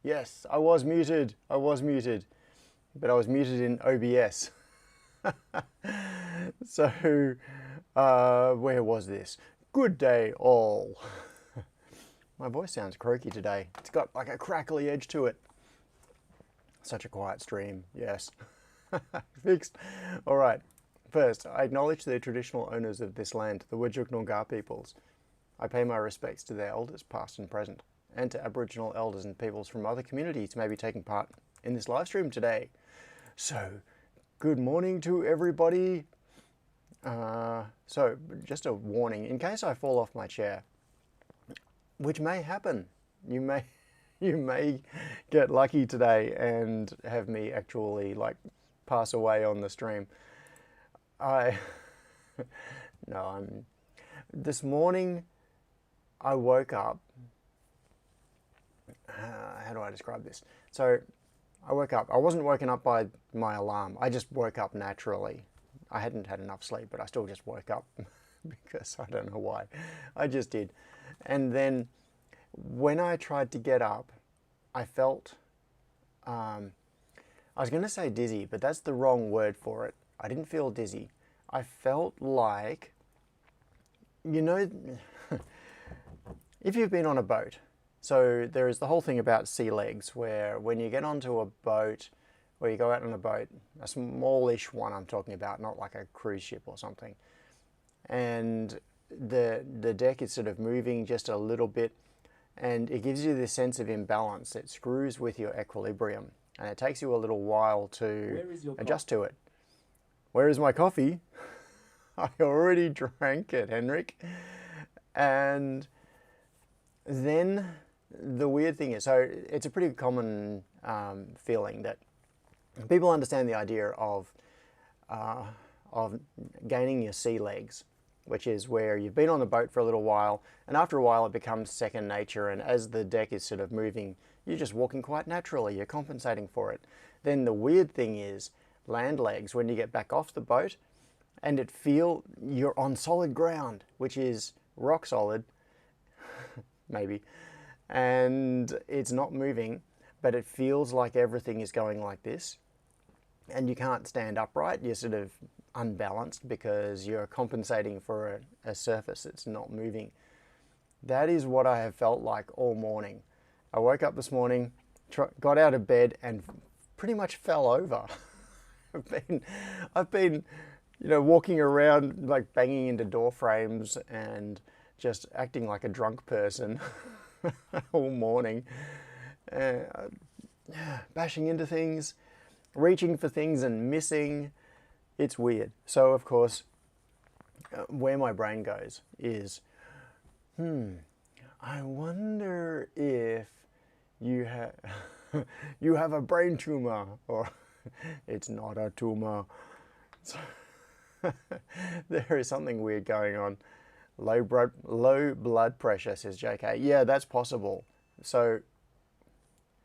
Yes, I was muted. I was muted. But I was muted in OBS. So, where was this? Good day, all. My voice sounds croaky today. It's got like a crackly edge to it. Such a quiet stream, yes. Fixed. All right. First, I acknowledge the traditional owners of this land, the Whadjuk Noongar peoples. I pay my respects to their elders, past and present, and to Aboriginal elders and peoples from other communities who may be taking part in this live stream today. So, good morning to everybody. So, just a warning, in case I fall off my chair, which may happen, you may get lucky today and have me actually like pass away on the stream. This morning I woke up, how do I describe this? So I woke up, I wasn't woken up by my alarm, I just woke up naturally. I hadn't had enough sleep, but I still just woke up because I don't know why, I just did. And then when I tried to get up, I felt, I was going to say dizzy, but that's the wrong word for it. I didn't feel dizzy. I felt like, you know, if you've been on a boat, so there is the whole thing about sea legs, where when you get onto a boat, or you go out on a boat, a smallish one I'm talking about, not like a cruise ship or something, and the deck is sort of moving just a little bit, and it gives you this sense of imbalance. It screws with your equilibrium, and it takes you a little while to adjust to it. Where is my coffee? I already drank it, Henrik. And then the weird thing is, so it's a pretty common feeling that people understand the idea of gaining your sea legs, which is where you've been on the boat for a little while, and after a while it becomes second nature, and as the deck is sort of moving, you're just walking quite naturally, you're compensating for it. Then the weird thing is land legs, when you get back off the boat, and you're on solid ground, which is rock solid, maybe, and it's not moving, but it feels like everything is going like this, and you can't stand upright, you're sort of unbalanced because you're compensating for a surface that's not moving. That is what I have felt like all morning. I woke up this morning, got out of bed, and pretty much fell over. I've been, you know, walking around like banging into door frames and just acting like a drunk person all morning, bashing into things, reaching for things and missing. It's weird. So of course, where my brain goes is, I wonder if you have you have a brain tumor, or it's not a tumor. So there is something weird going on. Low blood pressure, says JK. Yeah, that's possible. So,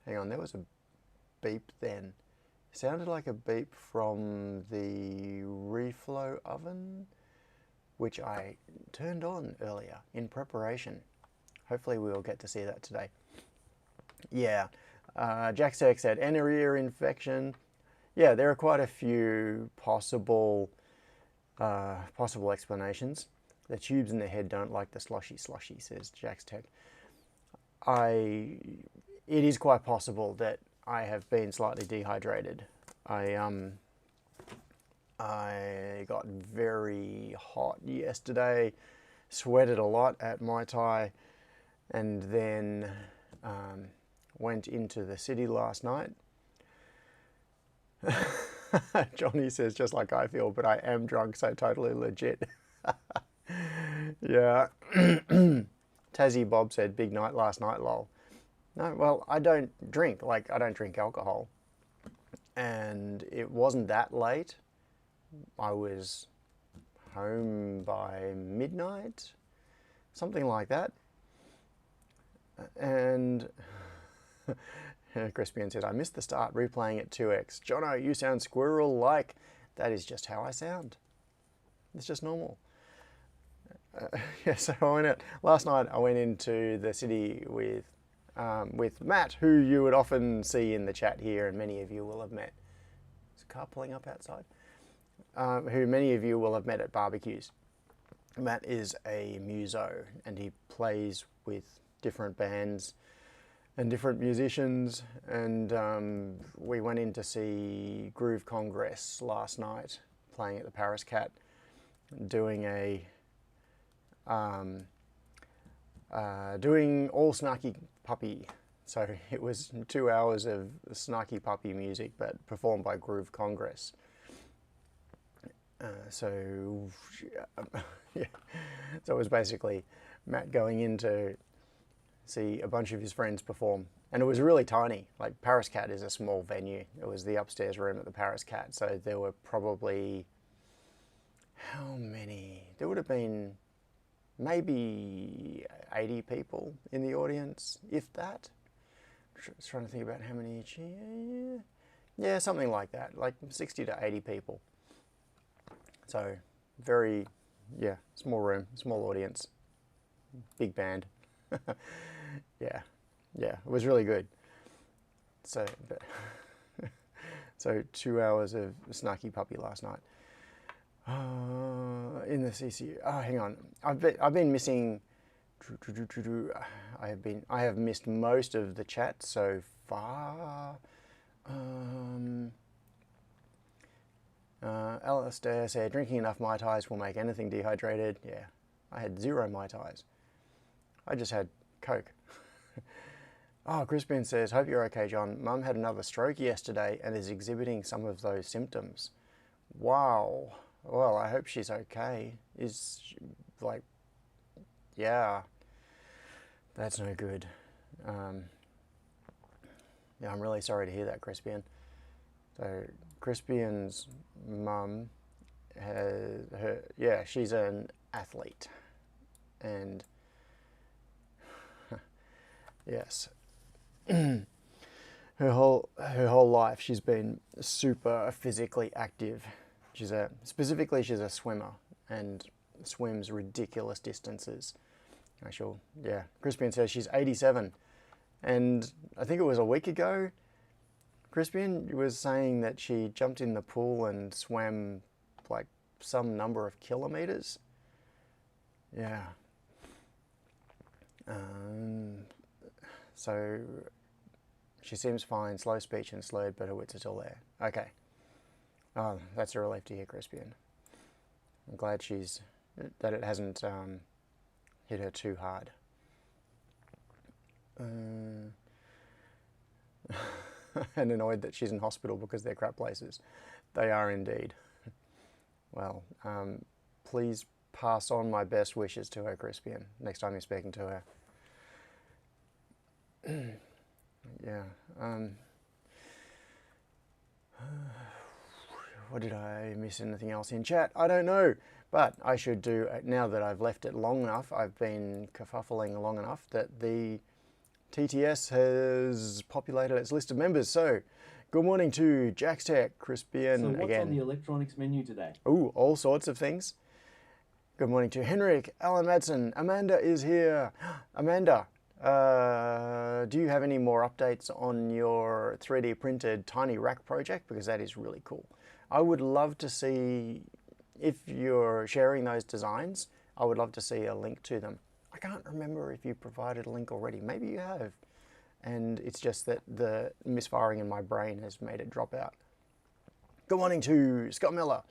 hang on, there was a beep then. Sounded like a beep from the Reflow oven, which I turned on earlier in preparation. Hopefully we'll get to see that today. Yeah, Jack Sirk said, inner ear infection. Yeah, there are quite a few possible explanations. The tubes in the head don't like the slushy, says Jack's Tech. It is quite possible that I have been slightly dehydrated. I got very hot yesterday, sweated a lot at Mai Tai, and then went into the city last night. Johnny says, just like I feel, but I am drunk, so totally legit. Yeah. Tassie Bob said, big night last night, lol. No, well, I don't drink. Like, I don't drink alcohol. And it wasn't that late. I was home by midnight, something like that. And Crispian said, I missed the start, replaying at 2x. Jono, you sound squirrel-like. That is just how I sound. It's just normal. Yeah, so I went out last night. I went into the city with with Matt, who you would often see in the chat here, and many of you will have met. Is a car pulling up outside? Who many of you will have met at barbecues. Matt is a muso, and he plays with different bands and different musicians, and we went in to see Groove Congress last night, playing at the Paris Cat, doing doing all Snarky Puppy. So it was 2 hours of Snarky Puppy music, but performed by Groove Congress. Yeah. So it was basically Matt going in to see a bunch of his friends perform. And it was really tiny. Like, Paris Cat is a small venue. It was the upstairs room at the Paris Cat. So there were probably, how many? There would have been maybe 80 people in the audience, if that. I was trying to think about how many each year. Yeah, something like that. Like 60 to 80 people. So very, yeah, small room, small audience, big band. Yeah, it was really good. So, so 2 hours of Snarky Puppy last night. In the CCU. Oh, hang on. I've been missing. I have missed most of the chat so far. Alistair said, drinking enough Mai Tais will make anything dehydrated. Yeah, I had 0 Mai Tais. I just had Coke. Oh, Crispin says, hope you're okay, John. Mum had another stroke yesterday and is exhibiting some of those symptoms. Wow. Well, I hope she's okay. Is she, like, yeah, that's no good. Yeah, I'm really sorry to hear that, Crispian. So Crispian's mum has she's an athlete, and yes, her whole life she's been super physically active. She's a swimmer and swims ridiculous distances. Crispian says she's 87, and I think it was a week ago, Crispian was saying that she jumped in the pool and swam like some number of kilometers. Yeah. So she seems fine, slow speech and slurred, but her wits are still there. Okay. Oh, that's a relief to hear, Crispian. I'm glad that it hasn't hit her too hard. And annoyed that she's in hospital because they're crap places. They are indeed. Well, please pass on my best wishes to her, Crispian, next time you're speaking to her. Yeah. What did I miss? Anything else in chat? I don't know, but I should do, now that I've left it long enough, I've been kerfuffling long enough that the TTS has populated its list of members. So, good morning to Jax Tech, Crispian again. So what's on the electronics menu today? Ooh, all sorts of things. Good morning to Henrik, Alan Madsen, Amanda is here. Amanda, do you have any more updates on your 3D printed tiny rack project? Because that is really cool. I would love to see, if you're sharing those designs, I would love to see a link to them. I can't remember if you provided a link already. Maybe you have. And it's just that the misfiring in my brain has made it drop out. Good morning to Scott Miller,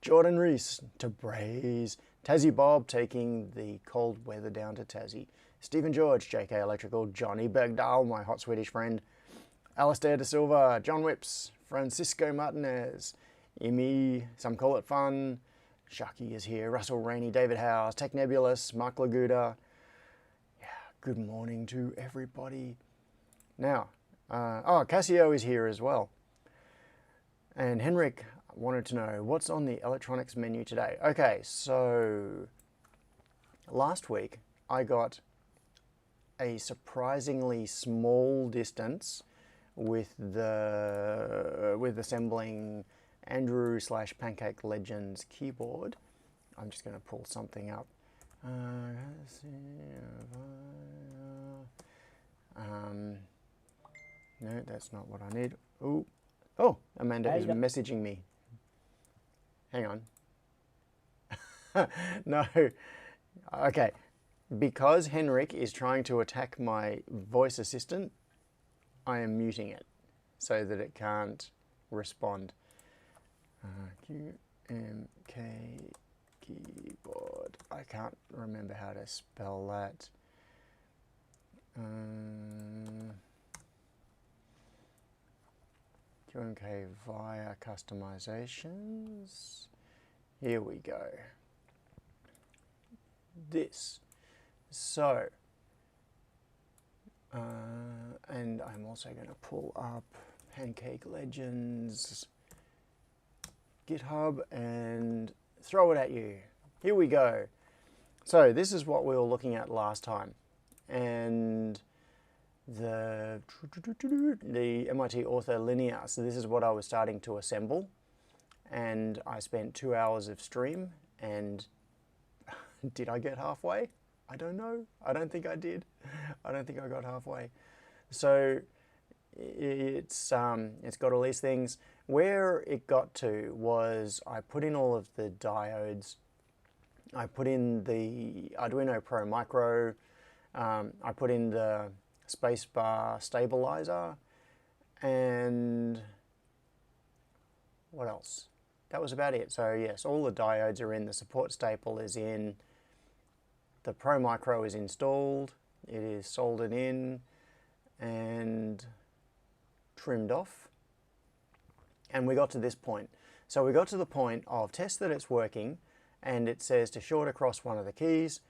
Jordan Reese, to Braze, Tassie Bob taking the cold weather down to Tassie, Stephen George, JK Electrical, Johnny Bergdahl, my hot Swedish friend, Alistair De Silva, John Whips, Francisco Martinez, Imi, some call it fun, Sharky is here, Russell Rainey, David Howes, Tech Nebulous, Mark Laguda. Yeah, good morning to everybody. Now, Cassio is here as well. And Henrik wanted to know what's on the electronics menu today. Okay, so last week I got a surprisingly small distance with assembling Andrew/Pancake Legends keyboard. I'm just going to pull something up. No, that's not what I need. Ooh. Oh, Amanda is messaging me. Hang on. No. Okay. Because Henrik is trying to attack my voice assistant, I am muting it so that it can't respond. QMK keyboard. I can't remember how to spell that. QMK via customizations. Here we go. This. So, and I'm also going to pull up Pancake Legends GitHub and throw it at you. Here we go. So this is what we were looking at last time, and the MIT Ortho Linear. So this is what I was starting to assemble, and I spent 2 hours of stream, and did I get halfway? I don't know. I don't think I did. I don't think I got halfway. So it's got all these things. Where it got to was I put in all of the diodes. I put in the Arduino Pro Micro. I put in the spacebar stabilizer, and what else? That was about it. So yes, all the diodes are in. The support staple is in. The Pro Micro is installed, it is soldered in and trimmed off, and we got to this point. So we got to the point of test that it's working, and it says to short across one of the keys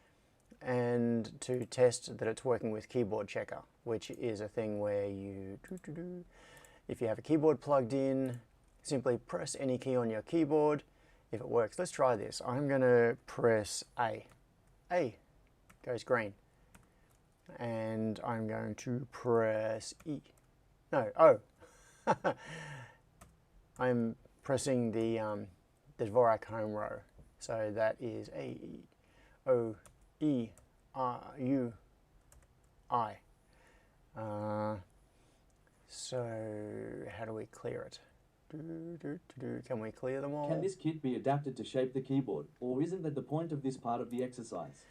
and to test that it's working with keyboard checker, which is a thing where you, if you have a keyboard plugged in, simply press any key on your keyboard. If it works, let's try this. I'm going to press A. A goes green, and I'm going to press E. No, O. I'm pressing the Dvorak home row, so that is A, E, O, E, R, U, I. So how do we clear it? Can we clear them all? Can this kit be adapted to shape the keyboard, or isn't that the point of this part of the exercise?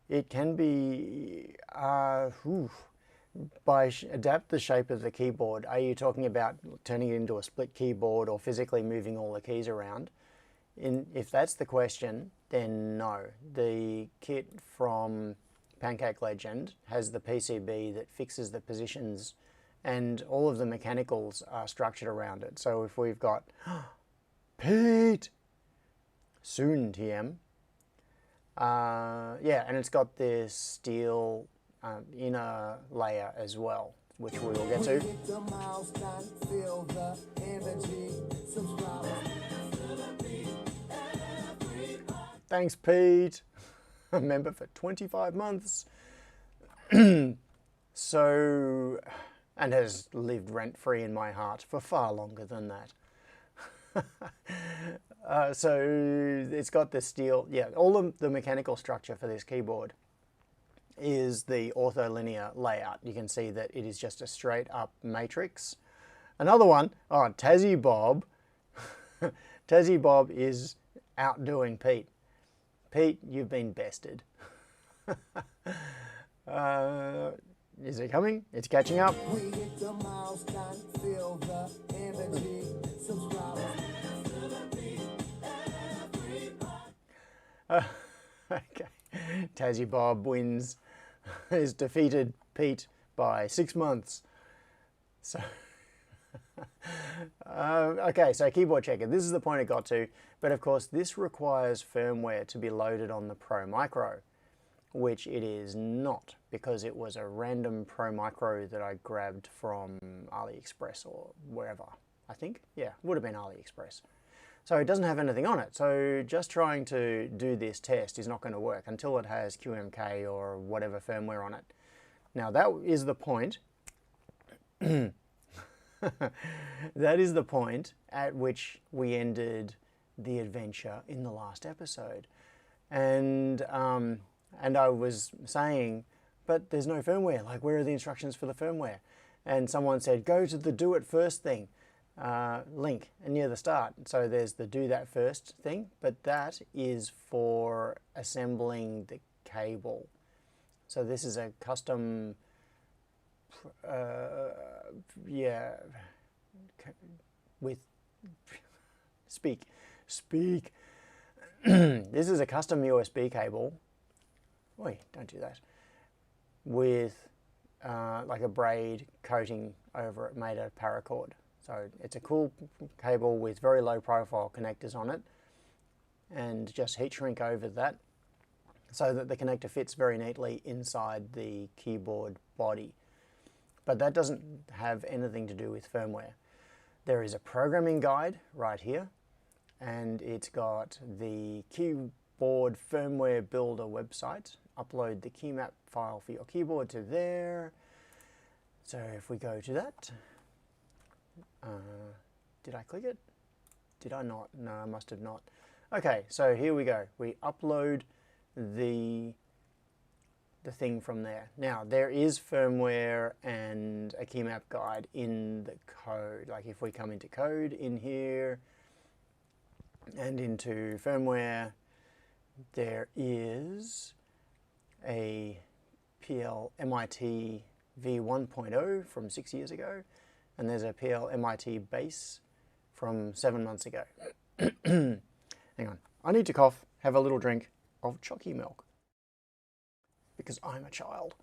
It can be, adapt the shape of the keyboard. Are you talking about turning it into a split keyboard or physically moving all the keys around? If that's the question, then no. The kit from Pancake Legend has the PCB that fixes the positions, and all of the mechanicals are structured around it. So if we've got, Pete! Soon, TM. Yeah, and it's got this steel inner layer as well, which we will get to. Thanks, Pete. A member for 25 months. So, and has lived rent-free in my heart for far longer than that. So it's got the steel, yeah, all of the mechanical structure for this keyboard is the ortholinear layout. You can see that it is just a straight up matrix. Another one, oh, Tassie Bob. Tassie Bob is outdoing Pete. Pete, you've been bested. Is it coming? It's catching up. Okay. Tassie Bob wins, has defeated Pete by 6 months. So, okay, so keyboard checker. This is the point it got to, but of course this requires firmware to be loaded on the Pro Micro, which it is not, because it was a random Pro Micro that I grabbed from AliExpress or wherever, I think. Yeah, would have been AliExpress. So it doesn't have anything on it. So just trying to do this test is not going to work until it has QMK or whatever firmware on it. Now that is the point. That is the point at which we ended the adventure in the last episode. And And I was saying, but there's no firmware. Like, where are the instructions for the firmware? And someone said, go to the do it first thing link and near the start. So there's the do that first thing, but that is for assembling the cable. So this is a custom, yeah, with, speak. This is a custom USB cable. Oi, don't do that. With like a braid coating over it made of paracord. So it's a cool cable with very low profile connectors on it, and just heat shrink over that so that the connector fits very neatly inside the keyboard body. But that doesn't have anything to do with firmware. There is a programming guide right here, and it's got the keyboard firmware builder website. Upload the key map file for your keyboard to there. So if we go to that, did I click it? Did I not? No, I must have not. Okay, so here we go. We upload the thing from there. Now, there is firmware and a key map guide in the code. Like if we come into code in here and into firmware, there is a PL MIT v1.0 from 6 years ago, and there's a PL MIT base from 7 months ago. Hang on, I need to cough, have a little drink of chalky milk, because I'm a child.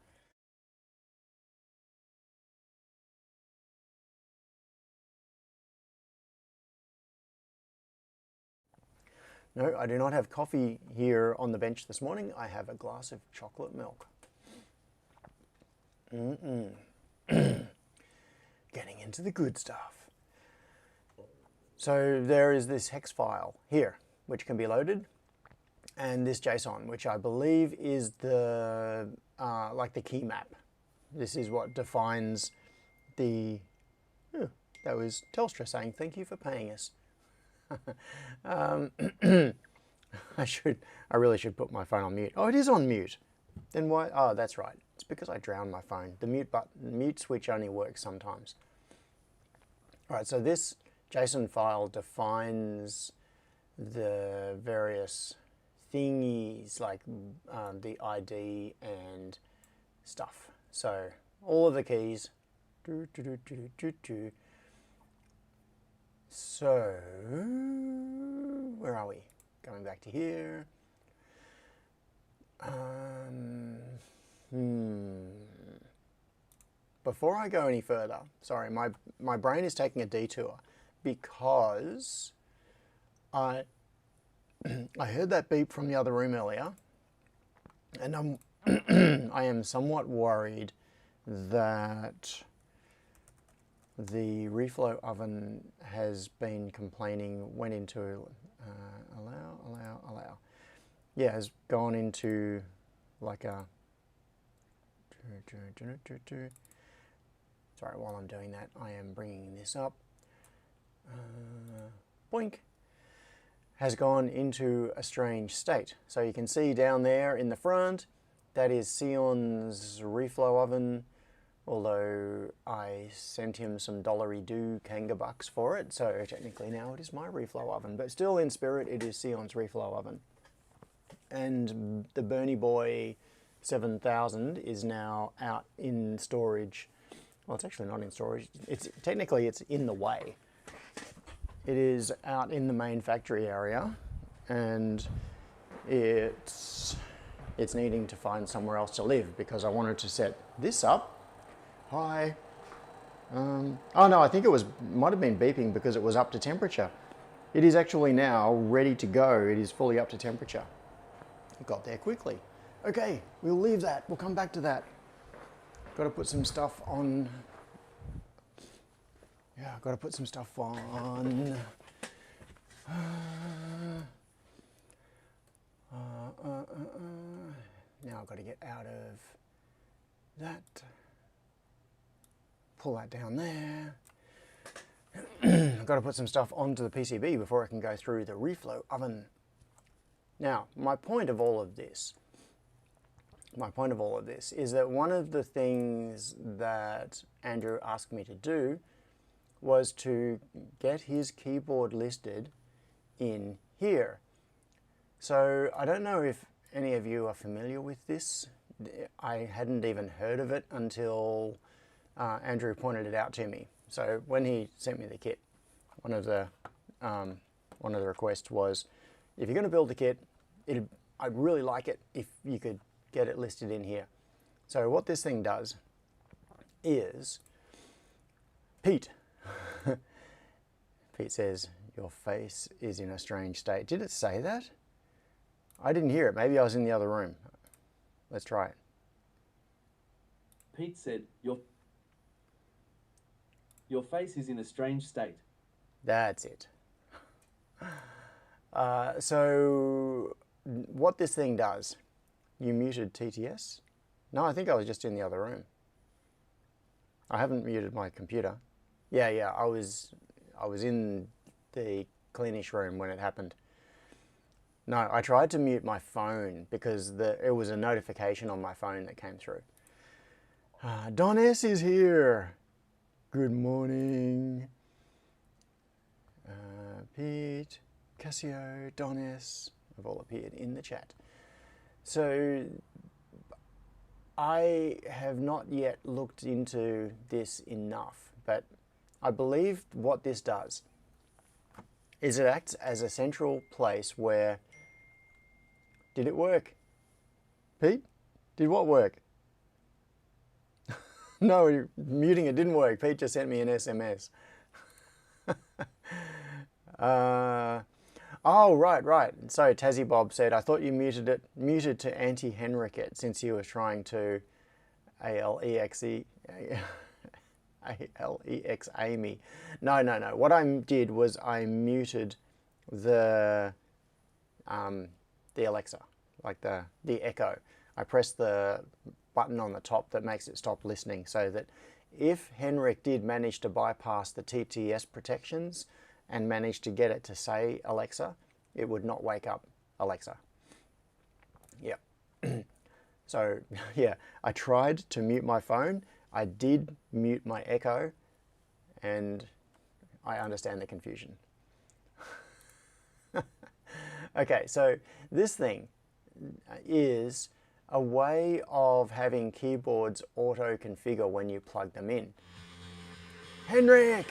No, I do not have coffee here on the bench this morning. I have a glass of chocolate milk. Getting into the good stuff. So there is this hex file here, which can be loaded, and this JSON, which I believe is the like the key map. This is what defines the. Oh, that was Telstra saying thank you for paying us. I really should put my phone on mute. Oh, it is on mute. Then why? Oh, that's right. It's because I drowned my phone. The mute switch only works sometimes. All right, so this JSON file defines the various thingies like the ID and stuff. So all of the keys. So where are we? Going back to here. Before I go any further, sorry, my brain is taking a detour because I heard that beep from the other room earlier, and I am somewhat worried that the reflow oven has been complaining, went into allow. Yeah, has gone into like a. Sorry, while I'm doing that, I am bringing this up. Boink. Has gone into a strange state. So you can see down there in the front, that is Sion's reflow oven. Although I sent him some $1-y-do Kanga bucks for it, so technically now it is my reflow oven. But still, in spirit, it is Sion's reflow oven. And the Bernie Boy 7000 is now out in storage. Well, it's actually not in storage. Technically it's in the way. It is out in the main factory area, and it's needing to find somewhere else to live because I wanted to set this up. Hi. Oh no, I think it might have been beeping because it was up to temperature. It is actually now ready to go. It is fully up to temperature. It got there quickly. Okay, we'll leave that. We'll come back to that. Got to put some stuff on. Yeah, got to put some stuff on. Now I've got to get out of that. Pull that down there. I've got to put some stuff onto the PCB before I can go through the reflow oven. Now, my point of all of this my point of all of this is that one of the things that Andrew asked me to do was to get his keyboard listed in here. So I don't know if any of you are familiar with this. I hadn't even heard of it until Andrew pointed it out to me. So when he sent me the kit, one of the requests was, if you're going to build a kit, I'd really like it if you could get it listed in here. So what this thing does is, Pete, Pete says, your face is in a strange state. Did it say that? I didn't hear it. Maybe I was in the other room. Let's try it. Pete said, your face is in a strange state. That's it. So what this thing does, you muted TTS? No, I think I was just in the other room. I haven't muted my computer. Yeah, I was in the cleanish room when it happened. No, I tried to mute my phone because it was a notification on my phone that came through. Don S is here. Good morning. Pete, Cassio, Don S have all appeared in the chat. So I have not yet looked into this enough, but I believe what this does is it acts as a central place where... Did it work? Pete? Did what work? No, muting it didn't work. Pete just sent me an SMS. Oh, right. So Tassie Bob said, I thought you muted to anti-Henrik it since he was trying to ALEXA me. No. What I did was I muted the Alexa, like the Echo. I pressed the button on the top that makes it stop listening, so that if Henrik did manage to bypass the TTS protections and manage to get it to say Alexa, it would not wake up Alexa. Yeah. So yeah, I tried to mute my phone. I did mute my Echo, and I understand the confusion. Okay, so this thing is a way of having keyboards auto-configure when you plug them in. Henrik!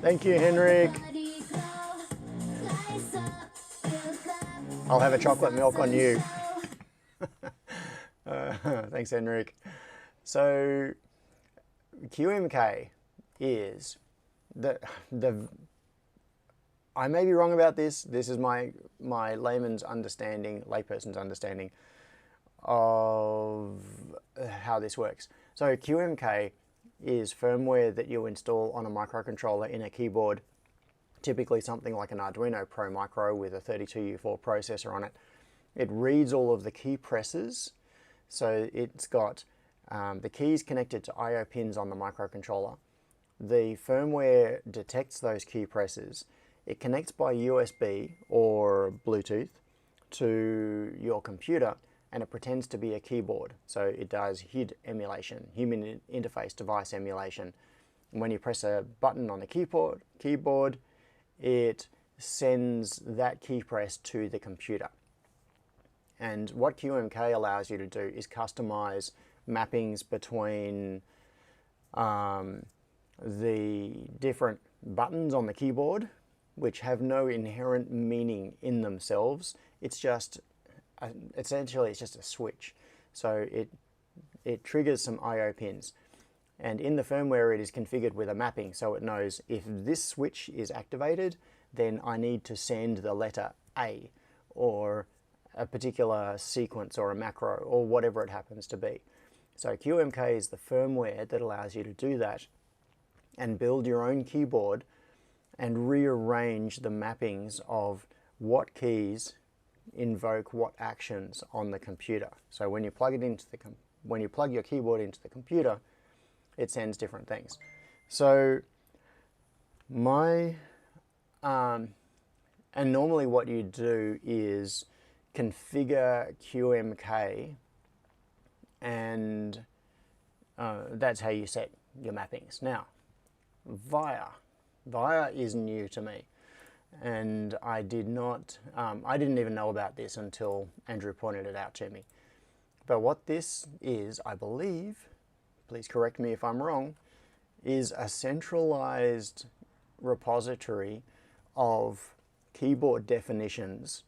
Thank you, Henrik. I'll have a chocolate milk on you. Thanks, Henrik. So QMK is I may be wrong about this. This is my layperson's understanding of how this works. So QMK is firmware that you install on a microcontroller in a keyboard, typically something like an Arduino Pro Micro with a 32U4 processor on it. It reads all of the key presses, so it's got the keys connected to I/O pins on the microcontroller. The firmware detects those key presses. It connects by USB or Bluetooth to your computer, and it pretends to be a keyboard. So it does HID emulation, human interface device emulation. And when you press a button on the keyboard, it sends that key press to the computer. And what QMK allows you to do is customize mappings between the different buttons on the keyboard, which have no inherent meaning in themselves. It's just, essentially it's just a switch. So it triggers some I/O pins. And in the firmware it is configured with a mapping, so it knows if this switch is activated, then I need to send the letter A, or a particular sequence or a macro, or whatever it happens to be. So QMK is the firmware that allows you to do that and build your own keyboard and rearrange the mappings of what keys invoke what actions on the computer. So when you plug it into when you plug your keyboard into the computer, it sends different things. So and normally what you do is configure QMK, and that's how you set your mappings. Now, Via is new to me, and I didn't even know about this until Andrew pointed it out to me. But what this is, I believe, please correct me if I'm wrong, is a centralized repository of keyboard definitions.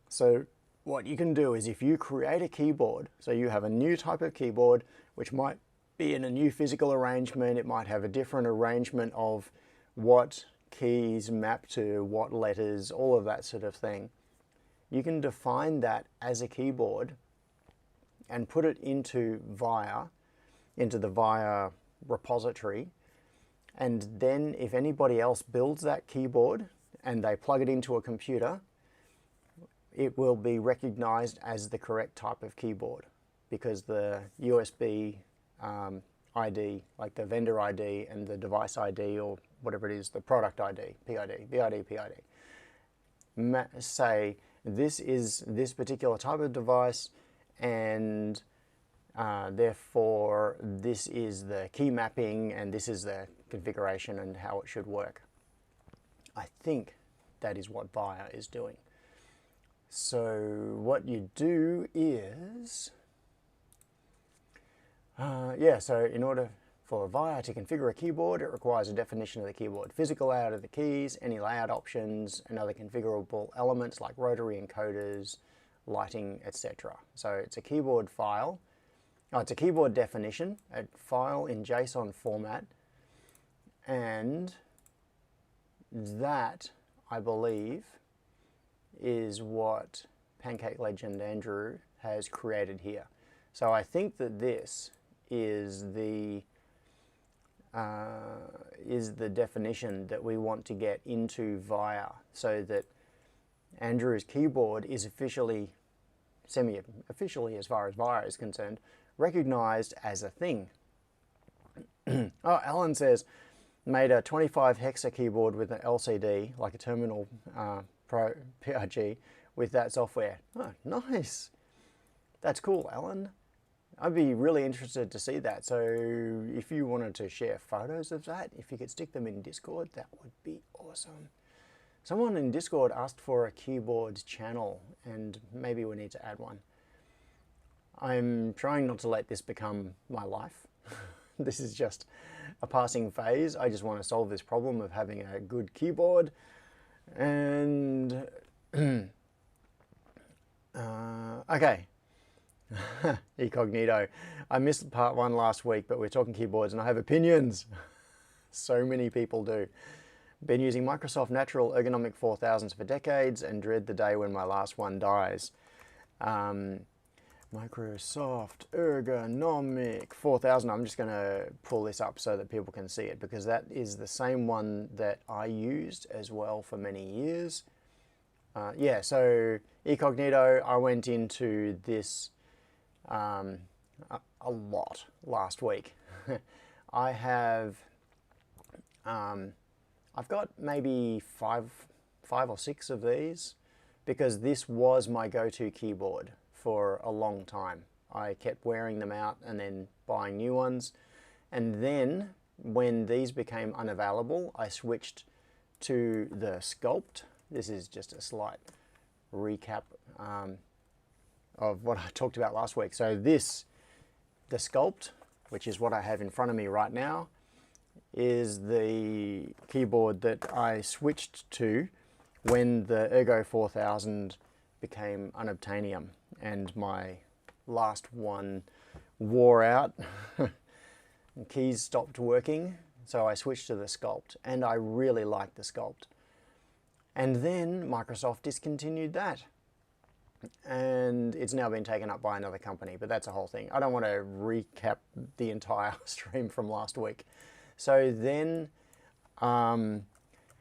So what you can do is, if you create a keyboard, so you have a new type of keyboard, which might be in a new physical arrangement, it might have a different arrangement of what keys map to what letters, all of that sort of thing. You can define that as a keyboard and put it into the Via repository, and then if anybody else builds that keyboard and they plug it into a computer, it will be recognized as the correct type of keyboard, because the USB ID, like the vendor ID and the device ID, or whatever it is, the product ID, PID, say this is this particular type of device, and therefore this is the key mapping and this is the configuration and how it should work. I think that is what Via is doing. So what you do is, so in order for Via to configure a keyboard, it requires a definition of the keyboard, physical layout of the keys, any layout options, and other configurable elements like rotary encoders, lighting, etc. So it's a keyboard file. It's a keyboard definition, a file in JSON format, and that, I believe, is what Pancake Legend Andrew has created here. So I think that this is the definition that we want to get into Via, so that Andrew's keyboard is officially, semi-officially as far as Via is concerned, recognized as a thing. Oh, Alan says, made a 25 hexa keyboard with an LCD, like a Terminal Pro PRG, with that software. Oh, nice. That's cool, Alan. I'd be really interested to see that. So if you wanted to share photos of that, if you could stick them in Discord, that would be awesome. Someone in Discord asked for a keyboard channel, and maybe we need to add one. I'm trying not to let this become my life. This is just a passing phase. I just want to solve this problem of having a good keyboard. And okay. Incognito. I missed part 1 last week, but we're talking keyboards and I have opinions. So many people do. Been using Microsoft Natural Ergonomic 4000s for decades and dread the day when my last one dies. Microsoft Ergonomic 4000. I'm just going to pull this up so that people can see it, because that is the same one that I used as well for many years. Yeah, so Incognito, I went into this a lot last week. I have, I've got maybe five or six of these, because this was my go-to keyboard for a long time. I kept wearing them out and then buying new ones. And then when these became unavailable, I switched to the Sculpt. This is just a slight recap of what I talked about last week. So the Sculpt, which is what I have in front of me right now, is the keyboard that I switched to when the Ergo 4000 became unobtainium and my last one wore out. And keys stopped working, so I switched to the Sculpt, and I really liked the Sculpt. And then Microsoft discontinued that, and it's now been taken up by another company, but that's a whole thing. I don't want to recap the entire stream from last week. So then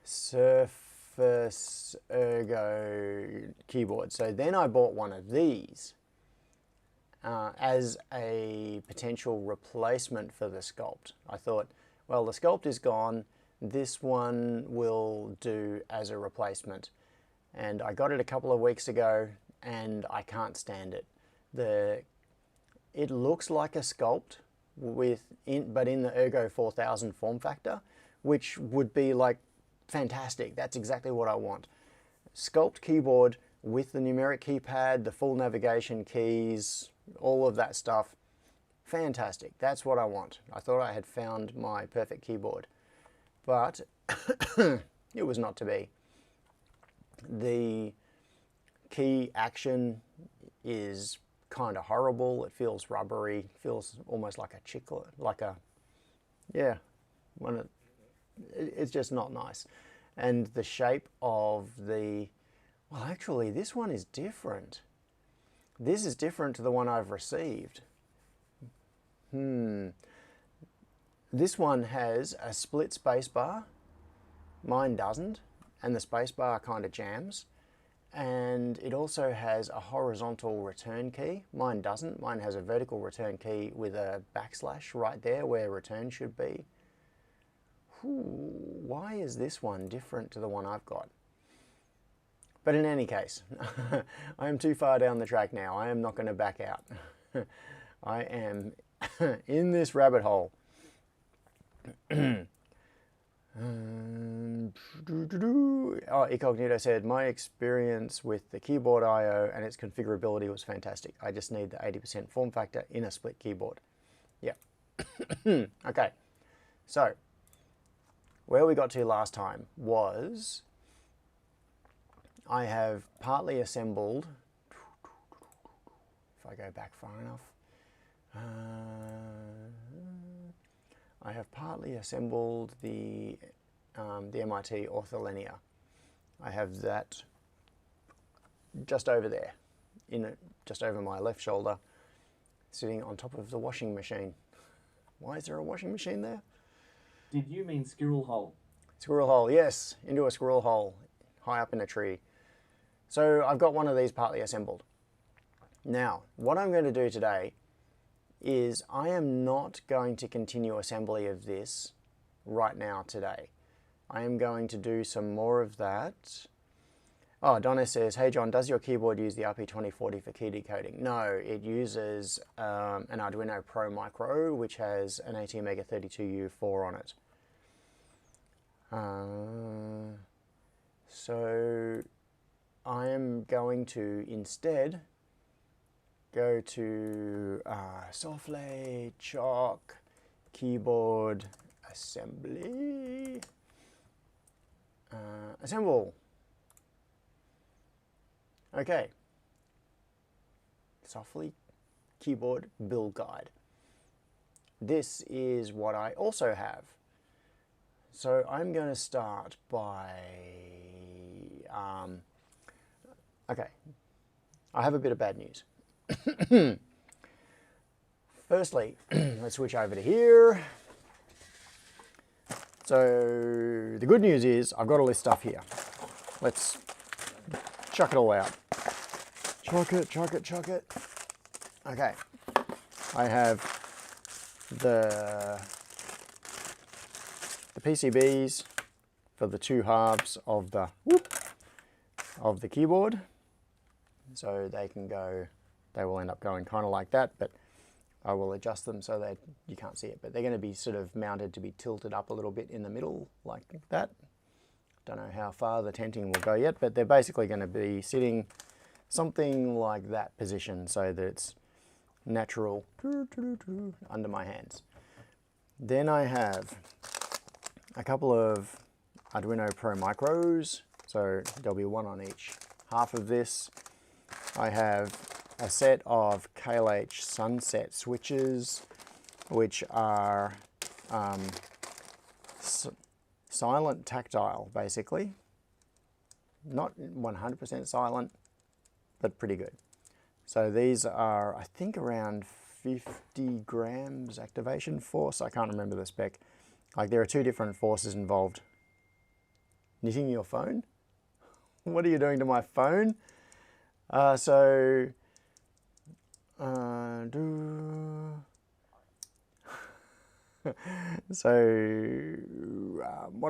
Surface Ergo keyboard. So then I bought one of these as a potential replacement for the Sculpt. I thought, well, the Sculpt is gone, this one will do as a replacement. And I got it a couple of weeks ago, and I can't stand it. It looks like a Sculpt but in the Ergo 4000 form factor, which would be like fantastic. That's exactly what I want. Sculpt keyboard with the numeric keypad, the full navigation keys, all of that stuff. Fantastic. That's what I want. I thought I had found my perfect keyboard, but it was not to be. The key action is kind of horrible. It feels rubbery, feels almost like a chiclet, yeah, it's just not nice. And the shape of well, actually, this one is different. This is different to the one I've received. This one has a split spacebar. Mine doesn't, and the spacebar kind of jams. And it also has a horizontal return key. Mine doesn't. Mine has a vertical return key with a backslash right there where return should be. Why is this one different to the one I've got? But in any case, I am too far down the track now. I am not going to back out. I am in this rabbit hole. Incognito said, my experience with the keyboard I/O and its configurability was fantastic. I just need the 80% form factor in a split keyboard. Yeah. Okay. So, where we got to last time was I have partly assembled, if I go back far enough, I have partly assembled the MIT ortholinear. I have that just over there, just over my left shoulder, sitting on top of the washing machine. Why is there a washing machine there? Did you mean squirrel hole? Squirrel hole, yes, into a squirrel hole, high up in a tree. So I've got one of these partly assembled. Now, what I'm going to do today is I am not going to continue assembly of this right now today. I am going to do some more of that. Oh, Donna says, hey John, does your keyboard use the RP2040 for key decoding? No, it uses an Arduino Pro Micro, which has an ATmega 32U4 on it. So I am going to instead go to Softly, Chalk, Keyboard, Assembly, Assemble. Okay. Softly, Keyboard, Build Guide. This is what I also have. So I'm going to start by, okay, I have a bit of bad news. Firstly, let's switch over to here. So the good news is I've got all this stuff here. Let's chuck it all out. Chuck it, chuck it, chuck it. Okay, I have the PCBs for the two halves of the keyboard. So they can go, they will end up going kind of like that, but I will adjust them so that you can't see it. But they're going to be sort of mounted to be tilted up a little bit in the middle like that. Don't know how far the tenting will go yet, but they're basically going to be sitting something like that position so that it's natural under my hands. Then I have a couple of Arduino Pro Micros, so there'll be one on each half of this. I have a set of KLH Sunset switches, which are silent tactile, basically. Not 100% silent, but pretty good. So these are, I think, around 50 grams activation force. I can't remember the spec. Like, there are two different forces involved. Knitting your phone? What are you doing to my phone? What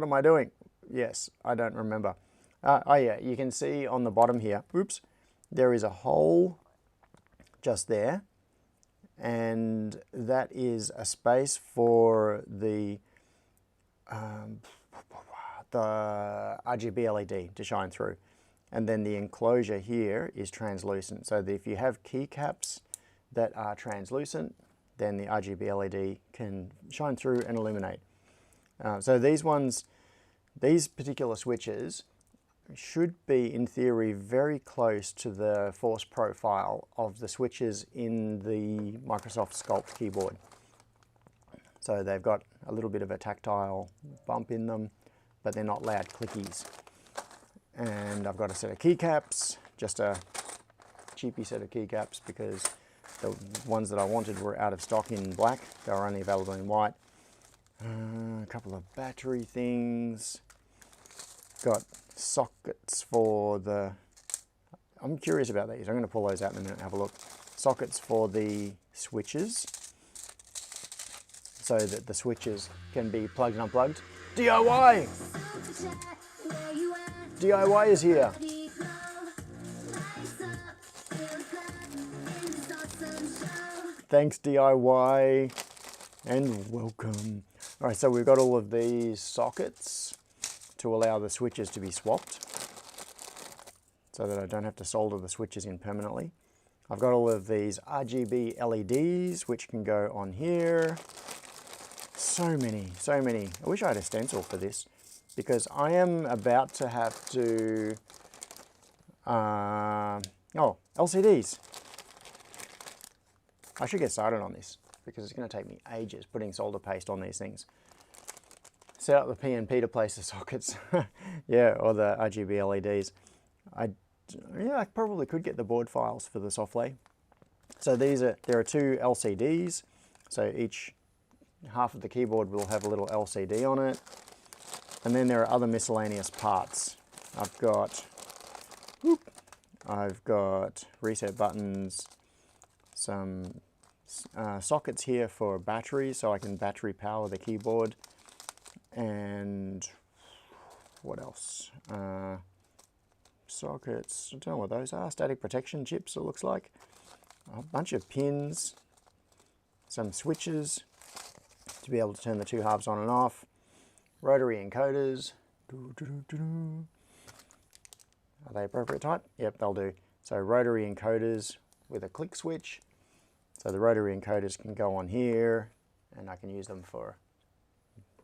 am I doing? Yes, I don't remember. Oh yeah, you can see on the bottom here, oops, there is a hole just there, and that is a space for the RGB LED to shine through. And then the enclosure here is translucent, so that if you have keycaps that are translucent, then the RGB LED can shine through and illuminate. So these particular switches should be, in theory, very close to the force profile of the switches in the Microsoft Sculpt keyboard. So they've got a little bit of a tactile bump in them, but they're not loud clickies. And I've got a set of keycaps, just a cheapy set of keycaps because the ones that I wanted were out of stock in black. They were only available in white. A couple of battery things. Got sockets for the... I'm curious about these. I'm going to pull those out in a minute and have a look. Sockets for the switches, so that the switches can be plugged and unplugged. DIY! DIY is here. Thanks DIY, and welcome. All right, so we've got all of these sockets to allow the switches to be swapped so that I don't have to solder the switches in permanently. I've got all of these RGB LEDs which can go on here. So many, so many. I wish I had a stencil for this because I am about to have to... oh, LCDs. I should get started on this because it's going to take me ages putting solder paste on these things. Set up the PNP to place the sockets. Yeah, or the RGB LEDs. Yeah, I probably could get the board files for the soft lay. So there are two LCDs. So each half of the keyboard will have a little LCD on it. And then there are other miscellaneous parts. I've got reset buttons, some sockets here for batteries so I can battery power the keyboard, and what else? Sockets, I don't know what those are, static protection chips it looks like, a bunch of pins, some switches to be able to turn the two halves on and off, rotary encoders. Are they appropriate type? Yep, they'll do. So rotary encoders with a click switch. So the rotary encoders can go on here and I can use them for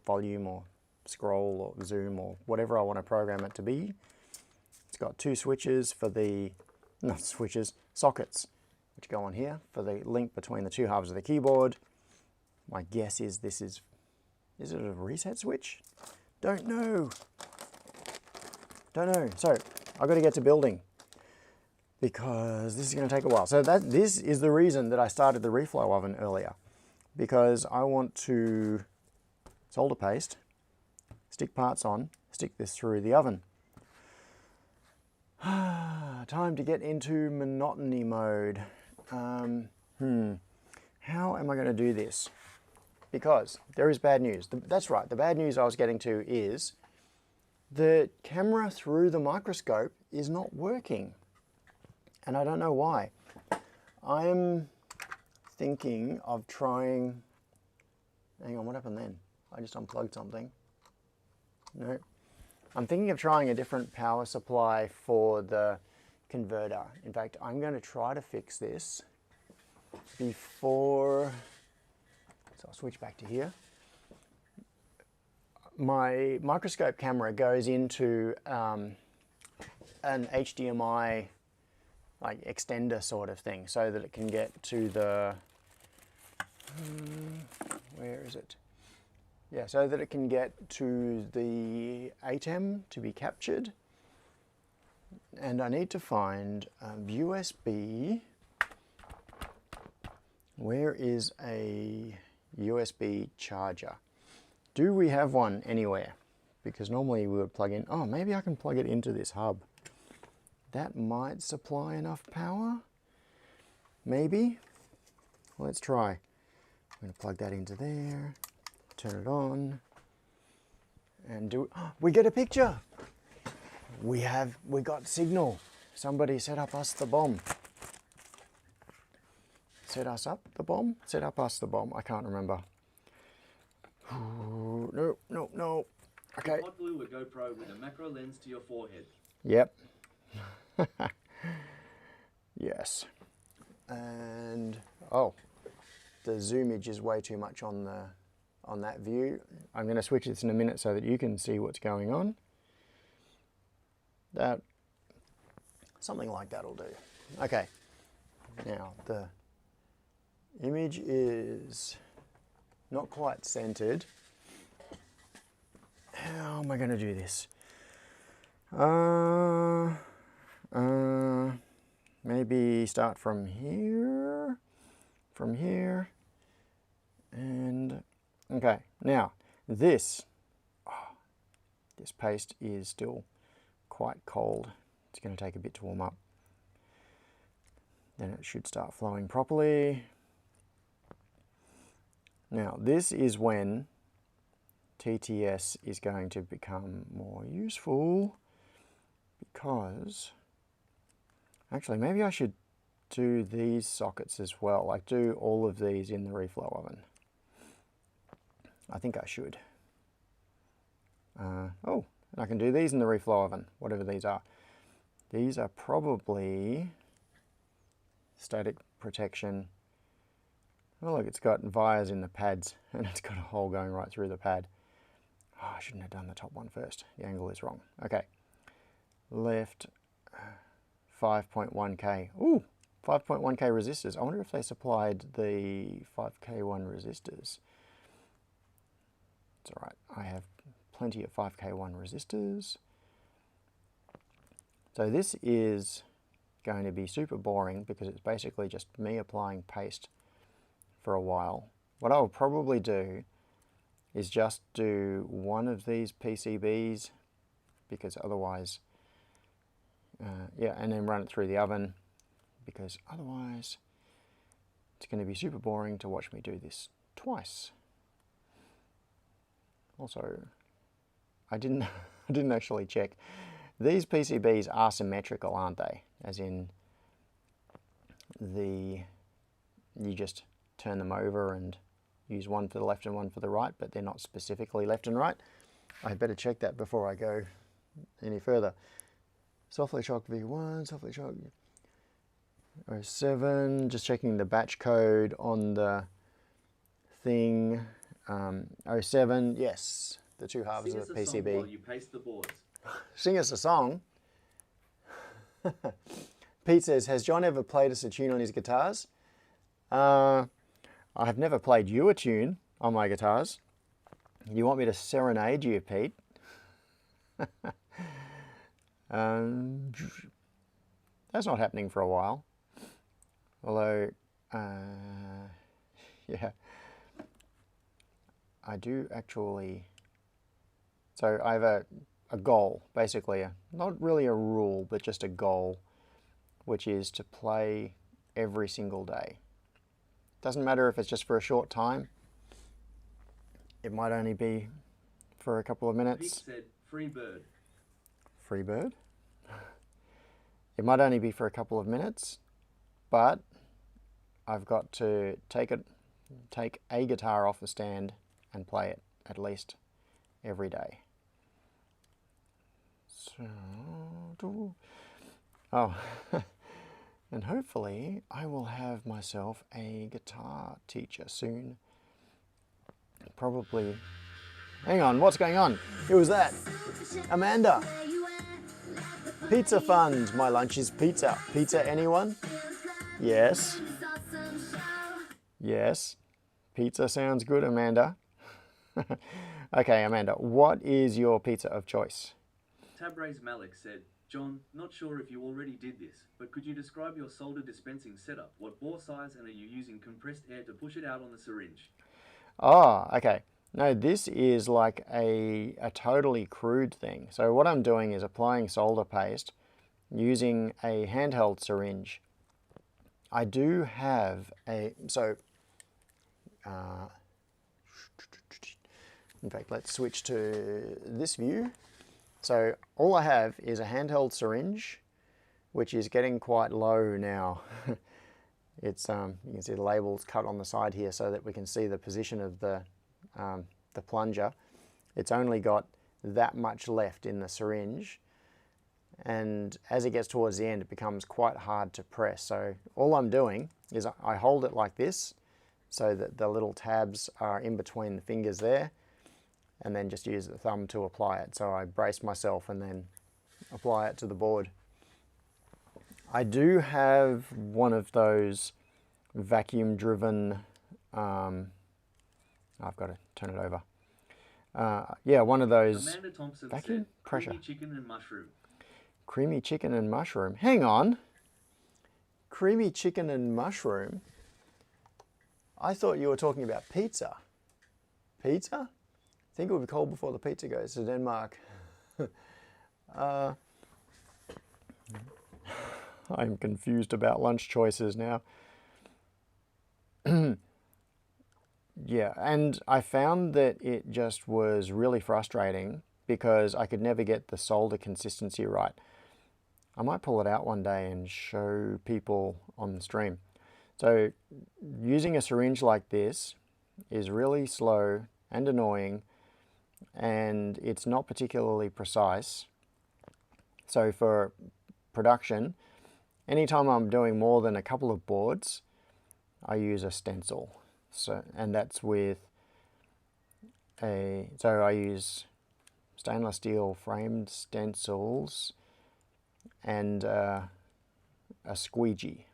volume or scroll or zoom or whatever I want to program it to be. It's got two switches for the, not switches, sockets, which go on here for the link between the two halves of the keyboard. My guess is this is it a reset switch? Don't know. Don't know. So I've got to get to building because this is going to take a while. So this is the reason that I started the Reflow oven earlier, because I want to solder paste, stick parts on, stick this through the oven. Time to get into monotony mode. How am I going to do this? Because there is bad news. That's right, the bad news I was getting to is the camera through the microscope is not working. And I don't know why. I'm thinking of trying... Hang on, what happened then? I just unplugged something. No. I'm thinking of trying a different power supply for the converter. In fact, I'm going to try to fix this before... So I'll switch back to here. My microscope camera goes into an HDMI like extender sort of thing so that it can get to the... where is it? Yeah, so that it can get to the ATEM to be captured. And I need to find USB. Where is a USB charger? Do we have one anywhere? Because normally we would plug in... Oh, maybe I can plug it into this hub. That might supply enough power. Maybe. Let's try. I'm going to plug that into there. Turn it on. And do... Oh, we get a picture! We got signal. Somebody set up us the bomb. Set us up the bomb? Set up us the bomb. I can't remember. Ooh, no, no, no. Okay. Hot glue a GoPro with a macro lens to your forehead. Yep. Yes. And oh, the zoomage is way too much on that view. I'm going to switch this in a minute so that you can see what's going on. That something like that'll do. Okay. Now the image is not quite centered. How am I going to do this? Maybe start from here, and okay. Now this paste is still quite cold. It's going to take a bit to warm up. Then it should start flowing properly. Now this is when TTS is going to become more useful, because actually maybe I should do these sockets as well, like do all of these in the reflow oven. I think I should. Oh, and I can do these in the reflow oven, whatever these are. These are probably static protection. Oh look, it's got wires in the pads and it's got a hole going right through the pad. Oh, I shouldn't have done the top one first. The angle is wrong. Okay. Left 5.1K. Ooh, 5.1K resistors. I wonder if they supplied the 5K1 resistors. It's all right. I have plenty of 5K1 resistors. So this is going to be super boring because it's basically just me applying paste for a while. What I'll probably do is just do one of these PCBs, because otherwise, yeah, and then run it through the oven, because otherwise it's going to be super boring to watch me do this twice. Also, I didn't actually check. These PCBs are symmetrical, aren't they? As in, you just turn them over and use one for the left and one for the right, but they're not specifically left and right. I better check that before I go any further. Softly Shock V1, Softly Shock 07, just checking the batch code on the thing. 07, yes, the two halves of the PCB. Sing us a song while you paste the boards. Sing us a song? Pete says, has John ever played us a tune on his guitars? I have never played you a tune on my guitars. You want me to serenade you, Pete? That's not happening for a while. Although, yeah, I do actually. So I have a goal, basically, not really a rule, but just a goal, which is to play every single day. Doesn't matter if it's just for a short time. It might only be for a couple of minutes. Pete said, free bird. Free bird? It might only be for a couple of minutes, but I've got to take a guitar off the stand and play it at least every day. So, oh, and hopefully I will have myself a guitar teacher soon. Probably. Hang on, what's going on? Who was that? Amanda. Pizza fund. My lunch is pizza. Pizza, anyone? Yes. Yes. Pizza sounds good, Amanda. Okay, Amanda, what is your pizza of choice? Tabraze Malik said, John, not sure if you already did this, but could you describe your solder dispensing setup? What bore size, and are you using compressed air to push it out on the syringe? Oh, okay. No, this is like a totally crude thing. So what I'm doing is applying solder paste using a handheld syringe. I do have a, in fact, let's switch to this view. So all I have is a handheld syringe which is getting quite low now. It's you can see the labels cut on the side here so that we can see the position of the plunger. It's only got that much left in the syringe, and as it gets towards the end it becomes quite hard to press. So all I'm doing is I hold it like this so that the little tabs are in between the fingers there, and then just use the thumb to apply it. So I brace myself and then apply it to the board. I do have one of those vacuum driven, I've got to turn it over. Yeah, one of those Amanda Thompson vacuum said, pressure. creamy chicken and mushroom. Creamy chicken and mushroom. Hang on. Creamy chicken and mushroom? I thought you were talking about pizza. Pizza? I think it will be cold before the pizza goes to Denmark. I'm confused about lunch choices now. Yeah, and I found that it just was really frustrating because I could never get the solder consistency right. I might pull it out one day and show people on the stream. So using a syringe like this is really slow and annoying, and it's not particularly precise. So for production, anytime I'm doing more than a couple of boards, I use a stencil. So, and that's with so I use stainless steel framed stencils and a squeegee.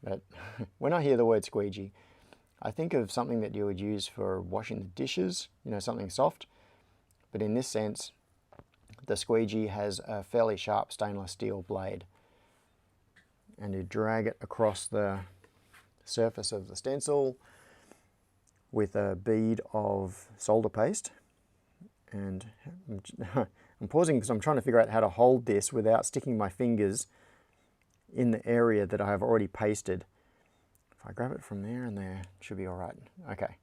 But when I hear the word squeegee, I think of something that you would use for washing the dishes, you know, something soft. But in this sense, the squeegee has a fairly sharp stainless steel blade, and you drag it across the surface of the stencil with a bead of solder paste. And I'm pausing because I'm trying to figure out how to hold this without sticking my fingers in the area that I have already pasted. If I grab it from there and there, it should be all right. Okay.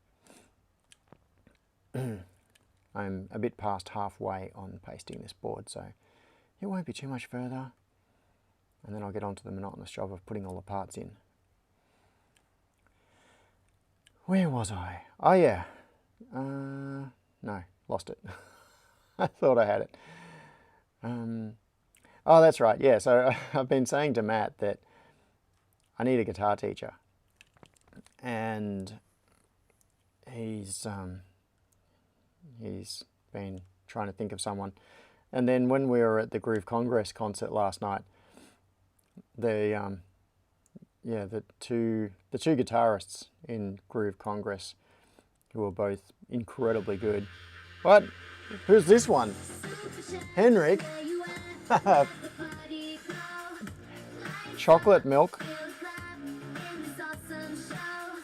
I'm a bit past halfway on pasting this board, so it won't be too much further. And then I'll get on to the monotonous job of putting all the parts in. Where was I? Oh yeah. No, lost it. I thought I had it. Oh, that's right. Yeah, so I've been saying to Matt that I need a guitar teacher. And he's been trying to think of someone. And then when we were at the Groove Congress concert last night, the two guitarists in Groove Congress, who were both incredibly good. What? Who's this one? Henrik? Chocolate milk.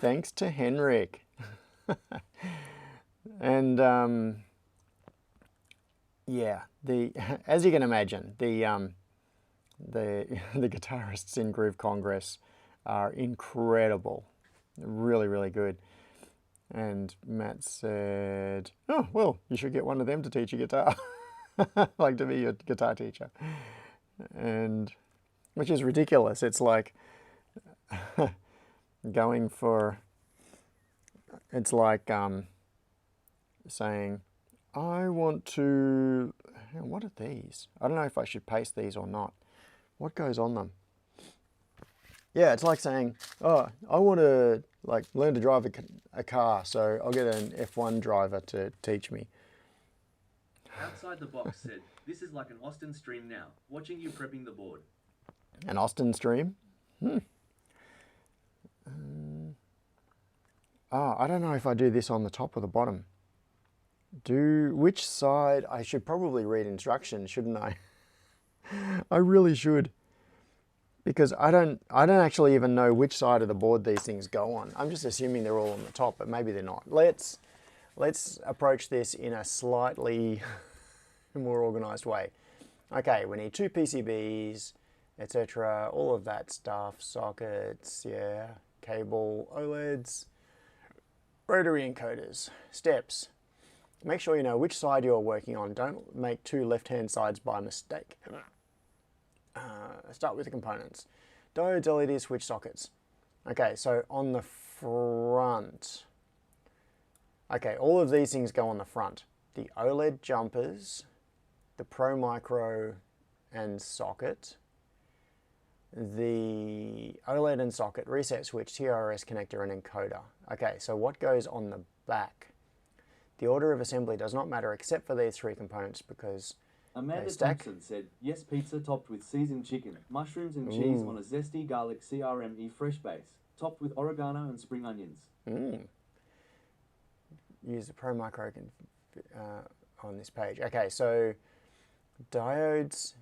Thanks to Henrik. And yeah, as you can imagine, the guitarists in Groove Congress are incredible, really, really good. And Matt said, "Oh, well, you should get one of them to teach you guitar, like to be your guitar teacher." And which is ridiculous. It's like going for. It's like saying, "I want to." What are these? I don't know if I should paste these or not. What goes on them? Yeah, it's like saying, "Oh, I want to learn to drive a car, so I'll get an F1 driver to teach me." Outside the box said, "This is like an Austin stream now, watching you prepping the board." An Austin stream? I don't know if I do this on the top or the bottom. Which side? I should probably read instructions, shouldn't I? I really should. Because I don't actually even know which side of the board these things go on. I'm just assuming they're all on the top, but maybe they're not. Let's approach this in a slightly more organized way. Okay, we need 2 PCBs, etc. All of that stuff, sockets, yeah, cable, OLEDs, rotary encoders, steps. Make sure you know which side you're working on. Don't make 2 left-hand sides by mistake. start with the components. Diodes, LED switch sockets. Okay, so on the front, okay, all of these things go on the front. The OLED jumpers, the Pro Micro and socket, the OLED and socket, reset switch, TRS connector and encoder. Okay, so what goes on the back? The order of assembly does not matter except for these three components because Amanda they stack. Thompson said, yes, pizza topped with seasoned chicken, mushrooms and cheese on a zesty garlic CRME fresh base, topped with oregano and spring onions. Use the Pro Micro on this page. Okay, so diodes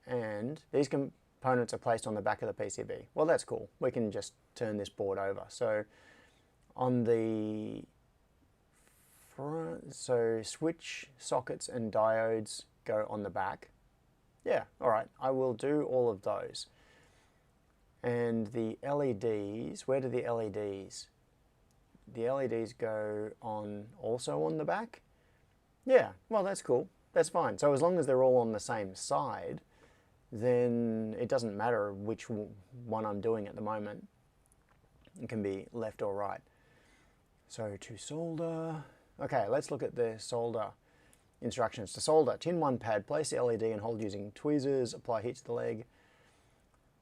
and these components are placed on the back of the PCB. Well, that's cool. We can just turn this board over. So on the front, so switch sockets and diodes go on the back. Yeah, all right, I will do all of those. And the LEDs, where do the LEDs? The LEDs go on also on the back? Yeah, well, that's cool. That's fine. So as long as they're all on the same side, then it doesn't matter which one I'm doing at the moment. It can be left or right. So to solder, okay, let's look at the solder instructions. To solder, tin 1 pad, place the LED and hold using tweezers, apply heat to the leg,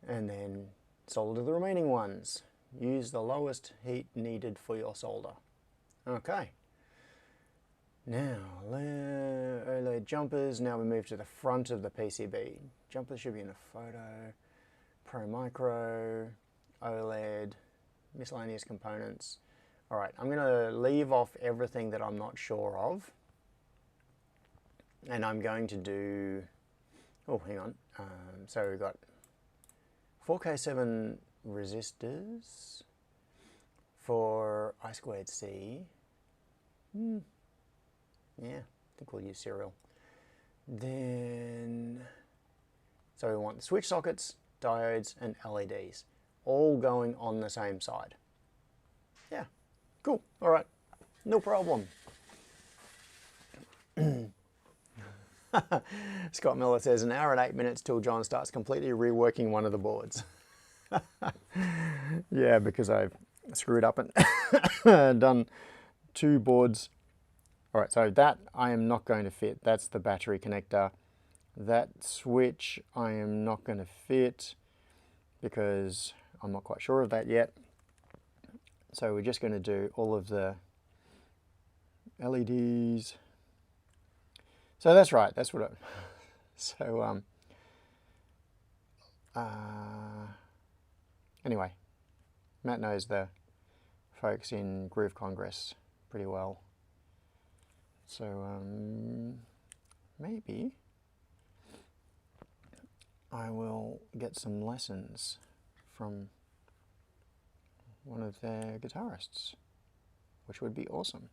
and then solder the remaining ones. Use the lowest heat needed for your solder. Okay. Now, OLED jumpers. Now we move to the front of the PCB. Jumpers should be in a photo. Pro Micro, OLED, miscellaneous components. All right, I'm going to leave off everything that I'm not sure of. And I'm going to do, oh, hang on. So we've got 4K7 resistors for I2C. Yeah, I think we'll use serial. Then, so we want the switch sockets, diodes, and LEDs, all going on the same side. Yeah, cool, all right, no problem. Scott Miller says, an hour and 8 minutes till John starts completely reworking one of the boards. Yeah, because I've screwed up and done two boards. All right, so that I am not going to fit. That's the battery connector. That switch I am not going to fit because I'm not quite sure of that yet. So we're just going to do all of the LEDs. So that's right, that's what it, so anyway, Matt knows the folks in Groove Congress pretty well. So maybe I will get some lessons from one of their guitarists, which would be awesome.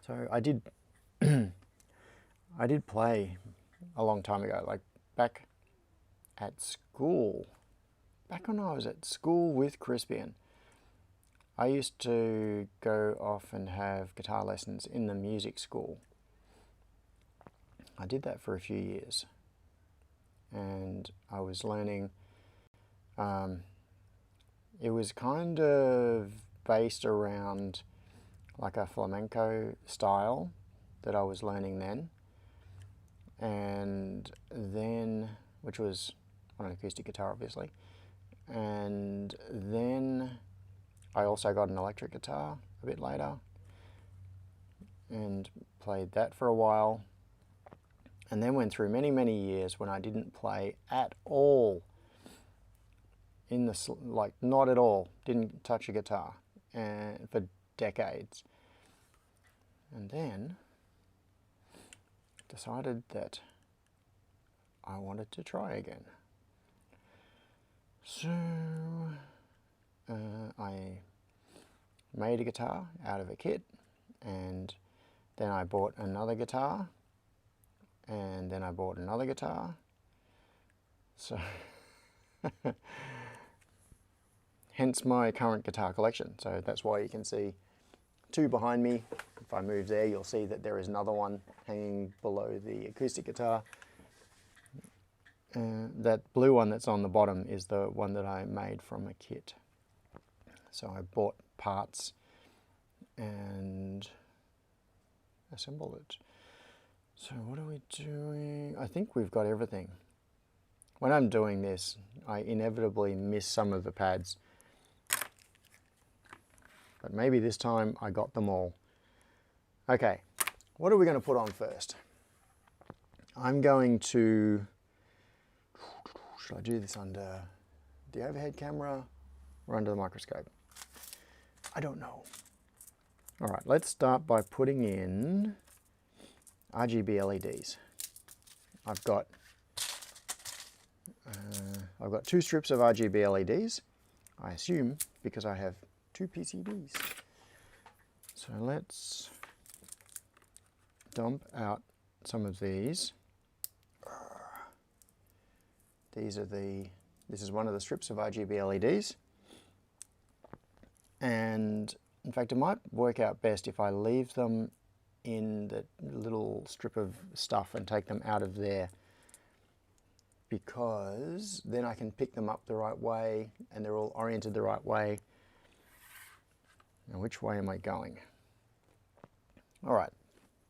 So I did I did play a long time ago, like back at school. Back when I was at school with Crispian, I used to go off and have guitar lessons in the music school. I did that for a few years, and I was learning. It was kind of based around like a flamenco style that I was learning then, and then, which was on an acoustic guitar obviously, and then I also got an electric guitar a bit later and played that for a while, and then went through many years when I didn't play at all. In the, like, not at all, didn't touch a guitar for decades. And then decided that I wanted to try again. So I made a guitar out of a kit, and then I bought another guitar, and then I bought another guitar. So hence my current guitar collection. So that's why you can see two behind me. If I move there, you'll see that there is another one hanging below the acoustic guitar. That blue one that's on the bottom is the one that I made from a kit. So I bought parts and assembled it. So what are we doing? I think we've got everything. When I'm doing this, I inevitably miss some of the pads. But maybe this time I got them all. Okay, what are we going to put on first? I'm going to, should I do this under the overhead camera or under the microscope? I don't know. All right, let's start by putting in RGB LEDs. I've got 2 strips of RGB LEDs, I assume, because I have 2 PCBs. So let's dump out some of these. This is one of the strips of RGB LEDs. And in fact, it might work out best if I leave them in the little strip of stuff and take them out of there, because then I can pick them up the right way and they're all oriented the right way. Now, which way am I going? All right,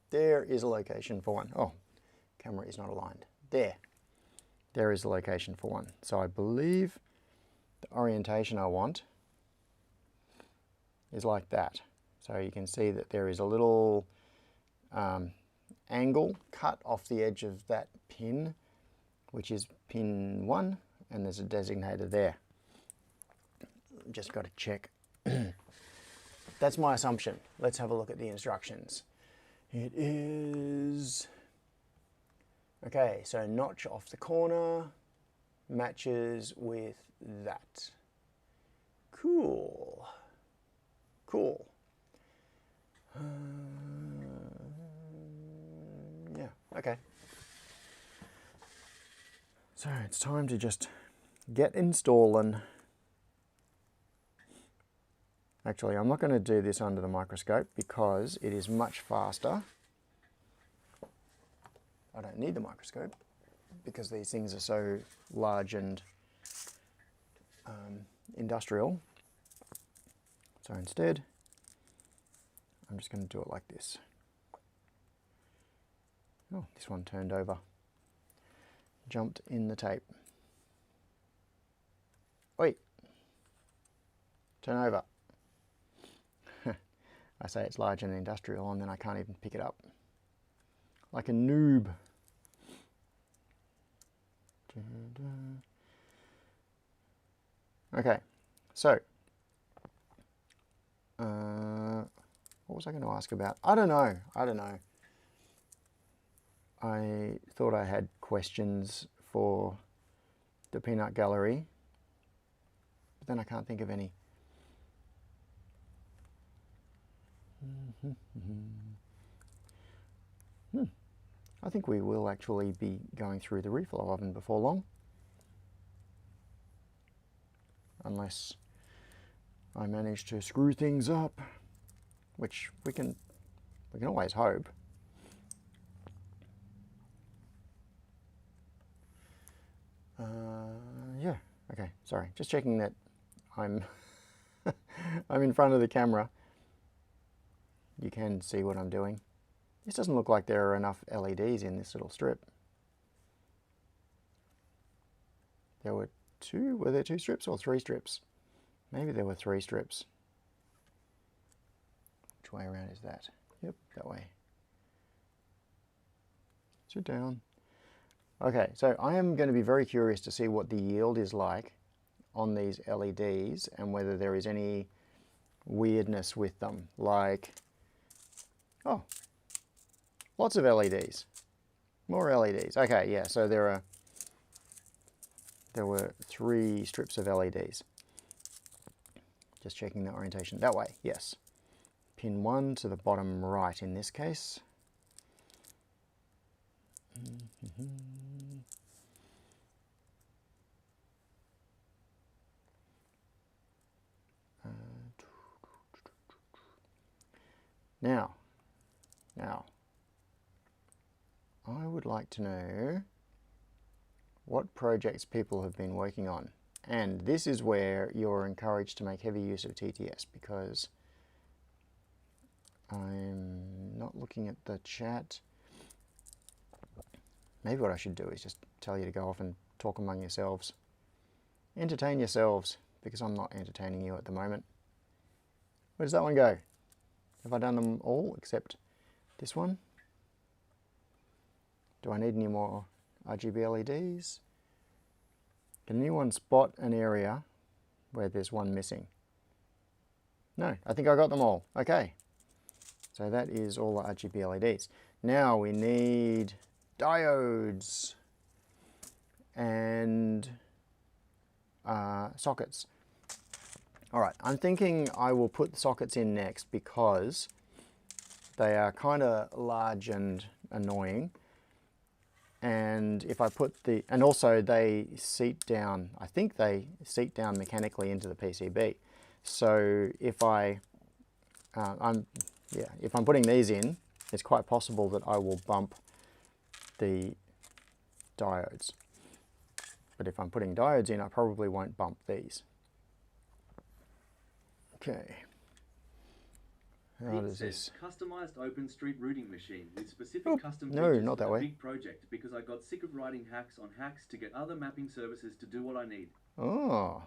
there is a location for one. Oh, camera is not aligned. There is a location for one. So I believe the orientation I want is like that. So you can see that there is a little angle cut off the edge of that pin, which is pin 1, and there's a designator there. Just got to check. That's my assumption. Let's have a look at the instructions. It is, okay, so notch off the corner matches with that. Cool. Cool. Yeah, okay. So it's time to just get installing. Actually, I'm not going to do this under the microscope because it is much faster. I don't need the microscope because these things are so large and industrial. So instead, I'm just going to do it like this. Oh, this one turned over. Jumped in the tape. Wait. Turn over. I say it's large and industrial and then I can't even pick it up. Like a noob. Okay, so what was I going to ask about? I don't know. I thought I had questions for the peanut gallery, but then I can't think of any. I think we will actually be going through the reflow oven before long. Unless I manage to screw things up, which we can always hope. Yeah, okay, sorry. Just checking that I'm I'm in front of the camera. You can see what I'm doing. This doesn't look like there are enough LEDs in this little strip. There were there 2 strips or 3 strips? Maybe there were 3 strips. Which way around is that? Yep, that way. Sit down. Okay, so I am going to be very curious to see what the yield is like on these LEDs and whether there is any weirdness with them. Like, oh, lots of LEDs. More LEDs. Okay, yeah, so there were 3 strips of LEDs. Just checking the orientation. That way, yes. Pin 1 to the bottom right in this case. Now, I would like to know what projects people have been working on. And this is where you're encouraged to make heavy use of TTS, because I'm not looking at the chat. Maybe what I should do is just tell you to go off and talk among yourselves. Entertain yourselves, because I'm not entertaining you at the moment. Where does that one go? Have I done them all except this one? Do I need any more RGB LEDs? Can anyone spot an area where there's one missing? No, I think I got them all. Okay. So that is all the RGB LEDs. Now we need diodes and sockets. All right, I'm thinking I will put the sockets in next because they are kind of large and annoying. And if I put and also they seat down, I think they seat down mechanically into the PCB. So if if I'm putting these in, it's quite possible that I will bump the diodes. But if I'm putting diodes in, I probably won't bump these. Okay. How does this? Customized OpenStreet routing machine with specific custom no, features not that for way. the big project because I got sick of writing hacks on hacks to get other mapping services to do what I need. Oh.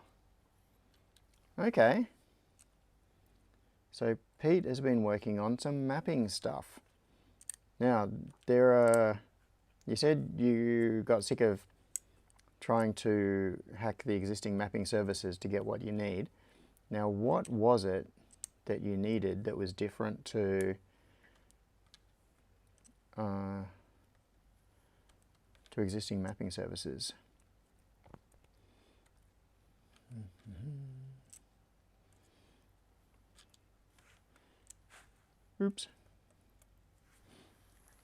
Okay. So Pete has been working on some mapping stuff. Now, you said you got sick of trying to hack the existing mapping services to get what you need. Now, what was it that you needed that was different to existing mapping services? Oops.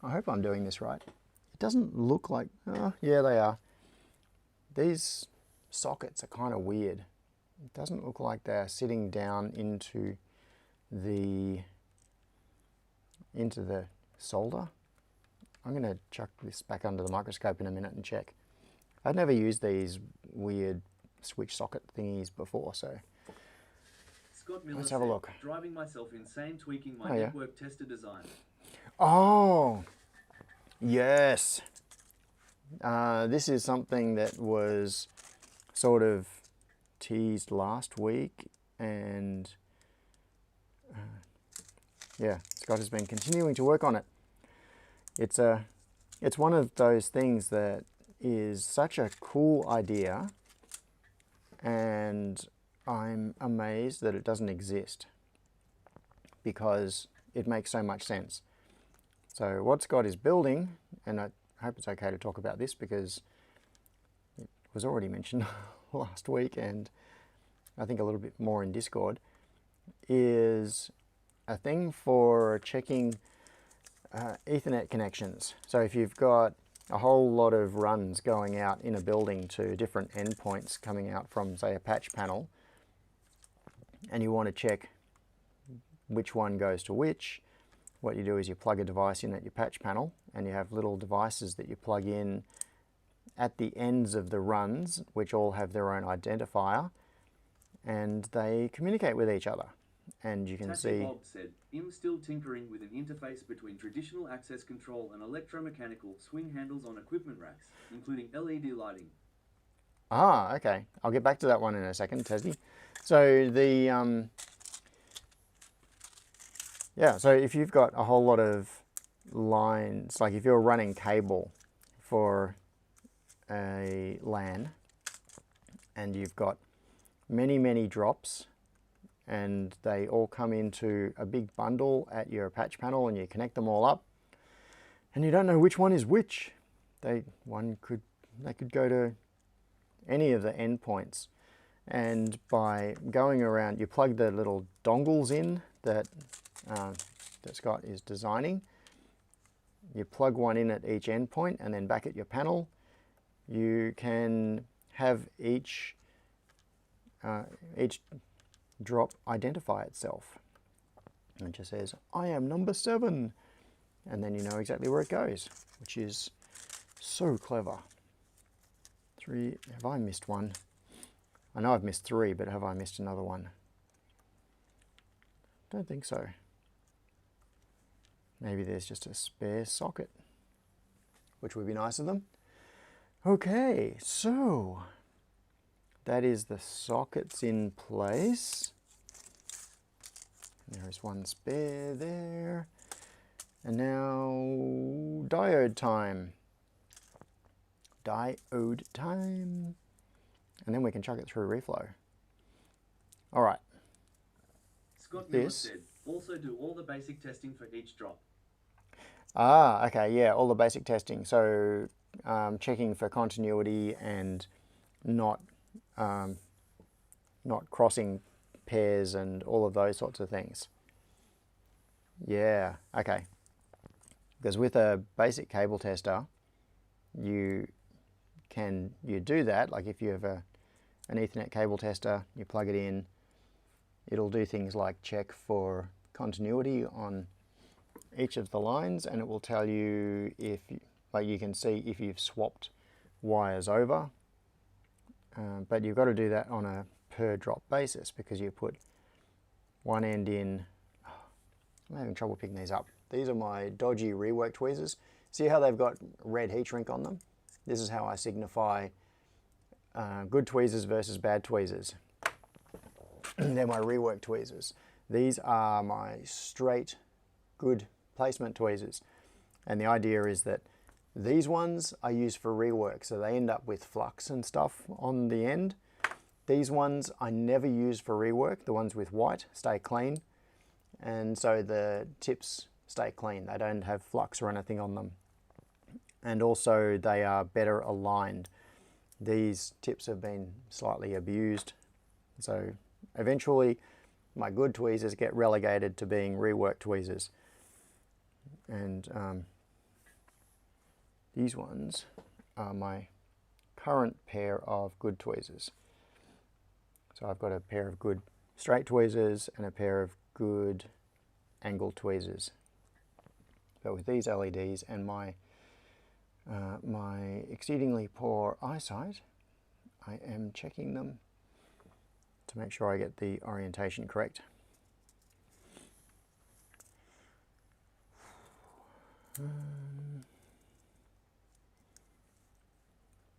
I hope I'm doing this right. It doesn't look like, oh, yeah, they are. These sockets are kind of weird. It doesn't look like they're sitting down into the solder. I'm going to chuck this back under the microscope in a minute and check. I've never used these weird switch socket thingies before, so Scott Miller let's have a look. Driving myself insane tweaking my Oh, yeah. network tester design. Oh, yes. This is something that was sort of teased last week, and yeah, Scott has been continuing to work on it. It's one of those things that is such a cool idea, and I'm amazed that it doesn't exist because it makes so much sense. So what Scott is building, and I hope it's okay to talk about this because it was already mentioned last week and I think a little bit more in Discord, is a thing for checking Ethernet connections. So if you've got a whole lot of runs going out in a building to different endpoints coming out from, say, a patch panel, and you want to check which one goes to which, what you do is you plug a device in at your patch panel, and you have little devices that you plug in at the ends of the runs, which all have their own identifier, and they communicate with each other. And you can see... Bob said, I'm still tinkering with an interface between traditional access control and electromechanical swing handles on equipment racks, including LED lighting. Ah, okay. I'll get back to that one in a second, Tessie. So so if you've got a whole lot of lines, like if you're running cable for a LAN and you've got many drops and they all come into a big bundle at your patch panel and you connect them all up and you don't know which one is which. They could go to any of the endpoints, and by going around, you plug the little dongles in that Scott is designing. You plug one in at each endpoint, and then back at your panel, you can have each drop identify itself. And it just says, I am number 7. And then you know exactly where it goes, which is so clever. 3, have I missed one? I know I've missed 3, but have I missed another one? Don't think so. Maybe there's just a spare socket, which would be nice of them. Okay, so that is the sockets in place. There is one spare there. And now diode time. Diode time. And then we can chuck it through Reflow. All right. Scott Miller said, also do all the basic testing for each drop. Ah, okay, yeah, all the basic testing. So checking for continuity and not crossing pairs and all of those sorts of things. Yeah, okay. Because with a basic cable tester, you do that. Like if you have an Ethernet cable tester, you plug it in, it'll do things like check for continuity on each of the lines, and it will tell you if, like you can see if you've swapped wires over. But you've got to do that on a per drop basis because you put one end in. I'm having trouble picking these up. These are my dodgy rework tweezers. See how they've got red heat shrink on them? This is how I signify good tweezers versus bad tweezers. They're my rework tweezers. These are my straight, good placement tweezers. And the idea is that these ones I use for rework, so they end up with flux and stuff on the end. These ones I never use for rework. The ones with white stay clean, and so the tips stay clean. They don't have flux or anything on them. And also they are better aligned. These tips have been slightly abused, so eventually my good tweezers get relegated to being rework tweezers. And these ones are my current pair of good tweezers. So I've got a pair of good straight tweezers and a pair of good angled tweezers. But with these LEDs and my exceedingly poor eyesight, I am checking them to make sure I get the orientation correct.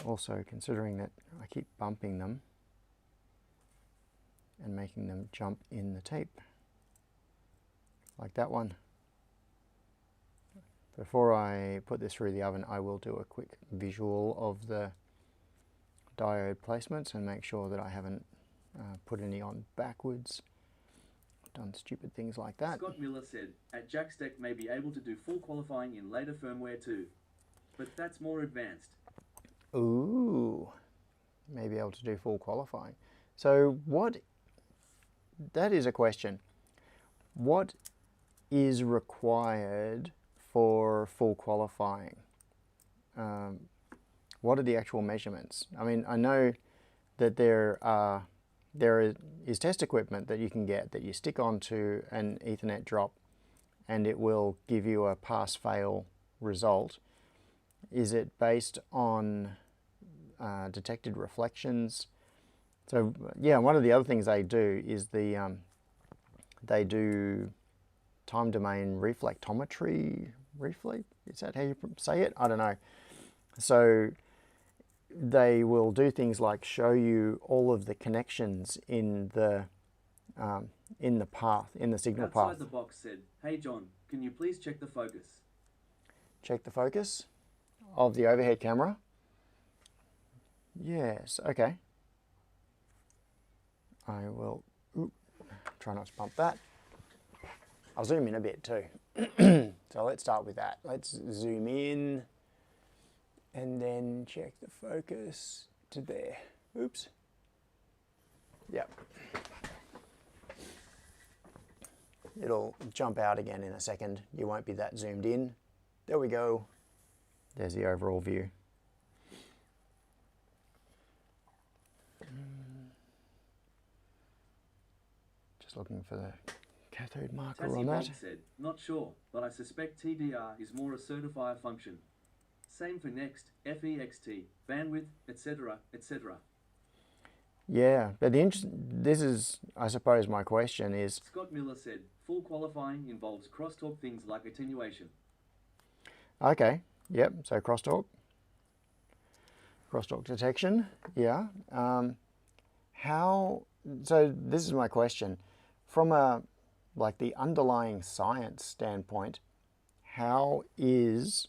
Also, considering that I keep bumping them and making them jump in the tape, like that one. Before I put this through the oven, I will do a quick visual of the diode placements and make sure that I haven't put any on backwards, done stupid things like that. Scott Miller said, at Jackstack may be able to do full qualifying in later firmware too, but that's more advanced. Ooh, may be able to do full qualifying. So that is a question. What is required for full qualifying? What are the actual measurements? I mean, I know that there is test equipment that you can get that you stick onto an Ethernet drop and it will give you a pass-fail result. Is it based on detected reflections? So yeah, one of the other things they do is they do time domain reflectometry. Is that how you say it? I don't know. So they will do things like show you all of the connections in the path, in the signal path. Outside the box said, hey John, can you please check the focus? Check the focus of the overhead camera. Yes, okay. I will try not to bump that. I'll zoom in a bit too. So let's start with that. Let's zoom in and then check the focus to there. Oops. Yep. It'll jump out again in a second. You won't be that zoomed in. There we go. There's the overall view. Just looking for the cathode marker Tassie on Bob that. said, not sure, but I suspect TDR is more a certifier function. Same for next, FEXT, bandwidth, etc., etc. Yeah, but this is, I suppose, my question is, Scott Miller said, full qualifying involves crosstalk things like attenuation. okay, yep, so crosstalk detection, yeah. So this is my question. From like the underlying science standpoint, how is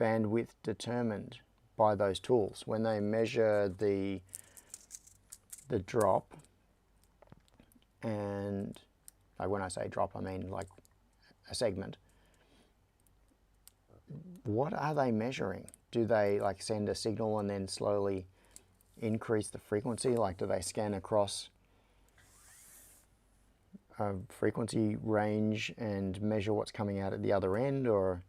bandwidth determined by those tools when they measure the drop? And like when I say drop, I mean like a segment. What are they measuring? Do they like send a signal and then slowly increase the frequency? Like do they scan across a frequency range and measure what's coming out at the other end? Or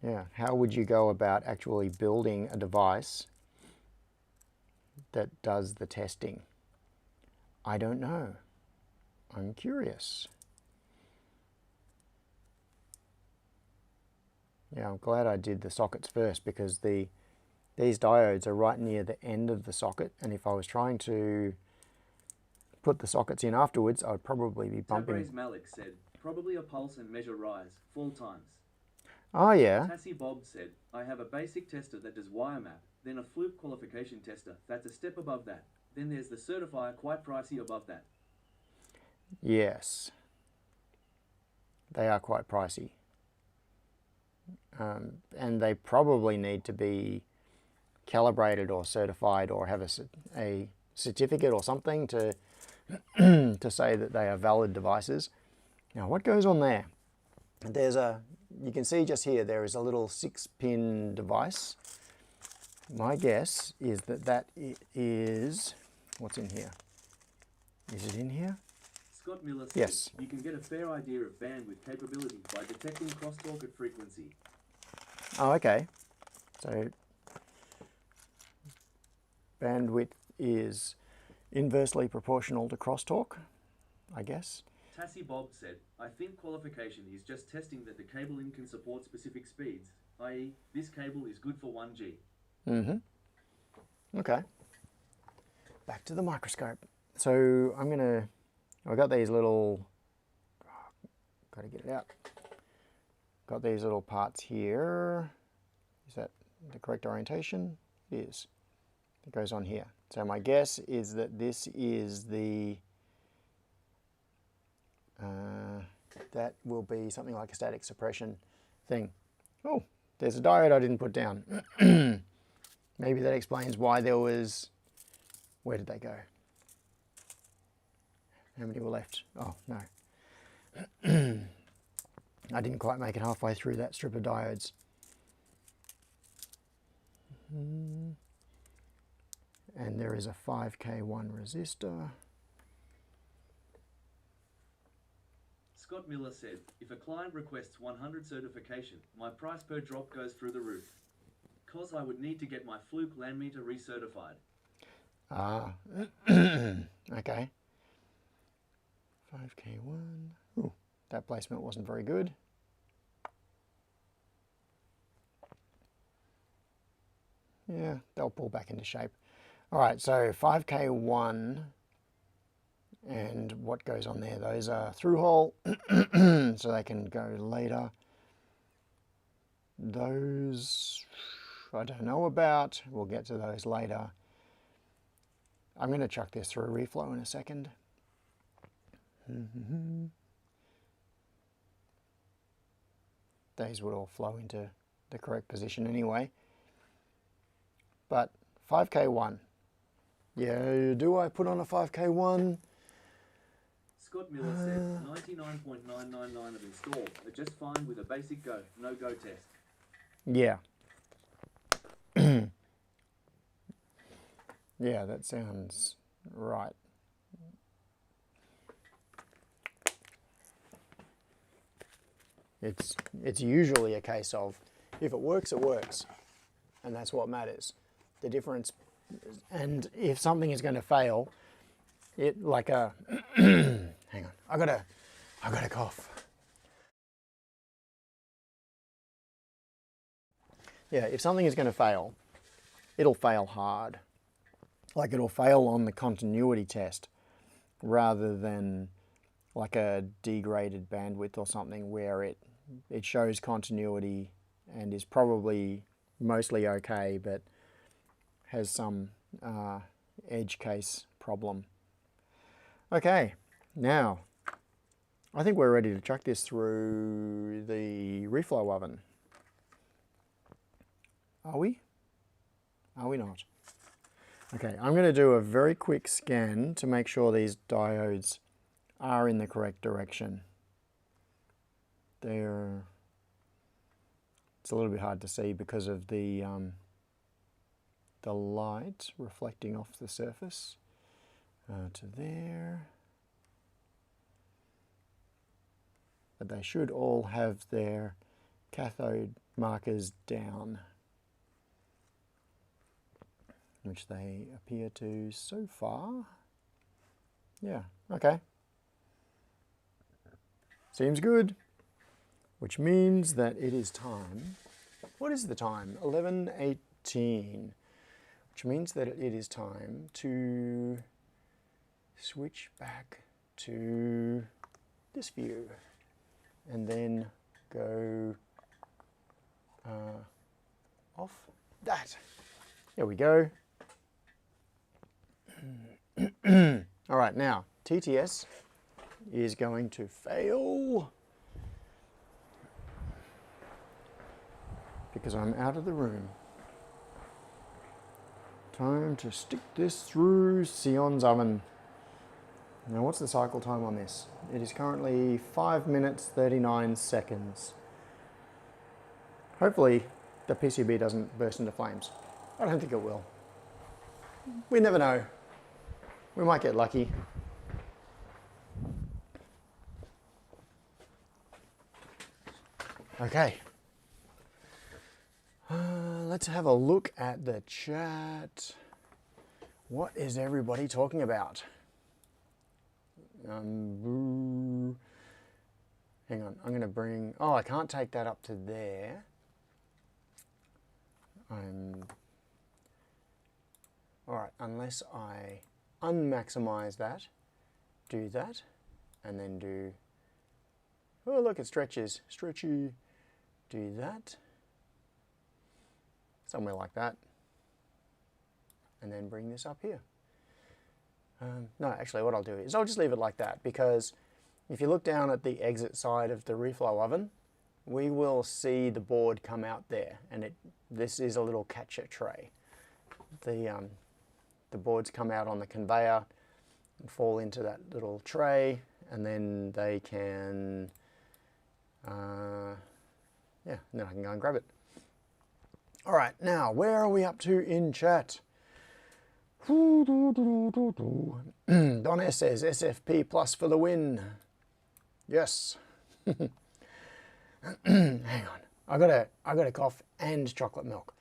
yeah, how would you go about actually building a device that does the testing? I don't know. I'm curious. Yeah, I'm glad I did the sockets first, because these diodes are right near the end of the socket, and if I was trying to put the sockets in afterwards, I would probably be bumping. Tabrez Malik said, probably a pulse and measure rise, fall times. Oh yeah. Tassie Bob said, I have a basic tester that does wire map, then a fluke qualification tester, that's a step above that. Then there's the certifier, quite pricey above that. Yes. They are quite pricey. And they probably need to be calibrated or certified or have a certificate or something to to say that they are valid devices. Now, what goes on there? You can see just here, there is a little 6-pin device. My guess is that is, what's in here? Is it in here? Scott Miller said, yes. You can get a fair idea of bandwidth capability by detecting crosstalk at frequency. Oh, okay. So bandwidth is inversely proportional to crosstalk, I guess. Tassie Bob said, I think qualification is just testing that the cable in can support specific speeds, i.e. this cable is good for 1G. Okay. Back to the microscope. So I've got these little, got to get it out. Got these little parts here. Is that the correct orientation? It is. It goes on here. So my guess is that this is the, that will be something like a static suppression thing. Oh, there's a diode I didn't put down. Maybe that explains why there was, where did they go? How many were left? Oh, no. I didn't quite make it halfway through that strip of diodes. And there is a 5K1 resistor. Scott Miller said, if a client requests 100 certification, my price per drop goes through the roof. Cause I would need to get my fluke land meter recertified. Ah, okay. 5K1. Ooh, that placement wasn't very good. Yeah, they'll pull back into shape. All right, so 5K1, and what goes on there? Those are through hole, so they can go later. Those I don't know about. We'll get to those later. I'm going to chuck this through Reflow in a second. These would all flow into the correct position anyway. But 5K1. Yeah, do I put on a 5K1? Scott Miller said 99.999 of install are just fine with a basic go, no-go test. Yeah. Yeah, that sounds right. It's usually a case of, if it works, it works. And that's what matters. The difference, and if something is going to fail, it like a Hang on, I gotta cough. Yeah, if something is going to fail, it'll fail hard. Like it'll fail on the continuity test rather than like a degraded bandwidth or something where it shows continuity and is probably mostly okay, but has some edge case problem. Okay, now I think we're ready to chuck this through the reflow oven. Are we? Are we not? Okay, I'm going to do a very quick scan to make sure these diodes are in the correct direction. It's a little bit hard to see because of the light reflecting off the surface. To there. But they should all have their cathode markers down, which they appear to so far. Yeah, okay. Seems good. Which means that it is time. What is the time? 11:18. Which means that it is time to switch back to this view and then go off that. There we go. All right, now TTS is going to fail because I'm out of the room. Time to stick this through Sion's oven. Now what's the cycle time on this? It is currently 5 minutes 39 seconds. Hopefully the PCB doesn't burst into flames. I don't think it will. We never know. We might get lucky. Okay. Let's have a look at the chat. What is everybody talking about? Hang on, I'm going to bring... Oh, I can't take that up to there. Alright, unless I unmaximize that, do that, and then do... Oh, look, it stretches. Stretchy. Do that. Somewhere like that. And then bring this up here. No, actually what I'll do is I'll just leave it like that, because if you look down at the exit side of the reflow oven, we will see the board come out there, and this is a little catcher tray. The boards come out on the conveyor and fall into that little tray, and then they can, yeah, and then I can go and grab it. All right, now where are we up to in chat? Don S says SFP plus for the win. Yes. Hang on. I got a cough and chocolate milk.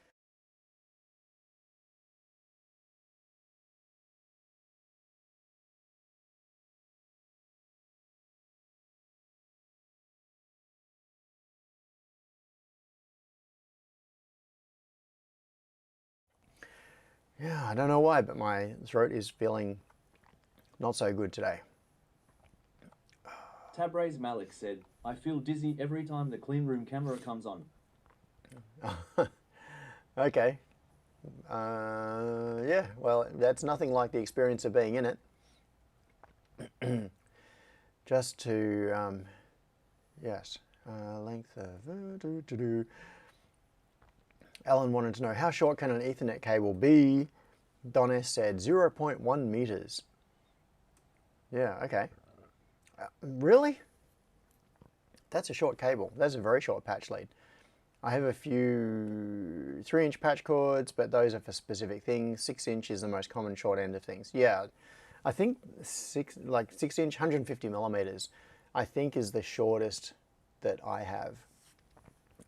Yeah, I don't know why, but my throat is feeling not so good today. Tabray's Malik said, I feel dizzy every time the clean room camera comes on. Okay. Yeah, well, that's nothing like the experience of being in it. Just to, yes, length of... Alan wanted to know, how short can an Ethernet cable be? Don S said 0.1 meters. Yeah, okay. Really? That's a short cable. That's a very short patch lead. I have a few 3-inch patch cords, but those are for specific things. 6-inch is the most common short end of things. Yeah, I think 6-inch, 150 millimeters, I think is the shortest that I have,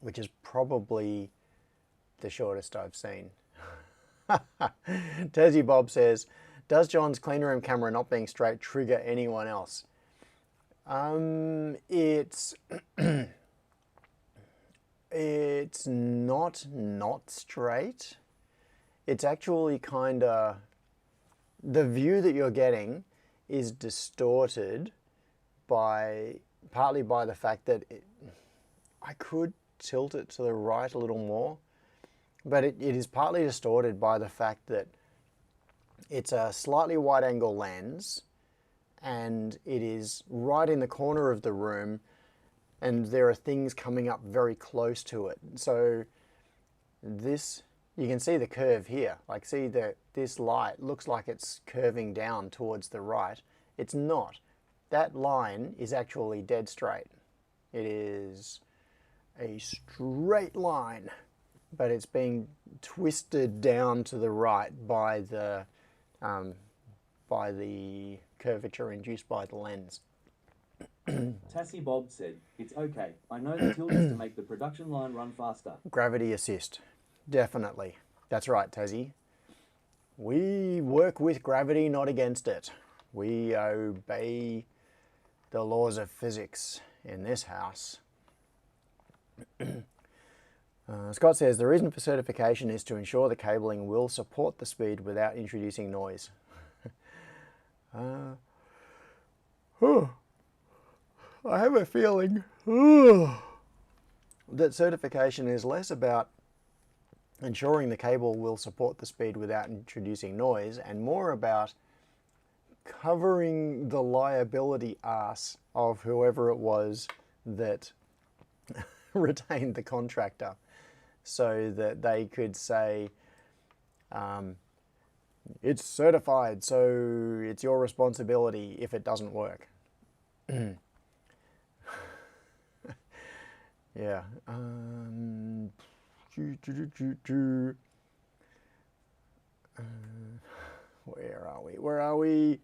which is probably the shortest I've seen. Terzi Bob says, does John's clean room camera not being straight trigger anyone else? It's it's not straight. It's actually kind of, the view that you're getting is distorted by, partly by the fact that I could tilt it to the right a little more, but it is partly distorted by the fact that it's a slightly wide angle lens and it is right in the corner of the room and there are things coming up very close to it. So this, you can see the curve here. Like, see that this light looks like it's curving down towards the right. It's not. That line is actually dead straight. It is a straight line, but it's being twisted down to the right by the curvature induced by the lens. Tassie Bob said, "It's okay. I know the tilt is to make the production line run faster." Gravity assist. Definitely. That's right, Tassie. We work with gravity, not against it. We obey the laws of physics in this house. Scott says, the reason for certification is to ensure the cabling will support the speed without introducing noise. I have a feeling that certification is less about ensuring the cable will support the speed without introducing noise and more about covering the liability ass of whoever it was that retained the contractor, so that they could say, it's certified, so it's your responsibility if it doesn't work. Yeah. Where are we? Where are we?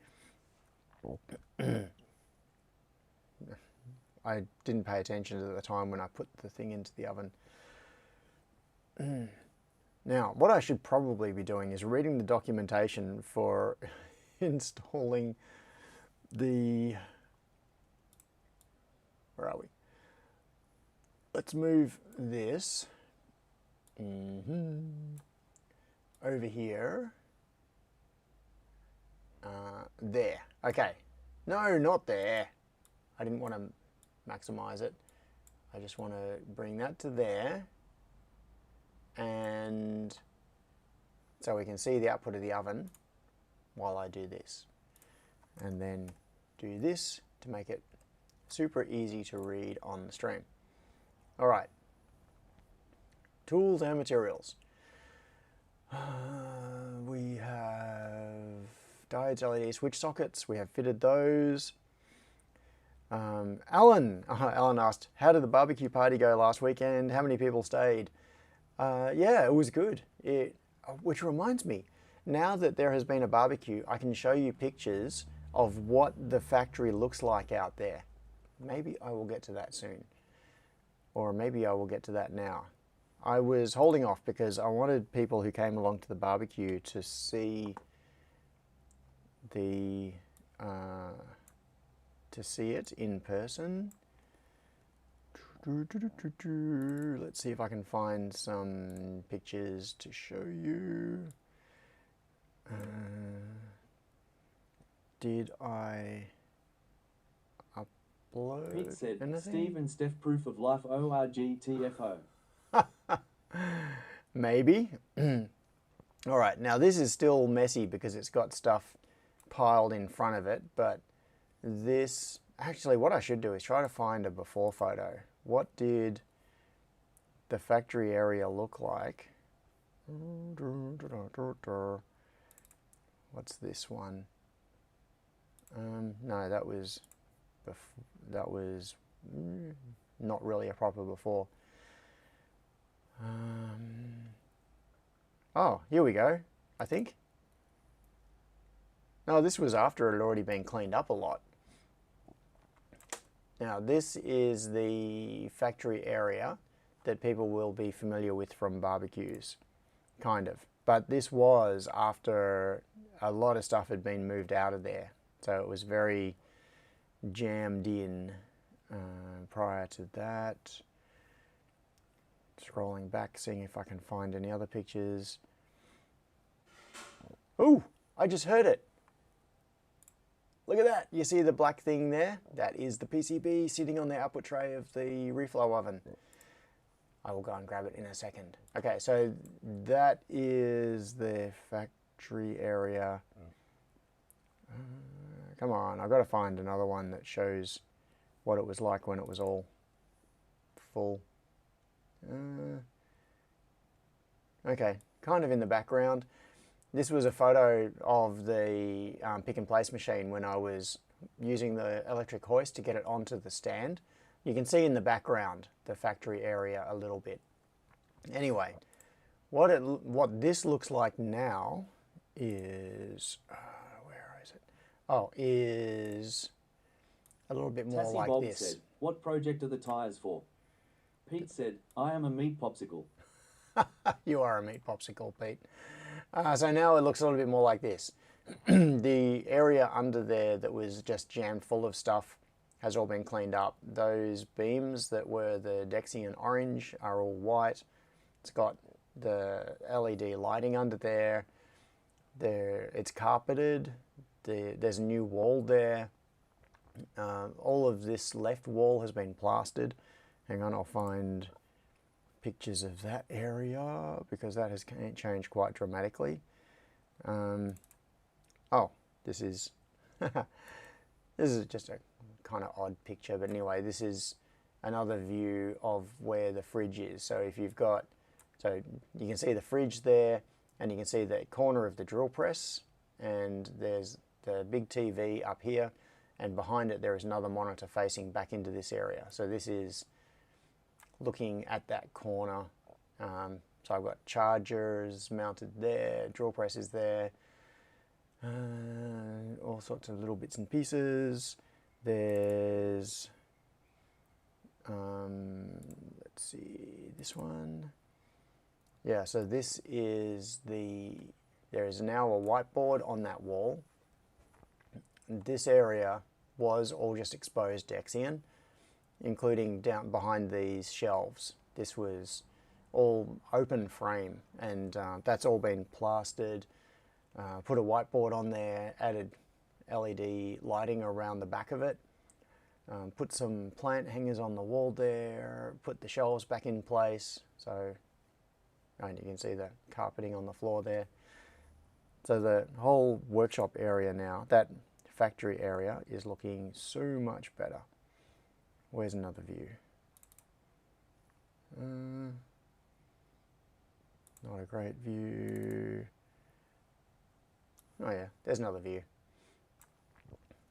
I didn't pay attention at the time when I put the thing into the oven. Now, what I should probably be doing is reading the documentation for installing the... Where are we? Let's move this over here. There. Okay. No, not there. I didn't want to maximize it. I just want to bring that to there. And so we can see the output of the oven while I do this. And then do this to make it super easy to read on the stream. All right. Tools and materials. We have diodes, LED switch sockets. We have fitted those. Alan asked, how did the barbecue party go last weekend? How many people stayed? Yeah, it was good. Which reminds me, now that there has been a barbecue, I can show you pictures of what the factory looks like out there. Maybe I will get to that soon. Or maybe I will get to that now. I was holding off because I wanted people who came along to the barbecue to see the it in person. Let's see if I can find some pictures to show you. Did I upload Pete said, anything? Steve and Steph proof of life ORGTFO. Maybe. All right, now this is still messy because it's got stuff piled in front of it, but this, actually what I should do is try to find a before photo. What did the factory area look like? What's this one? No, that was not really a proper before. Oh, here we go, I think. No, this was after it had already been cleaned up a lot. Now, this is the factory area that people will be familiar with from barbecues, kind of. But this was after a lot of stuff had been moved out of there. So it was very jammed in prior to that. Scrolling back, seeing if I can find any other pictures. Oh, I just heard it. Look at that. You see the black thing there? That is the PCB sitting on the output tray of the reflow oven. I will go and grab it in a second. Okay, so that is the factory area. Come on, I've got to find another one that shows what it was like when it was all full. Okay, kind of in the background. This was a photo of the pick and place machine when I was using the electric hoist to get it onto the stand. You can see in the background the factory area a little bit. Anyway, what this looks like now is, where is it? Oh, is a little bit more Tassie like Bob this. said, "What project are the tyres for?" Pete said, "I am a meat popsicle." You are a meat popsicle, Pete. So now it looks a little bit more like this. The area under there that was just jammed full of stuff has all been cleaned up. Those beams that were the Dexian orange are all white. It's got the LED lighting under there. It's carpeted. There's a new wall there. All of this left wall has been plastered. Hang on, I'll find pictures of that area because that has changed quite dramatically. Oh, this is this is just a kind of odd picture, but anyway, this is another view of where the fridge is. So if you've got, so you can see the fridge there, and you can see the corner of the drill press, and there's the big TV up here, and behind it there is another monitor facing back into this area. So this is looking at that corner. So I've got chargers mounted there, drill presses there, all sorts of little bits and pieces. There's, let's see, this one. Yeah, so this is there is now a whiteboard on that wall. This area was all just exposed Dexian, including down behind these shelves. This was all open frame, and that's all been plastered. Put a whiteboard on there, added LED lighting around the back of it, put some plant hangers on the wall there, put the shelves back in place, so, and you can see the carpeting on the floor there. So the whole workshop area now, that factory area, is looking so much better. Where's another view? Not a great view. Oh yeah, there's another view.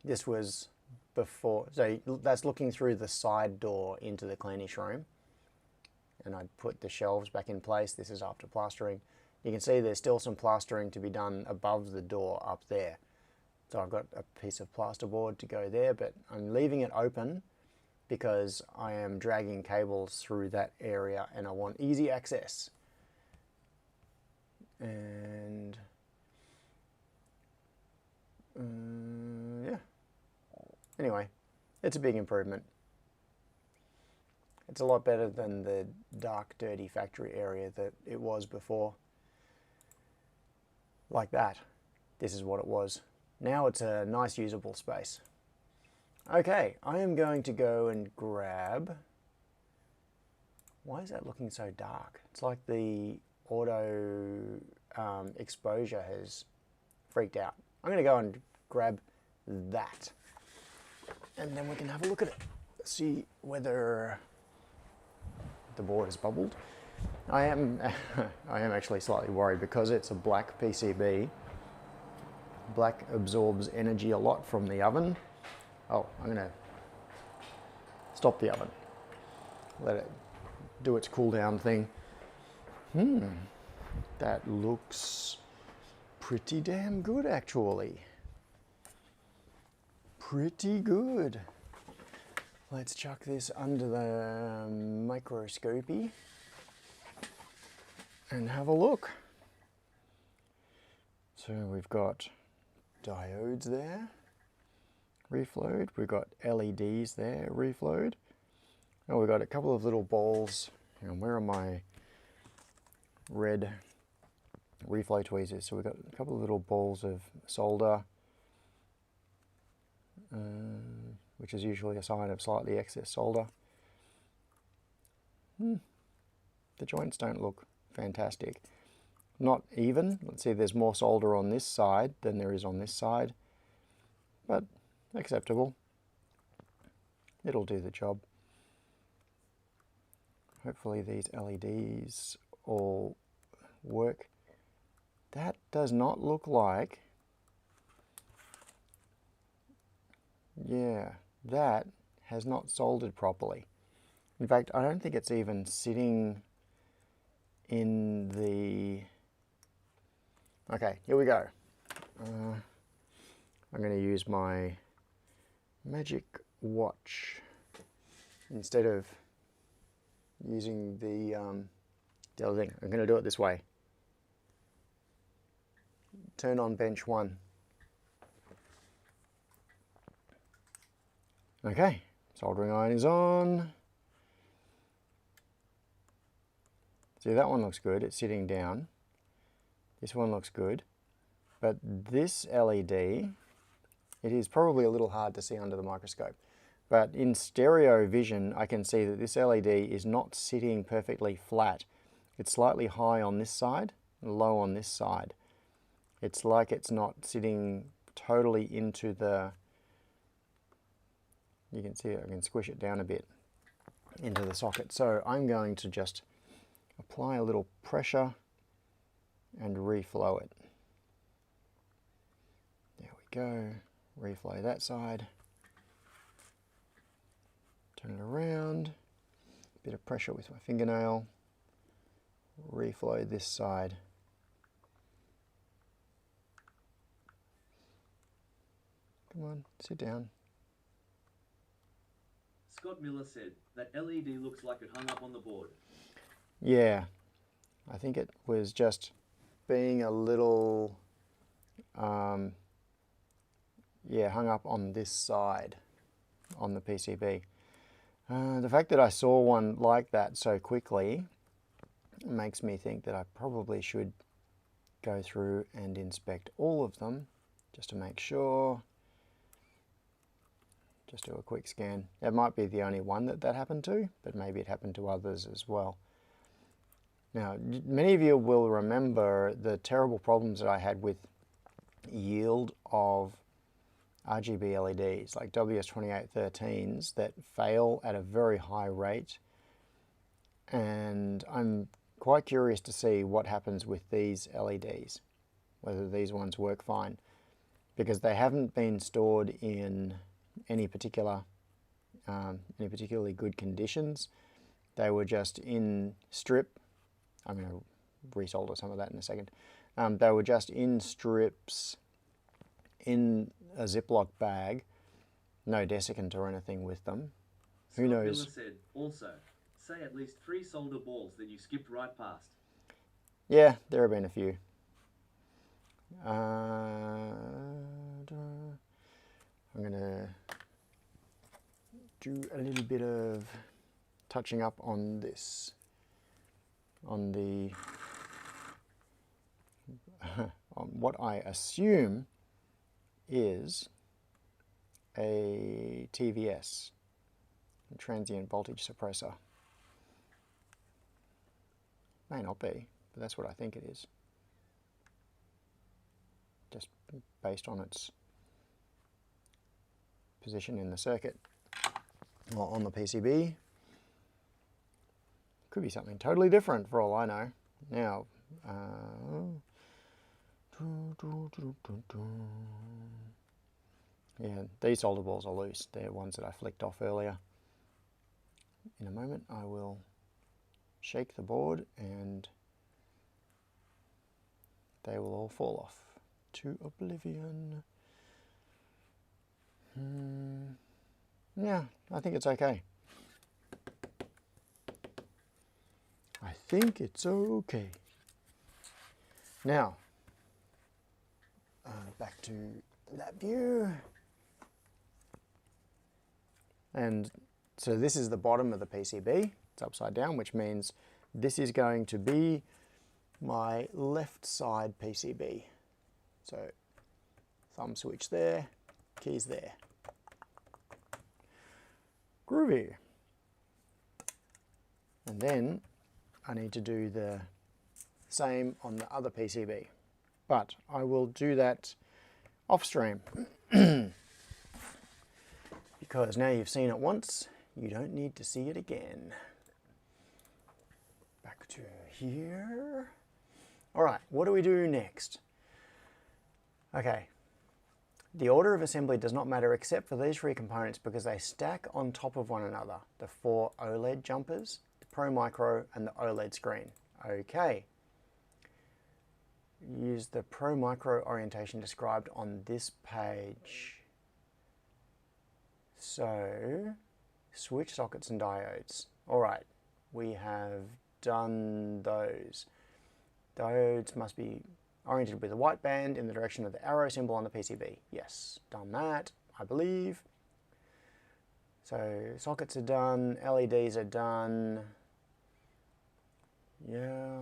This was before, so that's looking through the side door into the cleanish room. And I'd put the shelves back in place. This is after plastering. You can see there's still some plastering to be done above the door up there. So I've got a piece of plasterboard to go there, but I'm leaving it open because I am dragging cables through that area and I want easy access. And yeah. Anyway, it's a big improvement. It's a lot better than the dark, dirty factory area that it was before. Like that. This is what it was. Now it's a nice usable space. Okay, I am going to go and grab... Why is that looking so dark? It's like the auto exposure has freaked out. I'm going to go and grab that. And then we can have a look at it. See whether the board has bubbled. I am actually slightly worried because it's a black PCB. Black absorbs energy a lot from the oven. Oh, I'm going to stop the oven. Let it do its cool down thing. That looks pretty damn good actually. Pretty good. Let's chuck this under the microscopy and have a look. So we've got diodes there, reflowed. We've got LEDs there, reflowed. And we've got a couple of little balls. Hang on, where are my red reflow tweezers? So we've got a couple of little balls of solder, which is usually a sign of slightly excess solder. The joints don't look fantastic. Not even. Let's see, there's more solder on this side than there is on this side, but acceptable. It'll do the job. Hopefully these LEDs all work. That does not look like, yeah, that has not soldered properly. In fact, I don't think it's even sitting in the... Okay, here we go. I'm going to use my magic watch instead of using the other thing. I'm going to do it this way. Turn on bench 1. Okay, soldering iron is on. See, that one looks good, it's sitting down. This one looks good. But this LED, it is probably a little hard to see under the microscope. But in stereo vision, I can see that this LED is not sitting perfectly flat. It's slightly high on this side, low on this side. It's like it's not sitting totally into the... You can see it, I can squish it down a bit into the socket. So I'm going to just apply a little pressure and reflow it. There we go. Reflow that side. Turn it around. Bit of pressure with my fingernail. Reflow this side. Come on, sit down. Scott Miller said, that LED looks like it hung up on the board. Yeah, I think it was just being a little, hung up on this side on the PCB. The fact that I saw one like that so quickly makes me think that I probably should go through and inspect all of them just to make sure. Just do a quick scan. It might be the only one that happened to, but maybe it happened to others as well. Now, many of you will remember the terrible problems that I had with yield of RGB LEDs, like WS2813s that fail at a very high rate. And I'm quite curious to see what happens with these LEDs, whether these ones work fine, because they haven't been stored in any particularly good conditions. They were just in strip. I'm going to resolder some of that in a second. They were just in strips in a Ziploc bag, no desiccant or anything with them. Who knows? Scott Miller said, also, say at least 3 solder balls that you skipped right past. Yeah, there have been a few. I'm going to do a little bit of touching up on this, on the on what I assume is a TVS, a transient voltage suppressor. May not be, but that's what I think it is, just based on its position in the circuit or on the PCB. Could be something totally different for all I know. Now, yeah, these solder balls are loose. They're ones that I flicked off earlier. In a moment I will shake the board and they will all fall off to oblivion. Yeah, I think it's okay. I think it's okay. Now, back to that view. And so this is the bottom of the PCB. It's upside down, which means this is going to be my left side PCB. So thumb switch there, keys there. Groovy. And then I need to do the same on the other PCB. But I will do that off stream. Because now you've seen it once, you don't need to see it again. Back to here. All right, what do we do next? Okay, the order of assembly does not matter except for these three components because they stack on top of one another. The 4 OLED jumpers, the Pro Micro, and the OLED screen. Okay. Use the Pro Micro orientation described on this page. So, switch sockets and diodes. All right, we have done those. Diodes must be oriented with a white band in the direction of the arrow symbol on the PCB. Yes, done that, I believe. So, sockets are done, LEDs are done. Yeah.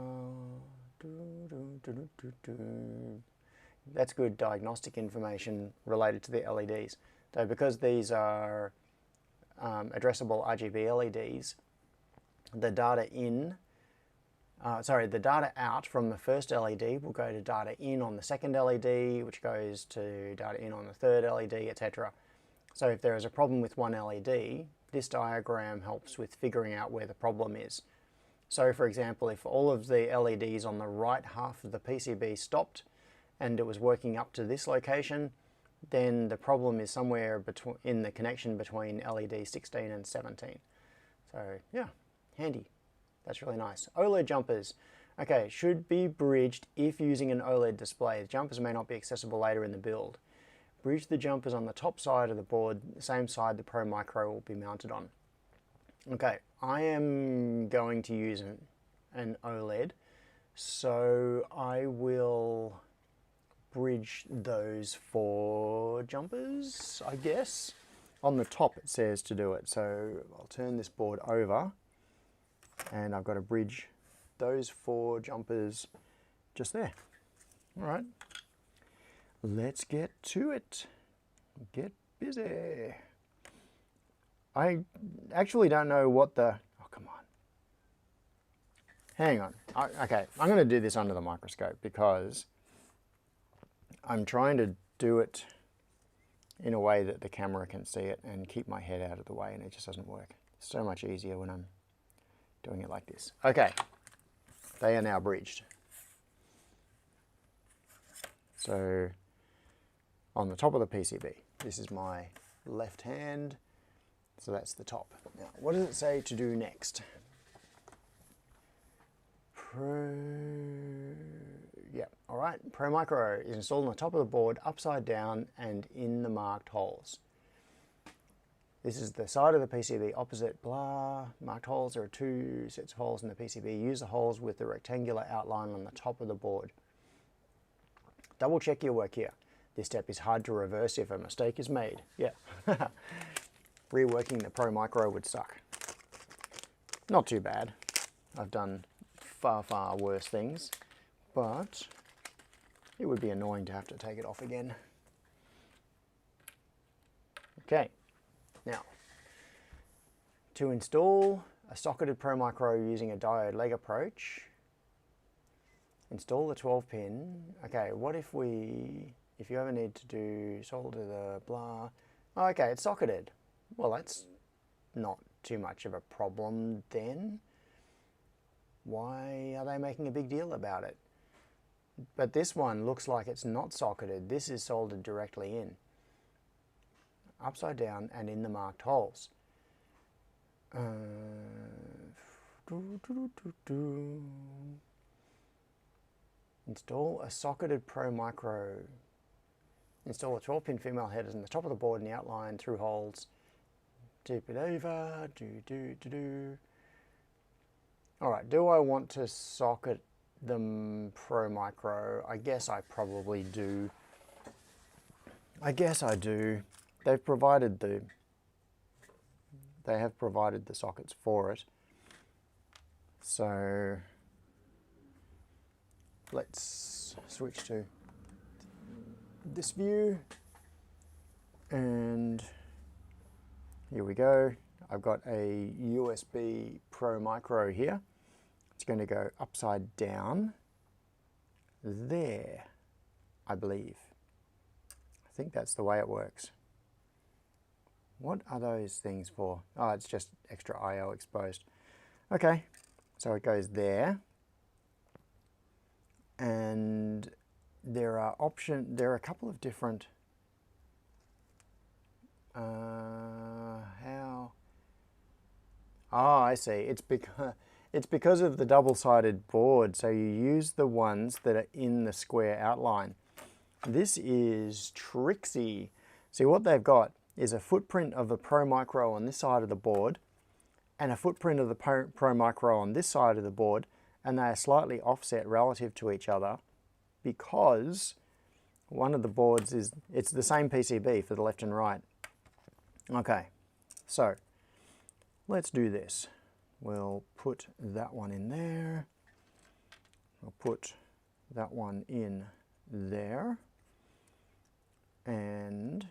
That's good diagnostic information related to the LEDs. So because these are addressable RGB LEDs, the data the data out from the first LED will go to data in on the second LED, which goes to data in on the third LED, etc. So if there is a problem with one LED, this diagram helps with figuring out where the problem is. So for example, if all of the LEDs on the right half of the PCB stopped and it was working up to this location, then the problem is somewhere in the connection between LED 16 and 17. So yeah, handy. That's really nice. OLED jumpers. Okay, should be bridged if using an OLED display. The jumpers may not be accessible later in the build. Bridge the jumpers on the top side of the board, the same side the Pro Micro will be mounted on. Okay, I am going to use an OLED, so I will bridge those 4 jumpers, I guess. On the top it says to do it, so I'll turn this board over and I've got to bridge those 4 jumpers just there. All right, let's get to it. Get busy. I actually don't know what the... Oh, come on. Hang on. Okay, I'm going to do this under the microscope because I'm trying to do it in a way that the camera can see it and keep my head out of the way, and it just doesn't work. It's so much easier when I'm doing it like this. Okay, they are now bridged. So on the top of the PCB, this is my left hand, so that's the top. Now, what does it say to do next? Yeah, all right. Pro Micro is installed on the top of the board, upside down and in the marked holes. This is the side of the PCB opposite blah. Marked holes, there are 2 sets of holes in the PCB. Use the holes with the rectangular outline on the top of the board. Double check your work here. This step is hard to reverse if a mistake is made. Yeah. Reworking the Pro Micro would suck. Not too bad. I've done far, far worse things, but it would be annoying to have to take it off again. Okay, now, to install a socketed Pro Micro using a diode leg approach, install the 12-pin. Okay, what if you ever need to do solder the blah, oh, okay, it's socketed. Well, that's not too much of a problem then. Why are they making a big deal about it? But this one looks like it's not socketed. This is soldered directly in. Upside down and in the marked holes. Install a socketed Pro Micro. Install a 12-pin female headers in the top of the board in the outline through holes. Tip it over. Alright, do I want to socket the Pro Micro? I guess I probably do. I guess I do. They've provided They have provided the sockets for it. So let's switch to this view, and here we go. I've got a USB Pro Micro here. It's going to go upside down there, I believe. I think that's the way it works. What are those things for? Oh, it's just extra I/O exposed. Okay, so it goes there. And there are a couple of different, how? Oh, I see. It's because of the double-sided board. So you use the ones that are in the square outline. This is tricksy. See, what they've got is a footprint of the Pro Micro on this side of the board and a footprint of the Pro Micro on this side of the board, and they are slightly offset relative to each other because one of the boards it's the same PCB for the left and right. Okay, so let's do this. We'll put that one in there. We'll put that one in there. And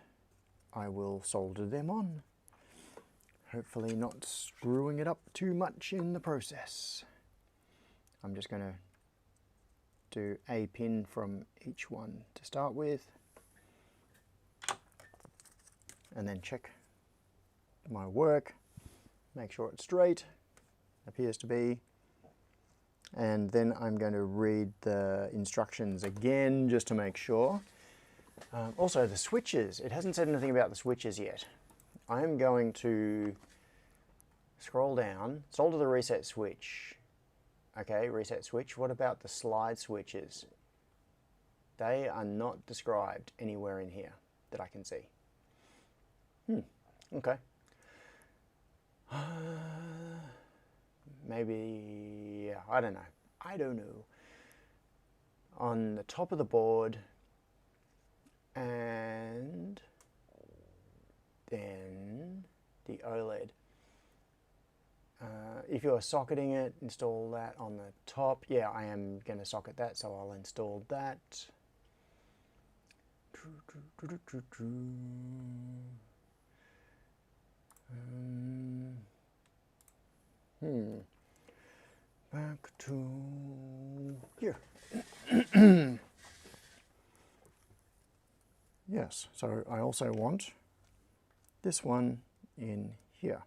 I will solder them on. Hopefully not screwing it up too much in the process. I'm just going to do a pin from each one to start with. And then check my work. Make sure it's straight. Appears to be. And then I'm going to read the instructions again just to make sure. Also the switches. It hasn't said anything about the switches yet. I'm going to scroll down, solder the reset switch. Okay, reset switch. What about the slide switches? They are not described anywhere in here that I can see. Okay. Maybe, I don't know. I don't know. On the top of the board, and then the OLED. If you're socketing it, install that on the top. Yeah, I am going to socket that, so I'll install that. Back to here. Yes, so I also want this one in here.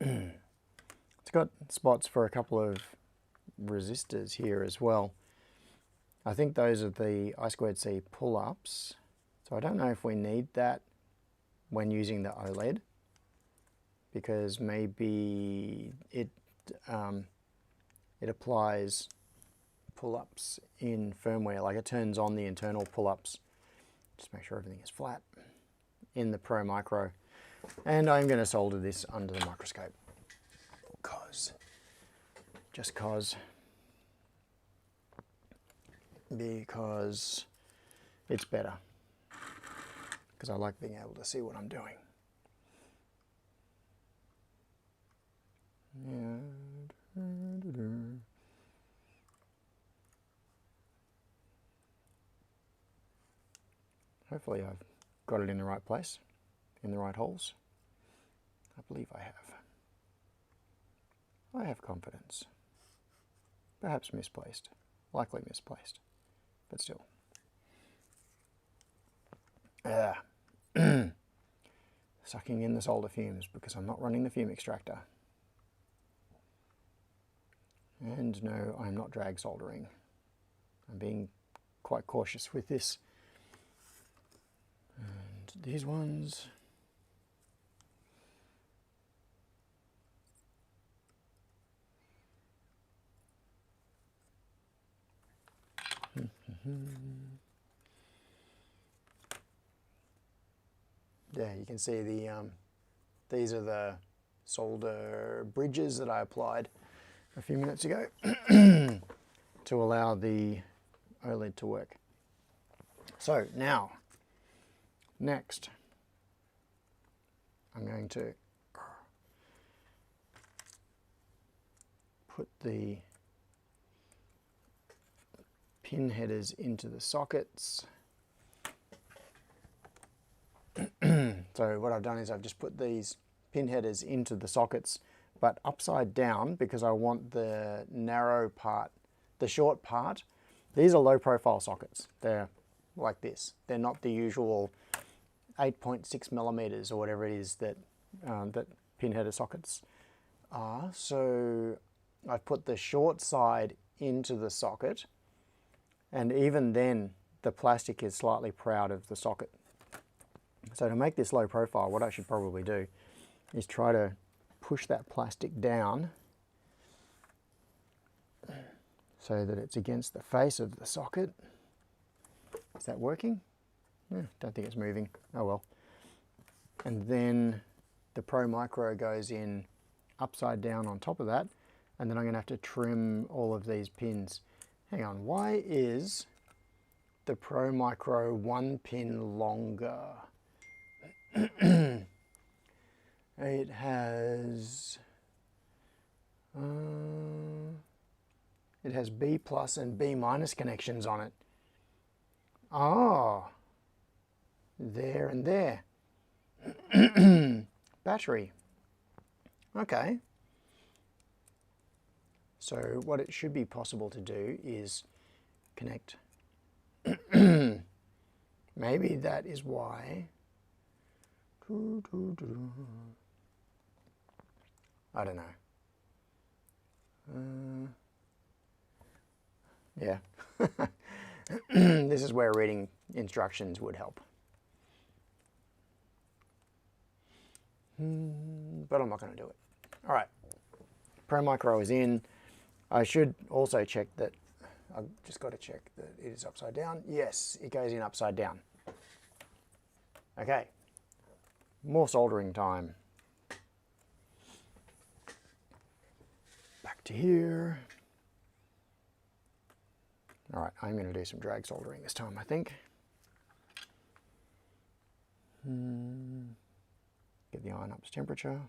It's got spots for a couple of resistors here as well. I think those are the I2C pull-ups. So I don't know if we need that when using the OLED, because maybe it applies pull-ups in firmware, like it turns on the internal pull-ups. Just make sure everything is flat in the Pro Micro. And I'm going to solder this under the microscope, because it's better, because I like being able to see what I'm doing. Hopefully I've got it in the right place, in the right holes. I believe I have. I have confidence. Perhaps misplaced. Likely misplaced. But still. Sucking in the solder fumes because I'm not running the fume extractor. And no, I'm not drag soldering. I'm being quite cautious with this. And these ones. Yeah, you can see these are the solder bridges that I applied a few minutes ago to allow the OLED to work. So now, next, I'm going to put the pin headers into the sockets. So what I've done is I've just put these pin headers into the sockets, but upside down, because I want the narrow part, the short part. These are low profile sockets. They're like this. They're not the usual 8.6 millimeters or whatever it is that that pin header sockets are. So I've put the short side into the socket, and even then the plastic is slightly proud of the socket. So to make this low profile, what I should probably do is try to push that plastic down so that it's against the face of the socket. Is that working? Yeah, don't think it's moving. Oh well. And then the Pro Micro goes in upside down on top of that, and then I'm going to have to trim all of these pins. Hang on, why is the Pro Micro one pin longer? It has B plus and B minus connections on it. Oh, there and there. Battery. Okay. So what it should be possible to do is connect. Maybe that is why. I don't know. Yeah. This is where reading instructions would help. But I'm not going to do it. All right. Pro Micro is in. I should also check that, I've just got to check that it is upside down. Yes, it goes in upside down. Okay. More soldering time. Back to here. All right, I'm going to do some drag soldering this time, I think. Get the iron up to temperature.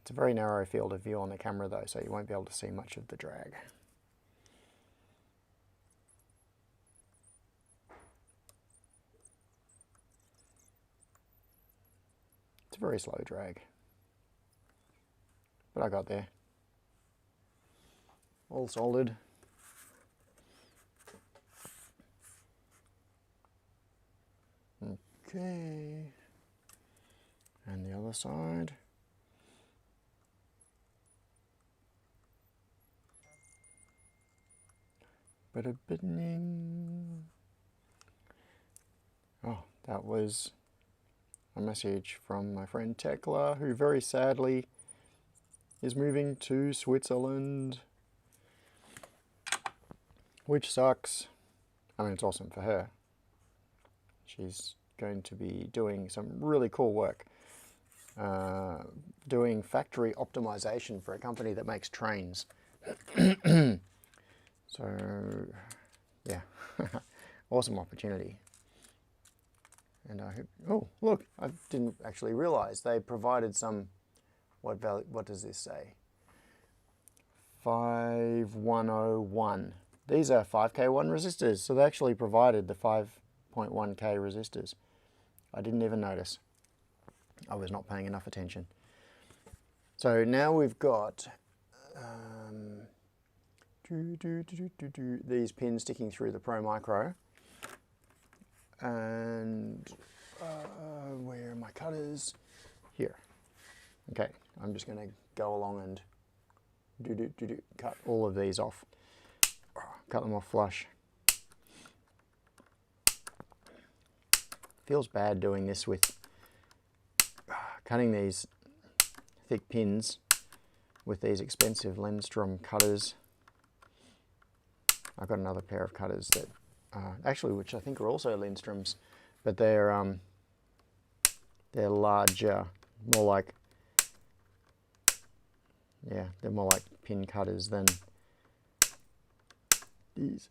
It's a very narrow field of view on the camera though, so you won't be able to see much of the drag. It's a very slow drag, but I got there. All soldered. Okay, and the other side. Oh, that was a message from my friend Tekla, who very sadly is moving to Switzerland, which sucks. I mean, it's awesome for her. She's going to be doing some really cool work, doing factory optimization for a company that makes trains. So, yeah, awesome opportunity. And I hope, oh, look, I didn't actually realize they provided some, what does this say? 5101. These are 5K1 resistors, so they actually provided the 5.1K resistors. I didn't even notice. I was not paying enough attention. So now we've got these pins sticking through the Pro Micro. And where are my cutters? Here. Okay, I'm just going to go along and cut all of these off. Cut them off flush. Feels bad doing this with cutting these thick pins with these expensive Lindstrom cutters. I've got another pair of cutters that actually, which I think are also Lindstroms, but they're larger, more like, yeah, they're more like pin cutters than these.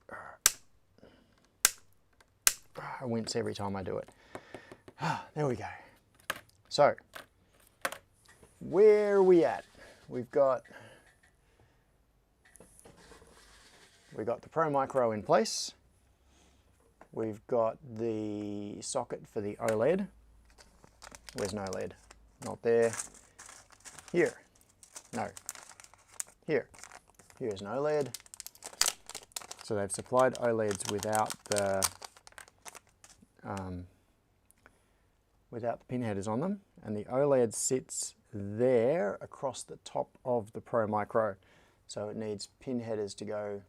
I wince every time I do it. There we go. So, where are we at? We've got the Pro Micro in place. We've got the socket for the OLED. Where's no LED? Not there. Here. No. Here. Here's an OLED. So they've supplied OLEDs without the pin headers on them, and the OLED sits there across the top of the Pro Micro. So it needs pin headers to go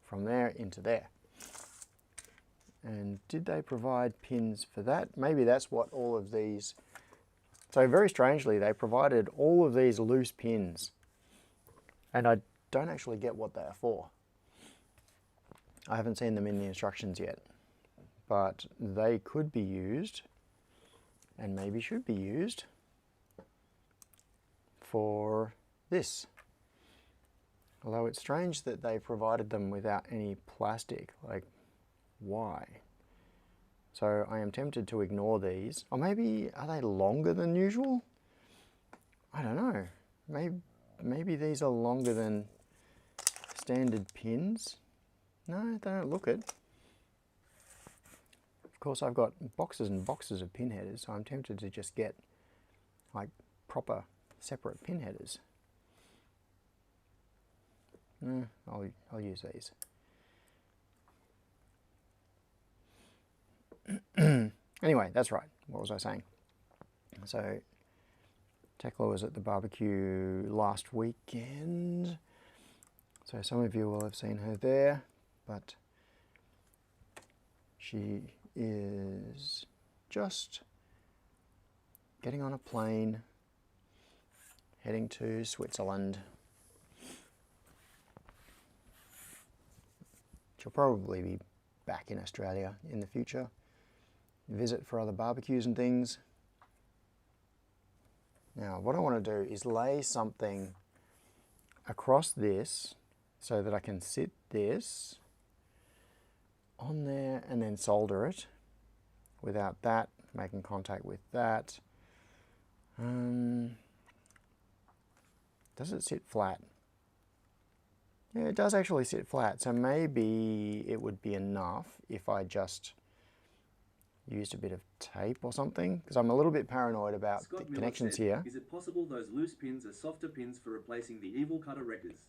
from there into there. And did they provide pins for that? Maybe that's what all of these... So very strangely, they provided all of these loose pins, and I don't actually get what they are for. I haven't seen them in the instructions yet, but they could be used, and maybe should be used, for this. Although it's strange that they provided them without any plastic, like, why? So I am tempted to ignore these. Or maybe, are they longer than usual? I don't know. Maybe these are longer than standard pins. No, they don't look it. Of course, I've got boxes and boxes of pin headers, so I'm tempted to just get like proper separate pin headers. I'll use these. Anyway, that's right. What was I saying? So, Tekla was at the barbecue last weekend. So some of you will have seen her there, but she is just getting on a plane, heading to Switzerland. She'll probably be back in Australia in the future, visit for other barbecues and things. Now, what I want to do is lay something across this so that I can sit this on there and then solder it without that making contact with that. Does it sit flat? Yeah, it does actually sit flat, so maybe it would be enough if I just used a bit of tape or something, because I'm a little bit paranoid about the connections here. Is it possible those loose pins are softer pins for replacing the evil cutter wreckers?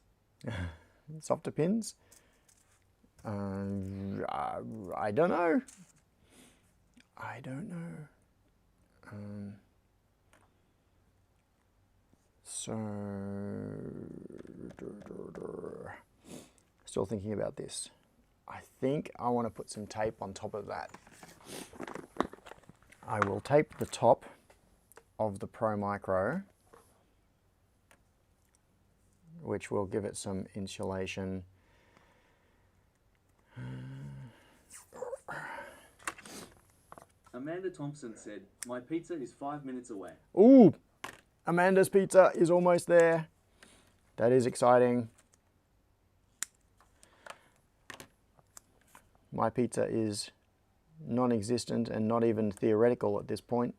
Softer pins? I don't know. I don't know. Still thinking about this. I think I want to put some tape on top of that. I will tape the top of the Pro Micro, which will give it some insulation. Amanda Thompson said, "My pizza is 5 minutes away." Ooh, Amanda's pizza is almost there. That is exciting. My pizza is non-existent and not even theoretical at this point.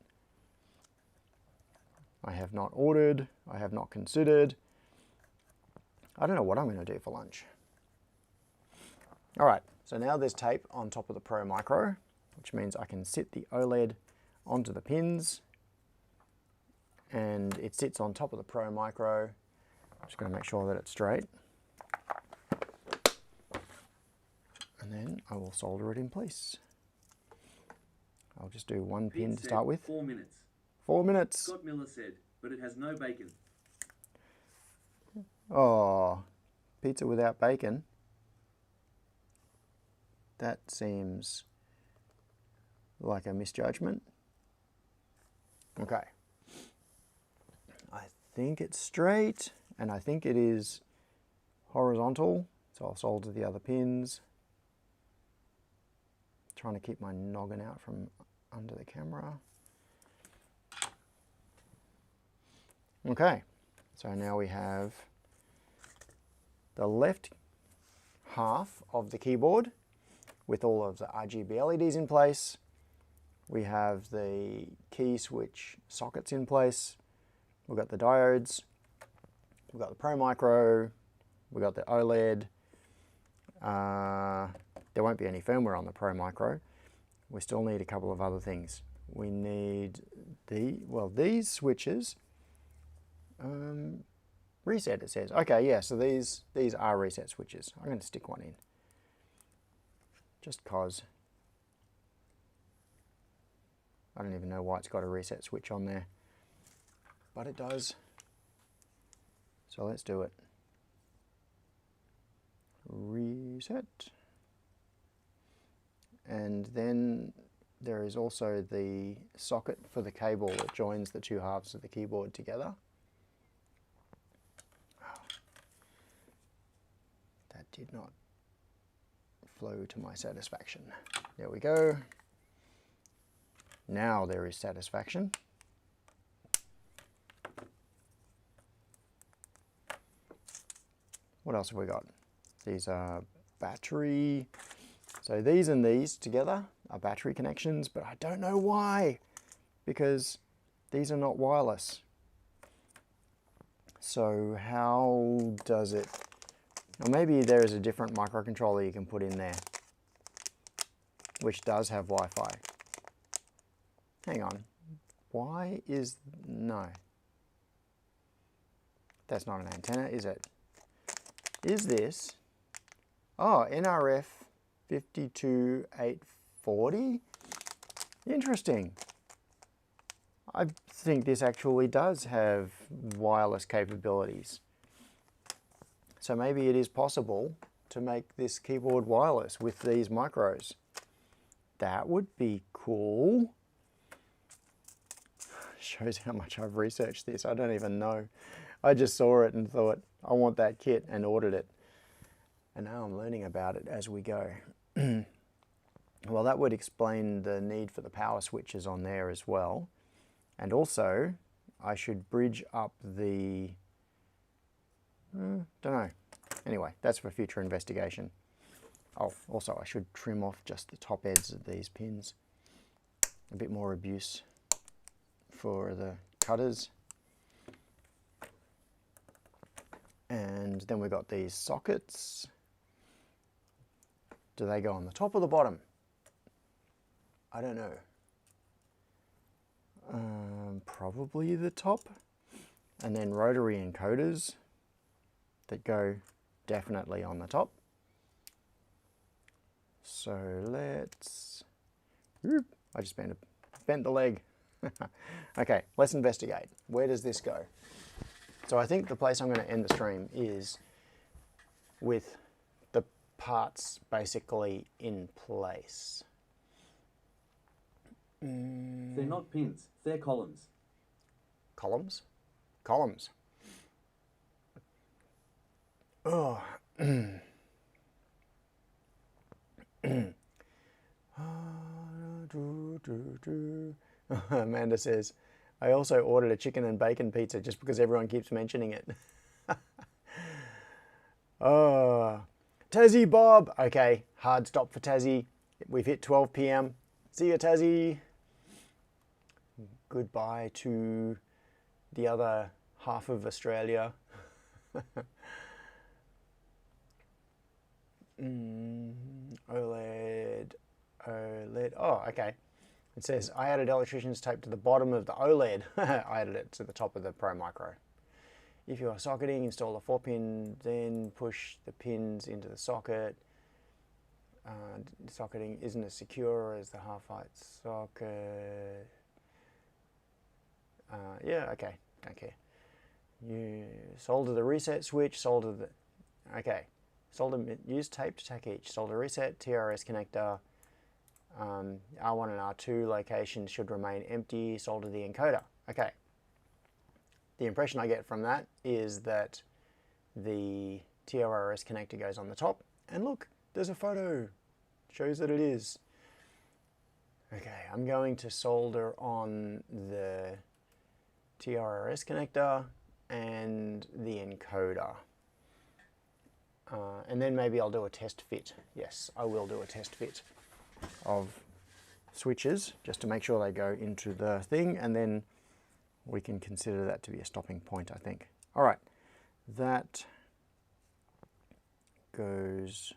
I have not ordered, I have not considered. I don't know what I'm going to do for lunch. All right, so now there's tape on top of the Pro Micro, which means I can sit the OLED onto the pins, and it sits on top of the Pro Micro. I'm just going to make sure that it's straight. And then I will solder it in place. I'll just do one pin to start with. 4 minutes. 4 minutes. Scott Miller said, "But it has no bacon." Oh, pizza without bacon. That seems like a misjudgment. Okay. I think it's straight, and I think it is horizontal. So I'll solder the other pins. Trying to keep my noggin out from under the camera. Okay, so now we have the left half of the keyboard with all of the RGB LEDs in place, We have the key switch sockets in place. We've got the diodes. We've got the Pro Micro. We've got the OLED. There won't be any firmware on the Pro Micro. We still need a couple of other things. We need these switches. Reset, it says. Okay, yeah, so these are reset switches. I'm going to stick one in. Just cause. I don't even know why it's got a reset switch on there. But it does. So let's do it. Reset. And then there is also the socket for the cable that joins the two halves of the keyboard together. That did not flow to my satisfaction. There we go. Now there is satisfaction. What else have we got? These are battery. So these and these together are battery connections, but I don't know why, because these are not wireless. So how does it, or maybe there is a different microcontroller you can put in there, which does have Wi-Fi. Hang on, why is, no. That's not an antenna, is it? Is this, oh, NRF 52840? Interesting. I think this actually does have wireless capabilities. So maybe it is possible to make this keyboard wireless with these micros. That would be cool. Shows how much I've researched this. I don't even know. I just saw it and thought, I want that kit, and ordered it. And now I'm learning about it as we go. Well, that would explain the need for the power switches on there as well. And also, I should bridge up the, don't know. Anyway, that's for future investigation. Oh, also I should trim off just the top ends of these pins. A bit more abuse for the cutters. And then we've got these sockets. Do they go on the top or the bottom? I don't know. Probably the top. And then rotary encoders that go definitely on the top. So let's, I just bent the leg. Okay, let's investigate. Where does this go? So I think the place I'm going to end the stream is with the parts basically in place. They're not pins, they're columns. Columns? Columns. Oh. Amanda says, I also ordered a chicken and bacon pizza just because everyone keeps mentioning it. Oh, Tassie Bob. Okay, hard stop for Tassie. We've hit 12 p.m. See you, Tassie. Goodbye to the other half of Australia. OLED. Oh, okay. It says, I added electrician's tape to the bottom of the OLED. I added it to the top of the Pro Micro. If you are socketing, install a 4-pin, then push the pins into the socket. Socketing isn't as secure as the half-height socket. Yeah, okay, don't care. You solder the reset switch, solder the, okay. Use tape to tack each. Solder reset, TRS connector. R1 and R2 locations should remain empty. Solder the encoder. Okay. The impression I get from that is that the TRS connector goes on the top. And look, there's a photo. Shows that it is. Okay, I'm going to solder on the TRS connector and the encoder. And then maybe I'll do a test fit. Yes, I will do a test fit of switches just to make sure they go into the thing, and then we can consider that to be a stopping point, I think. All right, that goes...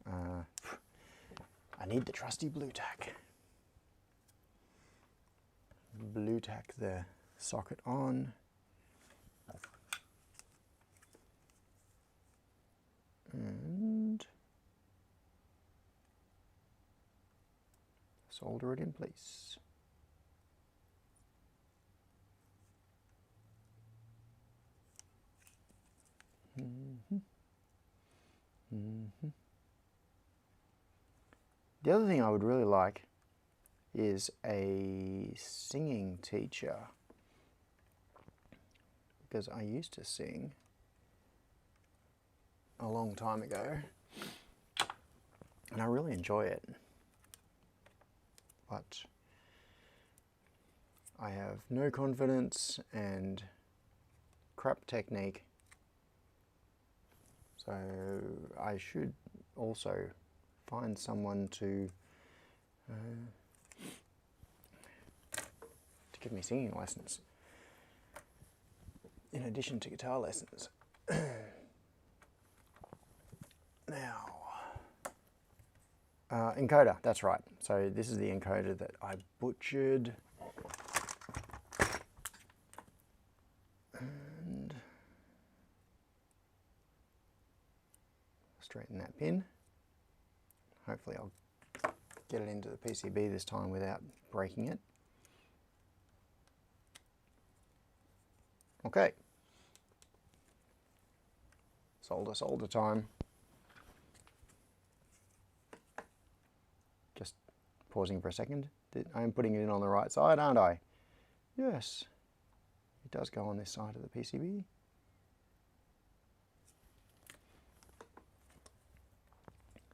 I need the trusty blue tack. Blue tack the socket on. And solder it in place. The other thing I would really like is a singing teacher, because I used to sing a long time ago and I really enjoy it, but I have no confidence and crap technique, so I should also find someone to give me singing lessons in addition to guitar lessons. Now, encoder, that's right. So this is the encoder that I butchered. And straighten that pin. Hopefully I'll get it into the PCB this time without breaking it. Okay. Solder time. Just pausing for a second. I'm putting it in on the right side, aren't I? Yes. It does go on this side of the PCB.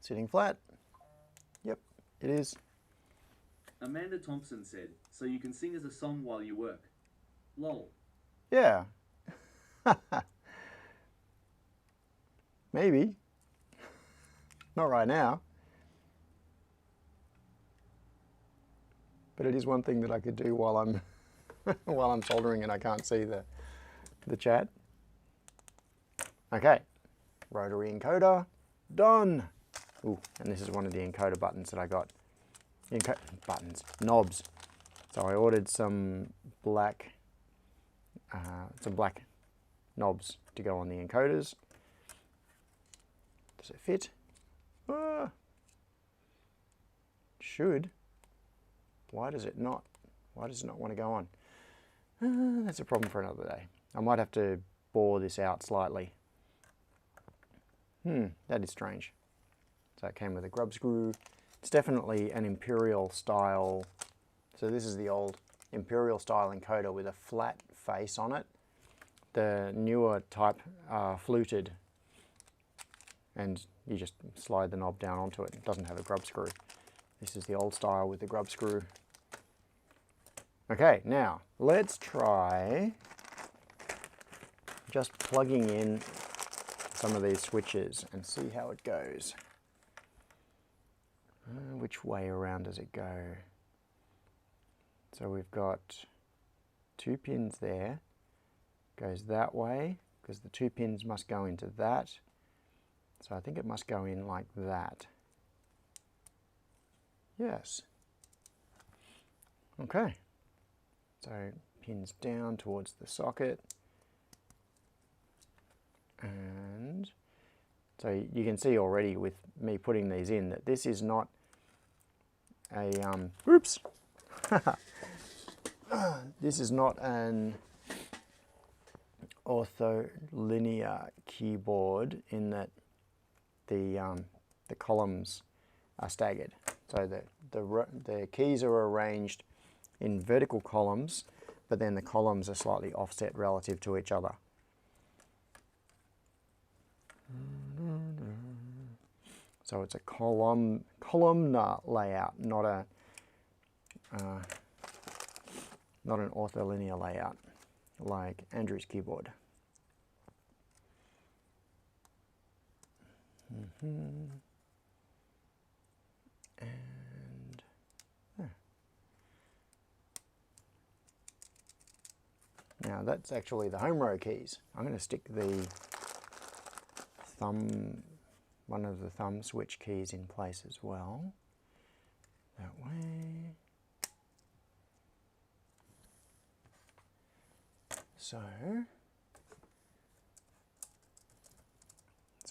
Sitting flat. Yep, it is. Amanda Thompson said, so you can sing as a song while you work. Lol. Yeah. Maybe. Not right now. But it is one thing that I could do while I'm while I'm soldering and I can't see the chat. Okay. Rotary encoder done. Ooh, and this is one of the encoder buttons that I got. Knobs. So I ordered some black knobs to go on the encoders. Does it fit? Should. Why does it not? Why does it not want to go on? That's a problem for another day. I might have to bore this out slightly. That is strange. So it came with a grub screw. It's definitely an imperial style. So this is the old imperial style encoder with a flat face on it. The newer type are fluted, and you just slide the knob down onto it. It doesn't have a grub screw. This is the old style with the grub screw. Okay, now let's try just plugging in some of these switches and see how it goes. Which way around does it go? So we've got 2 pins there. Goes that way because the 2 pins must go into that. So I think it must go in like that. Yes. Okay. So pins down towards the socket. And so you can see already with me putting these in that this is not a oops. This is not an ortholinear keyboard in that the columns are staggered. So the keys are arranged in vertical columns, but then the columns are slightly offset relative to each other. So it's a columnar layout, not an ortholinear layout like Andrew's keyboard. Now that's actually the home row keys. I'm going to stick the one of the thumb switch keys in place as well. That way. So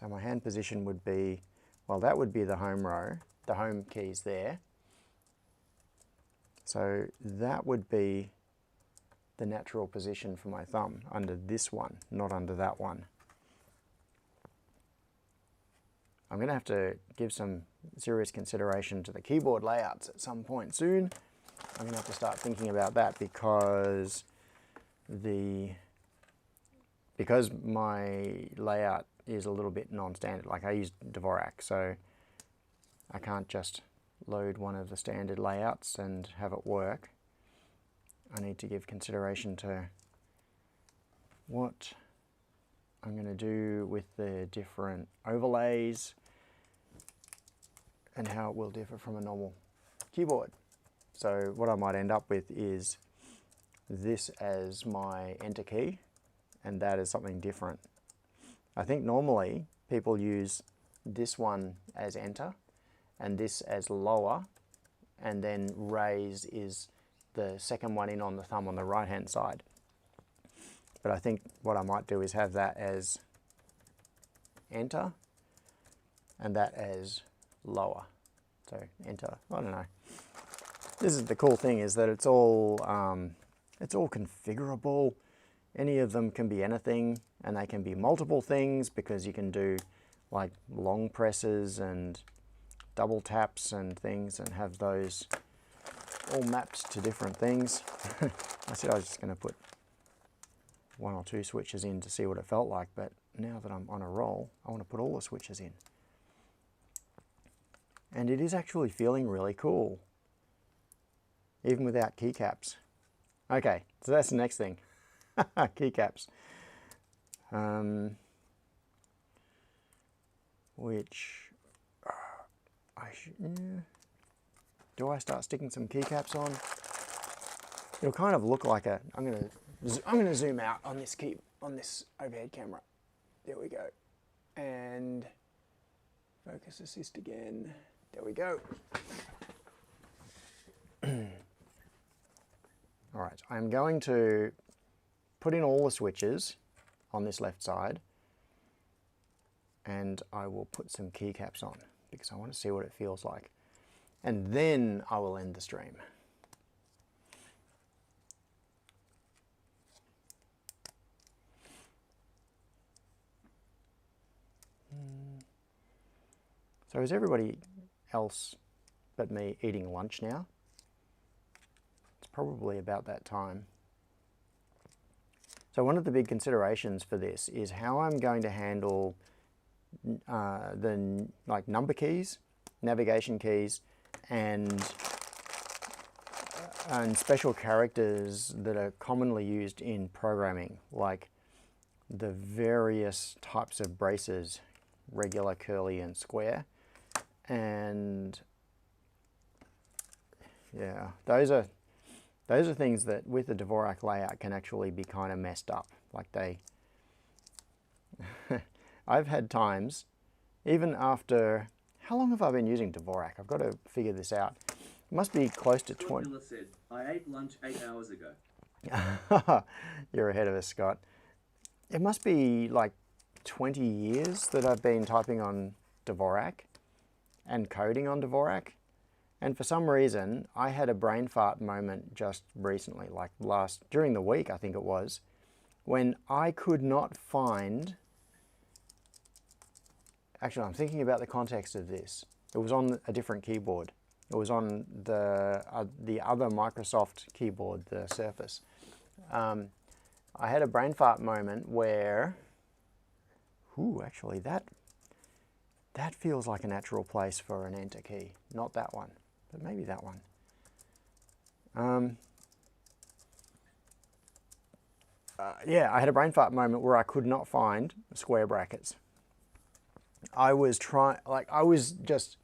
my hand position would be, well, that would be the home row, the home keys there. So that would be the natural position for my thumb, under this one, not under that one. I'm going to have to give some serious consideration to the keyboard layouts at some point soon. I'm going to have to start thinking about that because my layout is a little bit non-standard. Like I use Dvorak, so I can't just load one of the standard layouts and have it work. I need to give consideration to what I'm going to do with the different overlays and how it will differ from a normal keyboard. So what I might end up with is this as my enter key and that is something different. I think normally people use this one as enter and this as lower, and then raise is the second one in on the thumb on the right hand side. But I think what I might do is have that as enter and that as lower. So enter, I don't know. This is the cool thing, is that it's all configurable. Any of them can be anything, and they can be multiple things because you can do like long presses and double taps and things and have those all mapped to different things. I said I was just going to put one or two switches in to see what it felt like, but now that I'm on a roll, I want to put all the switches in. And it is actually feeling really cool, even without keycaps. Okay, so that's the next thing. Keycaps. Which do I start sticking some keycaps on? It'll kind of look like a. I'm gonna zoom out on this overhead camera. There we go. And focus assist again. There we go. All right, I'm going to put in all the switches on this left side, and I will put some keycaps on because I want to see what it feels like. And then I will end the stream. So is everybody else but me eating lunch now? It's probably about that time. So one of the big considerations for this is how I'm going to handle the number keys, navigation keys, and special characters that are commonly used in programming, like the various types of braces, regular, curly, and square. And yeah, those are things that with the Dvorak layout can actually be kind of messed up. Like I've had times, even after, how long have I been using Dvorak? I've got to figure this out. It must be close to 20. Miller said, I ate lunch 8 hours ago. You're ahead of us, Scott. It must be like 20 years that I've been typing on Dvorak and coding on Dvorak. And for some reason, I had a brain fart moment just recently, like during the week, I think it was, when I could not find, actually I'm thinking about the context of this. It was on a different keyboard. It was on the other Microsoft keyboard, the Surface. I had a brain fart moment where, actually that feels like a natural place for an enter key. Not that one, but maybe that one. Yeah, I had a brain fart moment where I could not find square brackets. I was just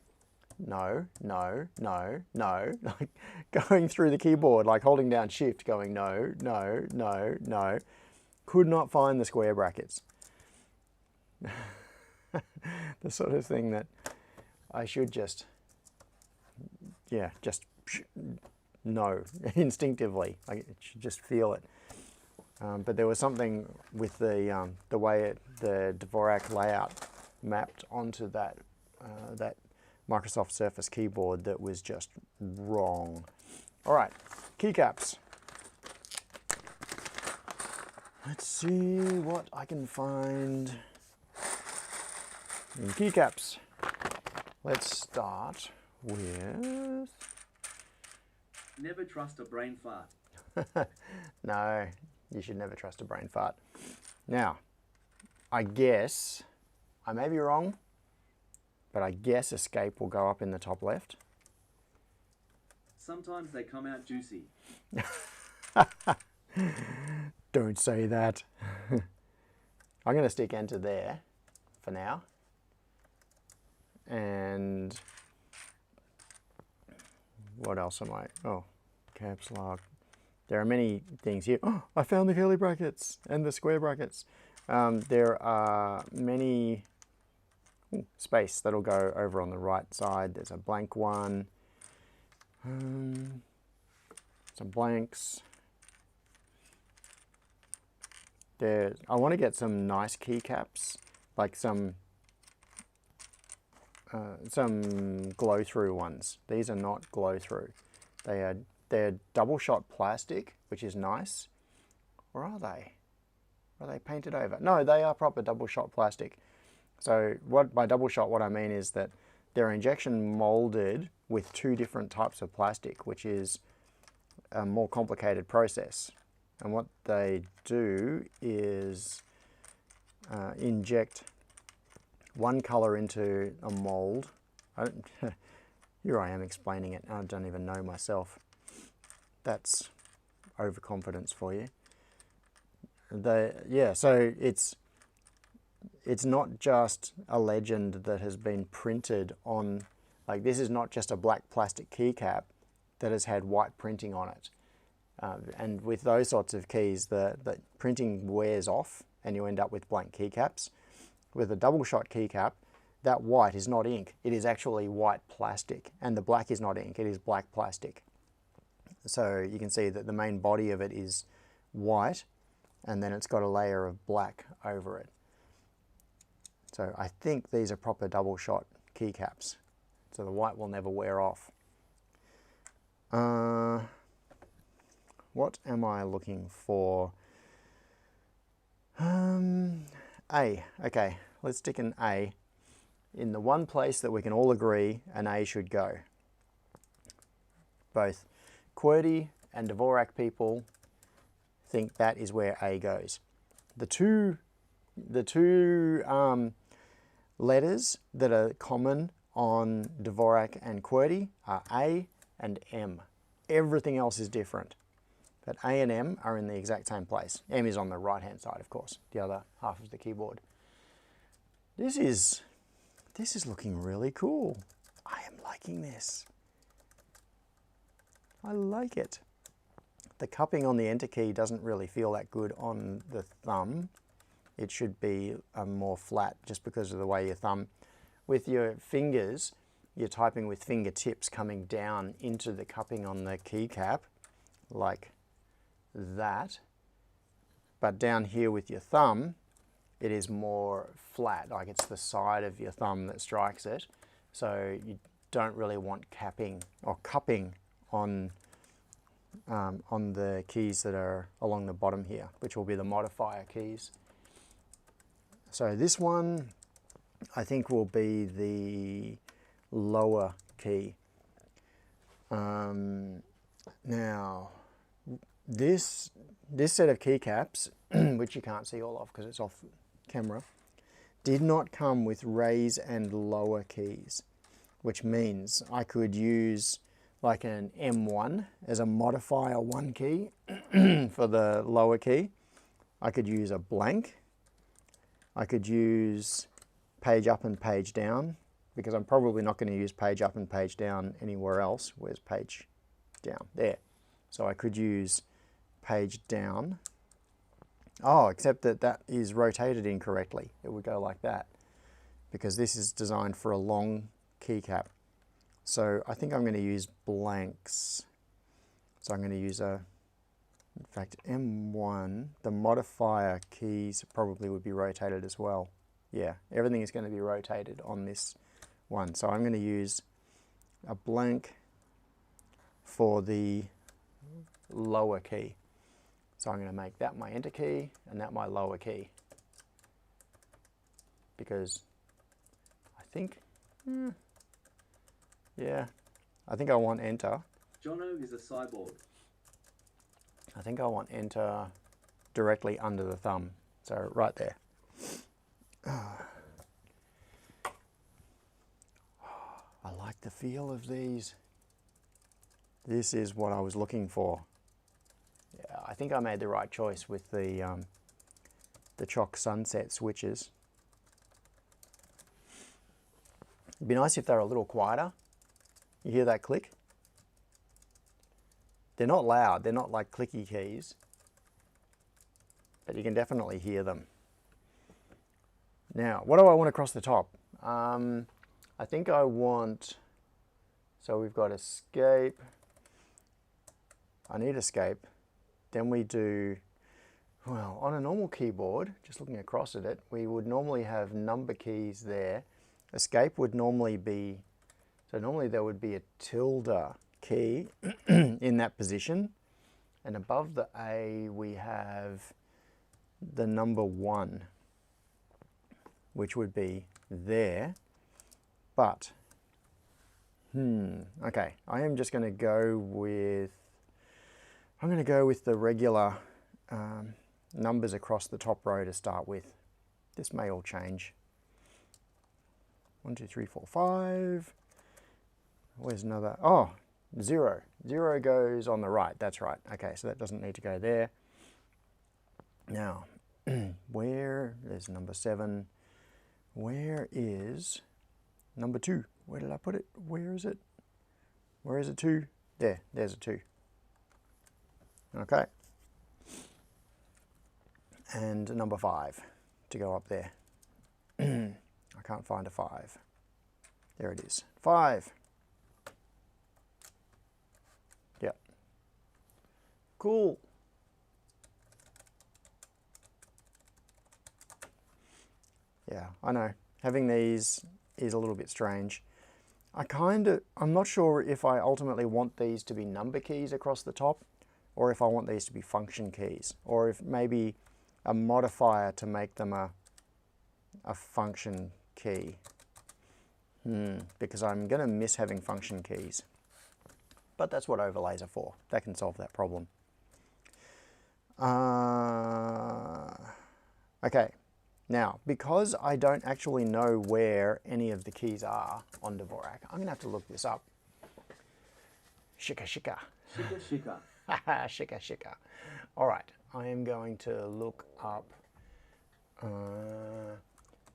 no, no, no, no, like going through the keyboard, like holding down shift, going no, no, no, no. Could not find the square brackets. The sort of thing that I should just, yeah, just know instinctively. I should just feel it. But there was something with the way the Dvorak layout mapped onto that that Microsoft Surface keyboard that was just wrong. All right, keycaps. Let's see what I can find in keycaps. Let's start with... Never trust a brain fart. No, you should never trust a brain fart. Now, I guess, I may be wrong, but I guess escape will go up in the top left. Sometimes they come out juicy. Don't say that. I'm going to stick enter there for now. And what else am I? Oh, caps lock. There are many things here. Oh, I found the curly brackets and the square brackets. There are many space that'll go over on the right side. There's a blank one. Some blanks. I want to get some nice keycaps, like some glow through ones. These are not glow through. They're double shot plastic, which is nice. Or are they? Are they painted over? No, they are proper double shot plastic. So by double shot, what I mean is that they're injection molded with two different types of plastic, which is a more complicated process. And what they do is inject one color into a mold. Here I am explaining it. I don't even know myself. That's overconfidence for you. So it's not just a legend that has been printed on, like this is not just a black plastic keycap that has had white printing on it. And with those sorts of keys, the printing wears off and you end up with blank keycaps. With a double shot keycap, that white is not ink. It is actually white plastic, and the black is not ink. It is black plastic. So you can see that the main body of it is white, and then it's got a layer of black over it. So I think these are proper double shot keycaps. So the white will never wear off. What am I looking for? A. Okay, let's stick an A. In the one place that we can all agree an A should go. Both QWERTY and Dvorak people think that is where A goes. The two letters that are common on Dvorak and QWERTY are A and M. Everything else is different. But A and M are in the exact same place. M is on the right-hand side, of course, the other half of the keyboard. This is looking really cool. I am liking this. I like it. The cupping on the enter key doesn't really feel that good on the thumb. It should be more flat just because of the way your thumb, with your fingers, you're typing with fingertips coming down into the cupping on the keycap, like that. But down here with your thumb, it is more flat, like it's the side of your thumb that strikes it. So you don't really want capping or cupping on the keys that are along the bottom here, which will be the modifier keys. So this one, I think, will be the lower key. Now, this set of keycaps, which you can't see all of because it's off camera, did not come with raise and lower keys, which means I could use like an M1 as a modifier 1 key for the lower key. I could use a blank. I could use page up and page down because I'm probably not going to use page up and page down anywhere else. Where's page down? There. So I could use page down. Oh, except that that is rotated incorrectly. It would go like that because this is designed for a long keycap. So I think I'm going to use blanks. So I'm going to use in fact, M1, the modifier keys probably would be rotated as well. Yeah, everything is going to be rotated on this one. So I'm going to use a blank for the lower key. So I'm going to make that my enter key and that my lower key. Because I think, yeah, I think I want enter. Jono is a cyborg. I think I want enter directly under the thumb. So right there. I like the feel of these. This is what I was looking for. Yeah, I think I made the right choice with the Choc Sunset switches. It'd be nice if they were a little quieter. You hear that click? They're not loud, they're not like clicky keys, but you can definitely hear them. Now, what do I want across the top? I think I want, so we've got escape. I need escape. Then we do, well, on a normal keyboard, just looking across at it, we would normally have number keys there. Escape would normally be, so normally there would be a tilde key in that position. And above the A, we have the number 1, which would be there. But, okay, I am just going to go with, I'm going to go with the regular numbers across the top row to start with. This may all change. 1, 2, 3, 4, 5. Where's another? Oh, 0. 0 goes on the right. That's right. Okay, so that doesn't need to go there. Now, where, there's number 7. Where is number 2? Where did I put it? Where is it? Where is a 2? There, there's a 2. Okay. And number 5 to go up there. I can't find a 5. There it is. 5. Yep. Cool. Yeah, I know. Having these is a little bit strange. I'm not sure if I ultimately want these to be number keys across the top, or if I want these to be function keys, or if maybe a modifier to make them a function key. Because I'm going to miss having function keys. But that's what overlays are for. That can solve that problem. Okay, now because I don't actually know where any of the keys are on Dvorak, I'm going to have to look this up. Shika shika. Shika shika. Shika shika. All right, I am going to look up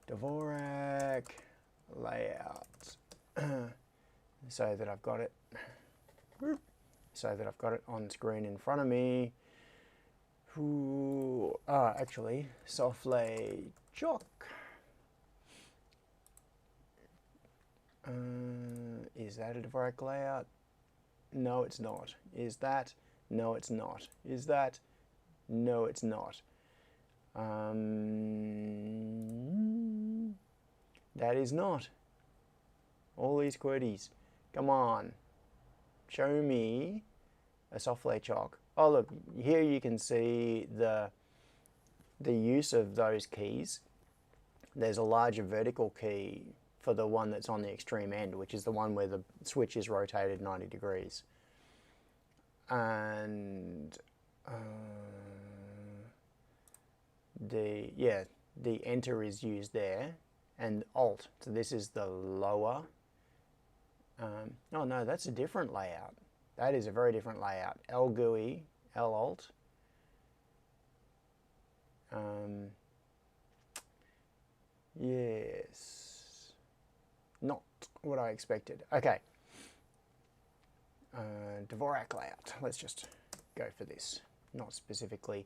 Dvorak layout so that I've got it on screen in front of me. Actually, Softly Choc. Is that a Dvorak layout? No, it's not. Is that? No, it's not. Is that? No, it's not. That is not. All these QWERTYs. Come on. Show me a Softly Choc. Oh look, here you can see the use of those keys. There's a larger vertical key for the one that's on the extreme end, which is the one where the switch is rotated 90 degrees. And the enter is used there, and alt. So this is the lower. Oh no, that's a different layout. That is a very different layout. L GUI, L alt. Yes. what I expected. Okay. Dvorak layout. Let's just go for this. Not specifically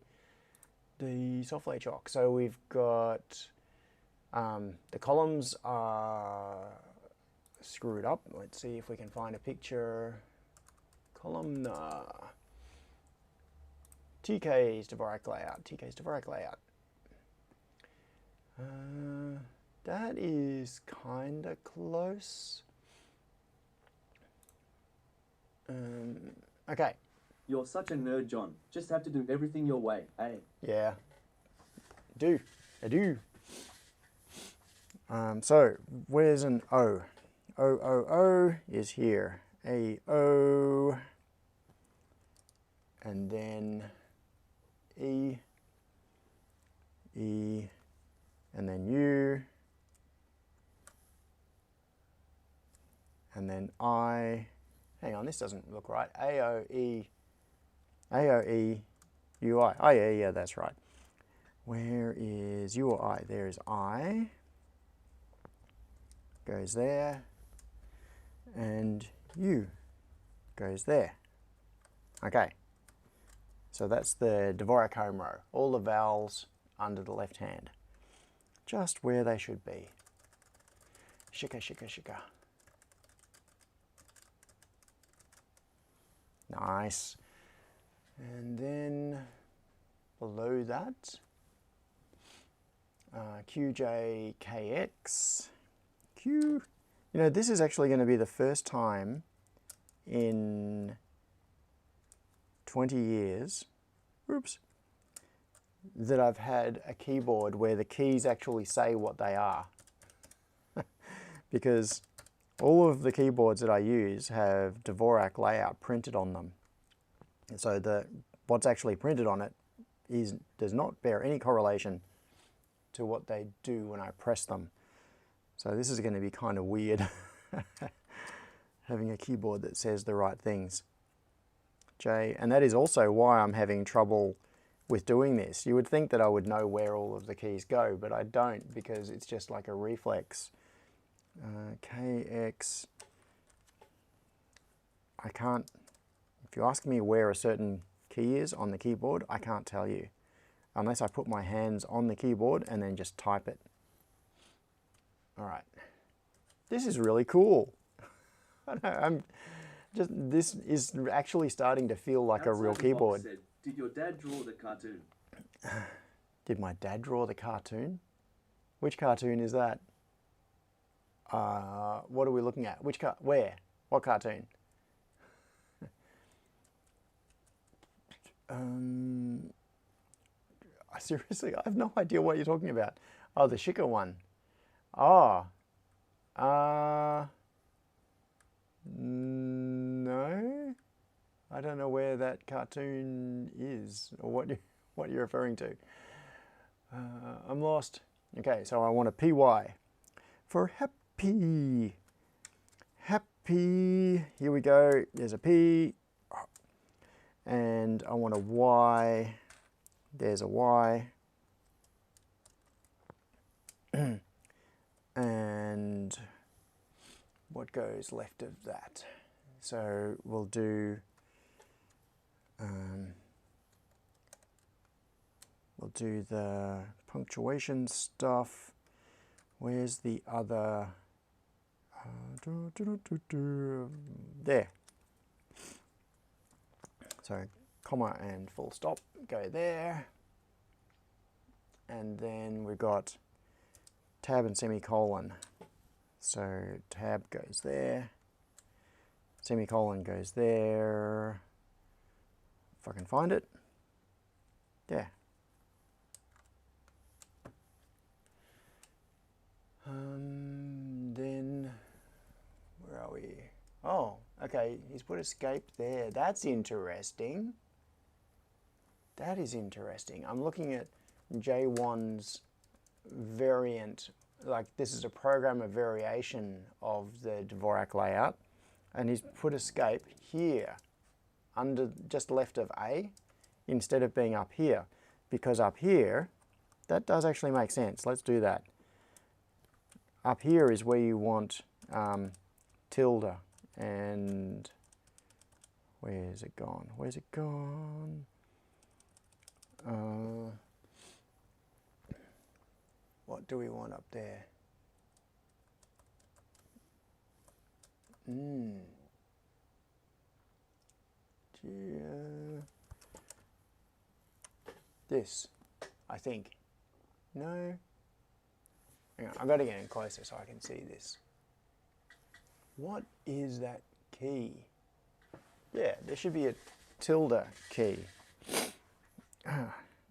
the soft layer chalk. So we've got the columns are screwed up. Let's see if we can find a picture. Columnar. TK's Dvorak layout. TK's Dvorak layout. That is kind of close. Okay. You're such a nerd, John. Just have to do everything your way, eh? Yeah. I do. So, where's an O? O is here. A O. And then E. E. And then U. And then I. Hang on, this doesn't look right. AOE, UI. Oh, yeah, that's right. Where is U or I? There's I. Goes there. And U goes there. Okay. So that's the Dvorak home row. All the vowels under the left hand. Just where they should be. Shika, shika, shika. Nice. And then below that, QJKX. Q. You know, this is actually going to be the first time in 20 years, oops, that I've had a keyboard where the keys actually say what they are. Because all of the keyboards that I use have Dvorak layout printed on them. And so what's actually printed on it does not bear any correlation to what they do when I press them. So this is going to be kind of weird, having a keyboard that says the right things. J, and that is also why I'm having trouble with doing this. You would think that I would know where all of the keys go, but I don't, because it's just like a reflex. KX, I can't, if you ask me where a certain key is on the keyboard, I can't tell you, unless I put my hands on the keyboard and then just type it. All right, this is really cool. This is actually starting to feel like a real keyboard. Said, did your dad draw the cartoon? Did my dad draw the cartoon? Which cartoon is that? What are we looking at? Where? What cartoon? Seriously, I have no idea what you're talking about. Oh, the Shika one. Oh. No. I don't know where that cartoon is or what you're referring to. I'm lost. Okay, so I want a PY for happy. Happy. Here we go. There's a P. And I want a Y. There's a Y. And what goes left of that? So we'll do the punctuation stuff. Where's the other? There. So comma and full stop go there. And then we've got tab and semicolon. So tab goes there. Semicolon goes there. If I can find it. There. Then, where are we? Oh, okay, he's put escape there. That's interesting. That is interesting. I'm looking at J1's variant, like this is a programmer variation of the Dvorak layout, and he's put escape here, under just left of A, instead of being up here, because up here, that does actually make sense. Let's do that. Up here is where you want tilde, and where's it gone? Where's it gone? What do we want up there? This, I think. No. Hang on, I've got to get in closer so I can see this. What is that key? Yeah, there should be a tilde key.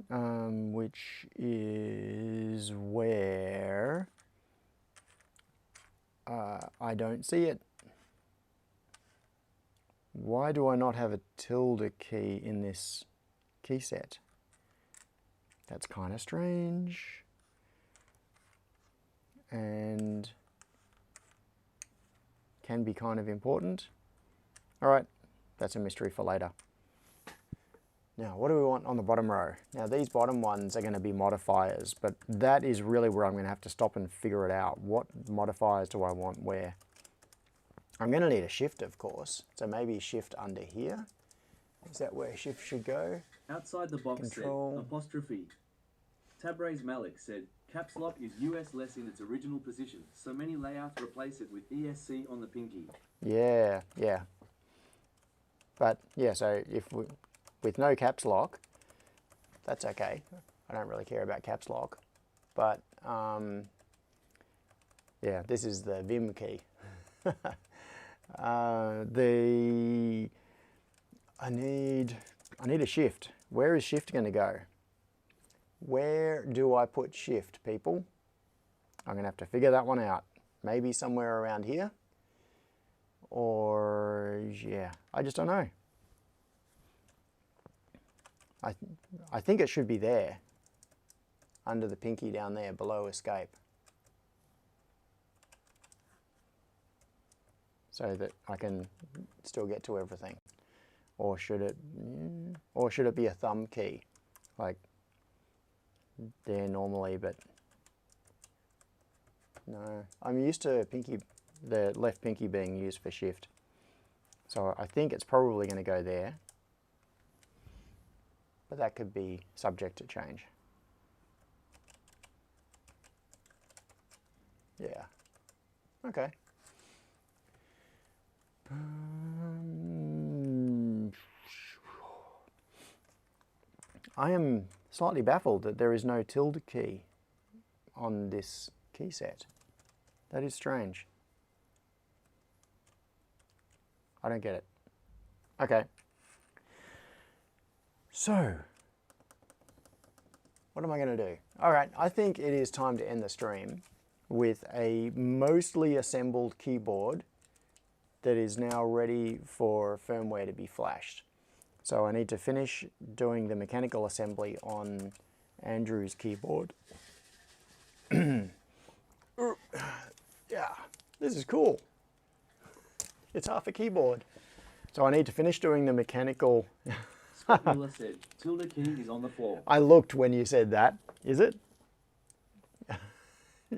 Which is where I don't see it. Why do I not have a tilde key in this key set? That's kind of strange. And can be kind of important. All right, that's a mystery for later. Now, what do we want on the bottom row? Now, these bottom ones are going to be modifiers, but that is really where I'm going to have to stop and figure it out. What modifiers do I want where? I'm going to need a shift, of course, so maybe shift under here. Is that where shift should go? Outside the box Control. said, apostrophe. Tabrez Malik said, caps lock is US less in its original position, so many layouts replace it with ESC on the pinky. Yeah, yeah. But, yeah, so if we... with no caps lock, that's okay. I don't really care about caps lock. But, yeah, this is the Vim key. I need a shift. Where is shift going to go? Where do I put shift, people? I'm going to have to figure that one out. Maybe somewhere around here. Or, yeah, I just don't know. I think it should be there, under the pinky down there, below escape. So that I can still get to everything. Or should it be a thumb key? Like there normally, but no. I'm used to the left pinky being used for shift. So I think it's probably going to go there. But that could be subject to change. Yeah. Okay. I am slightly baffled that there is no tilde key on this key set. That is strange. I don't get it. Okay. So, what am I going to do? All right, I think it is time to end the stream with a mostly assembled keyboard that is now ready for firmware to be flashed. So I need to finish doing the mechanical assembly on Andrew's keyboard. Yeah, this is cool. It's half a keyboard. So I need to finish doing the mechanical. Scott Miller said, tilde key is on the floor. I looked when you said that. Is it?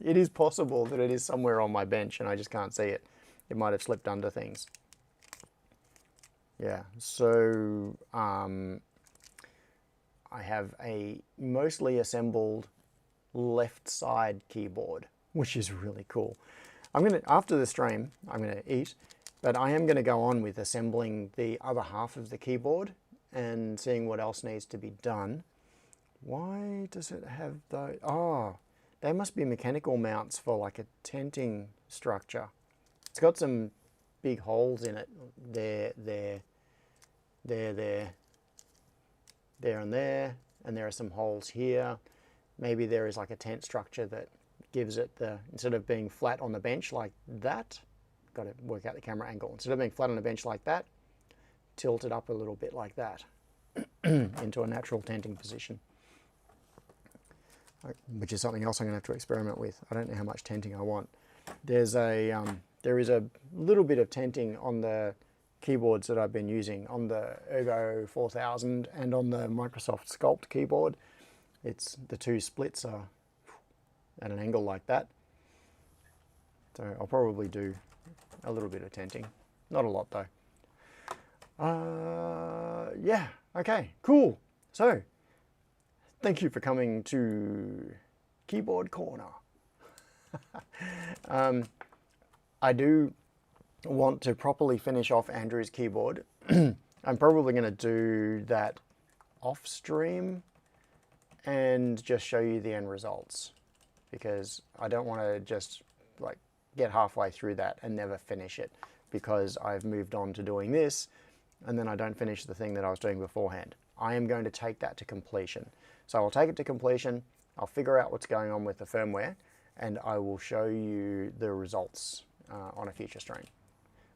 It is possible that it is somewhere on my bench and I just can't see it. It might have slipped under things. Yeah, so I have a mostly assembled left side keyboard, which is really cool. After the stream, I'm gonna eat, but I am gonna go on with assembling the other half of the keyboard and seeing what else needs to be done. Why does it have those? Oh, they must be mechanical mounts for like a tenting structure. It's got some big holes in it. There, and there are some holes here. Maybe there is like a tent structure that gives it the, instead of being flat on the bench like that, got to work out the camera angle. Instead of being flat on the bench like that, tilt it up a little bit like that into a natural tenting position. Which is something else I'm going to have to experiment with. I don't know how much tenting I want. There is a little bit of tenting on the keyboards that I've been using, on the Ergo 4000 and on the Microsoft Sculpt keyboard. It's the two splits are at an angle like that. So I'll probably do a little bit of tenting. Not a lot though. Yeah, okay, cool. So, thank you for coming to Keyboard Corner. I do want to properly finish off Andrew's keyboard. I'm probably going to do that off stream and just show you the end results, because I don't want to just like get halfway through that and never finish it because I've moved on to doing this and then I don't finish the thing that I was doing beforehand. I am going to take that to completion. So I'll take it to completion, I'll figure out what's going on with the firmware, and I will show you the results on a future stream.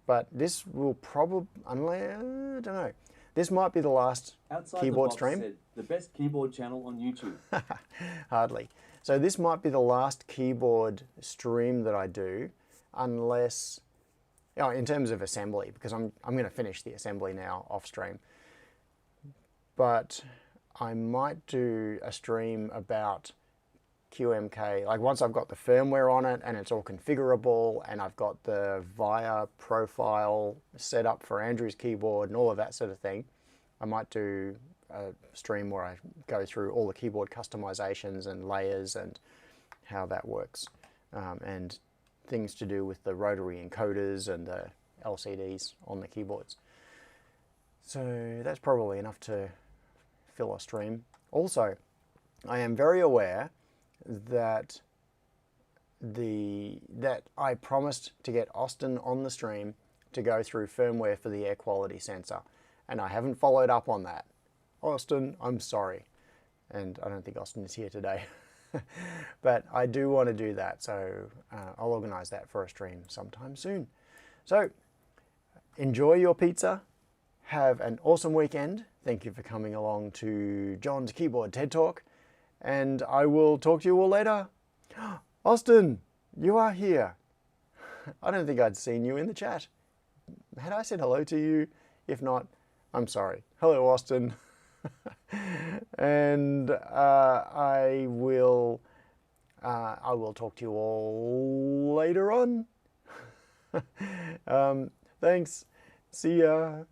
But this will probably, unless, I don't know, this might be the last Outside keyboard the box stream. said, the best keyboard channel on YouTube. Hardly. So this might be the last keyboard stream that I do, unless, in terms of assembly, because I'm going to finish the assembly now off stream. But I might do a stream about QMK, like once I've got the firmware on it and it's all configurable and I've got the VIA profile set up for Andrew's keyboard and all of that sort of thing, I might do a stream where I go through all the keyboard customizations and layers and how that works, and things to do with the rotary encoders and the LCDs on the keyboards. So that's probably enough to fill a stream. Also, I am very aware that I promised to get Austin on the stream to go through firmware for the air quality sensor, and I haven't followed up on that. Austin, I'm sorry. And I don't think Austin is here today. But I do want to do that, so I'll organize that for a stream sometime soon. So, enjoy your pizza. Have an awesome weekend. Thank you for coming along to John's Keyboard TED Talk. And I will talk to you all later. Austin, you are here. I don't think I'd seen you in the chat. Had I said hello to you? If not, I'm sorry. Hello, Austin. And I will talk to you all later on. Thanks. See ya.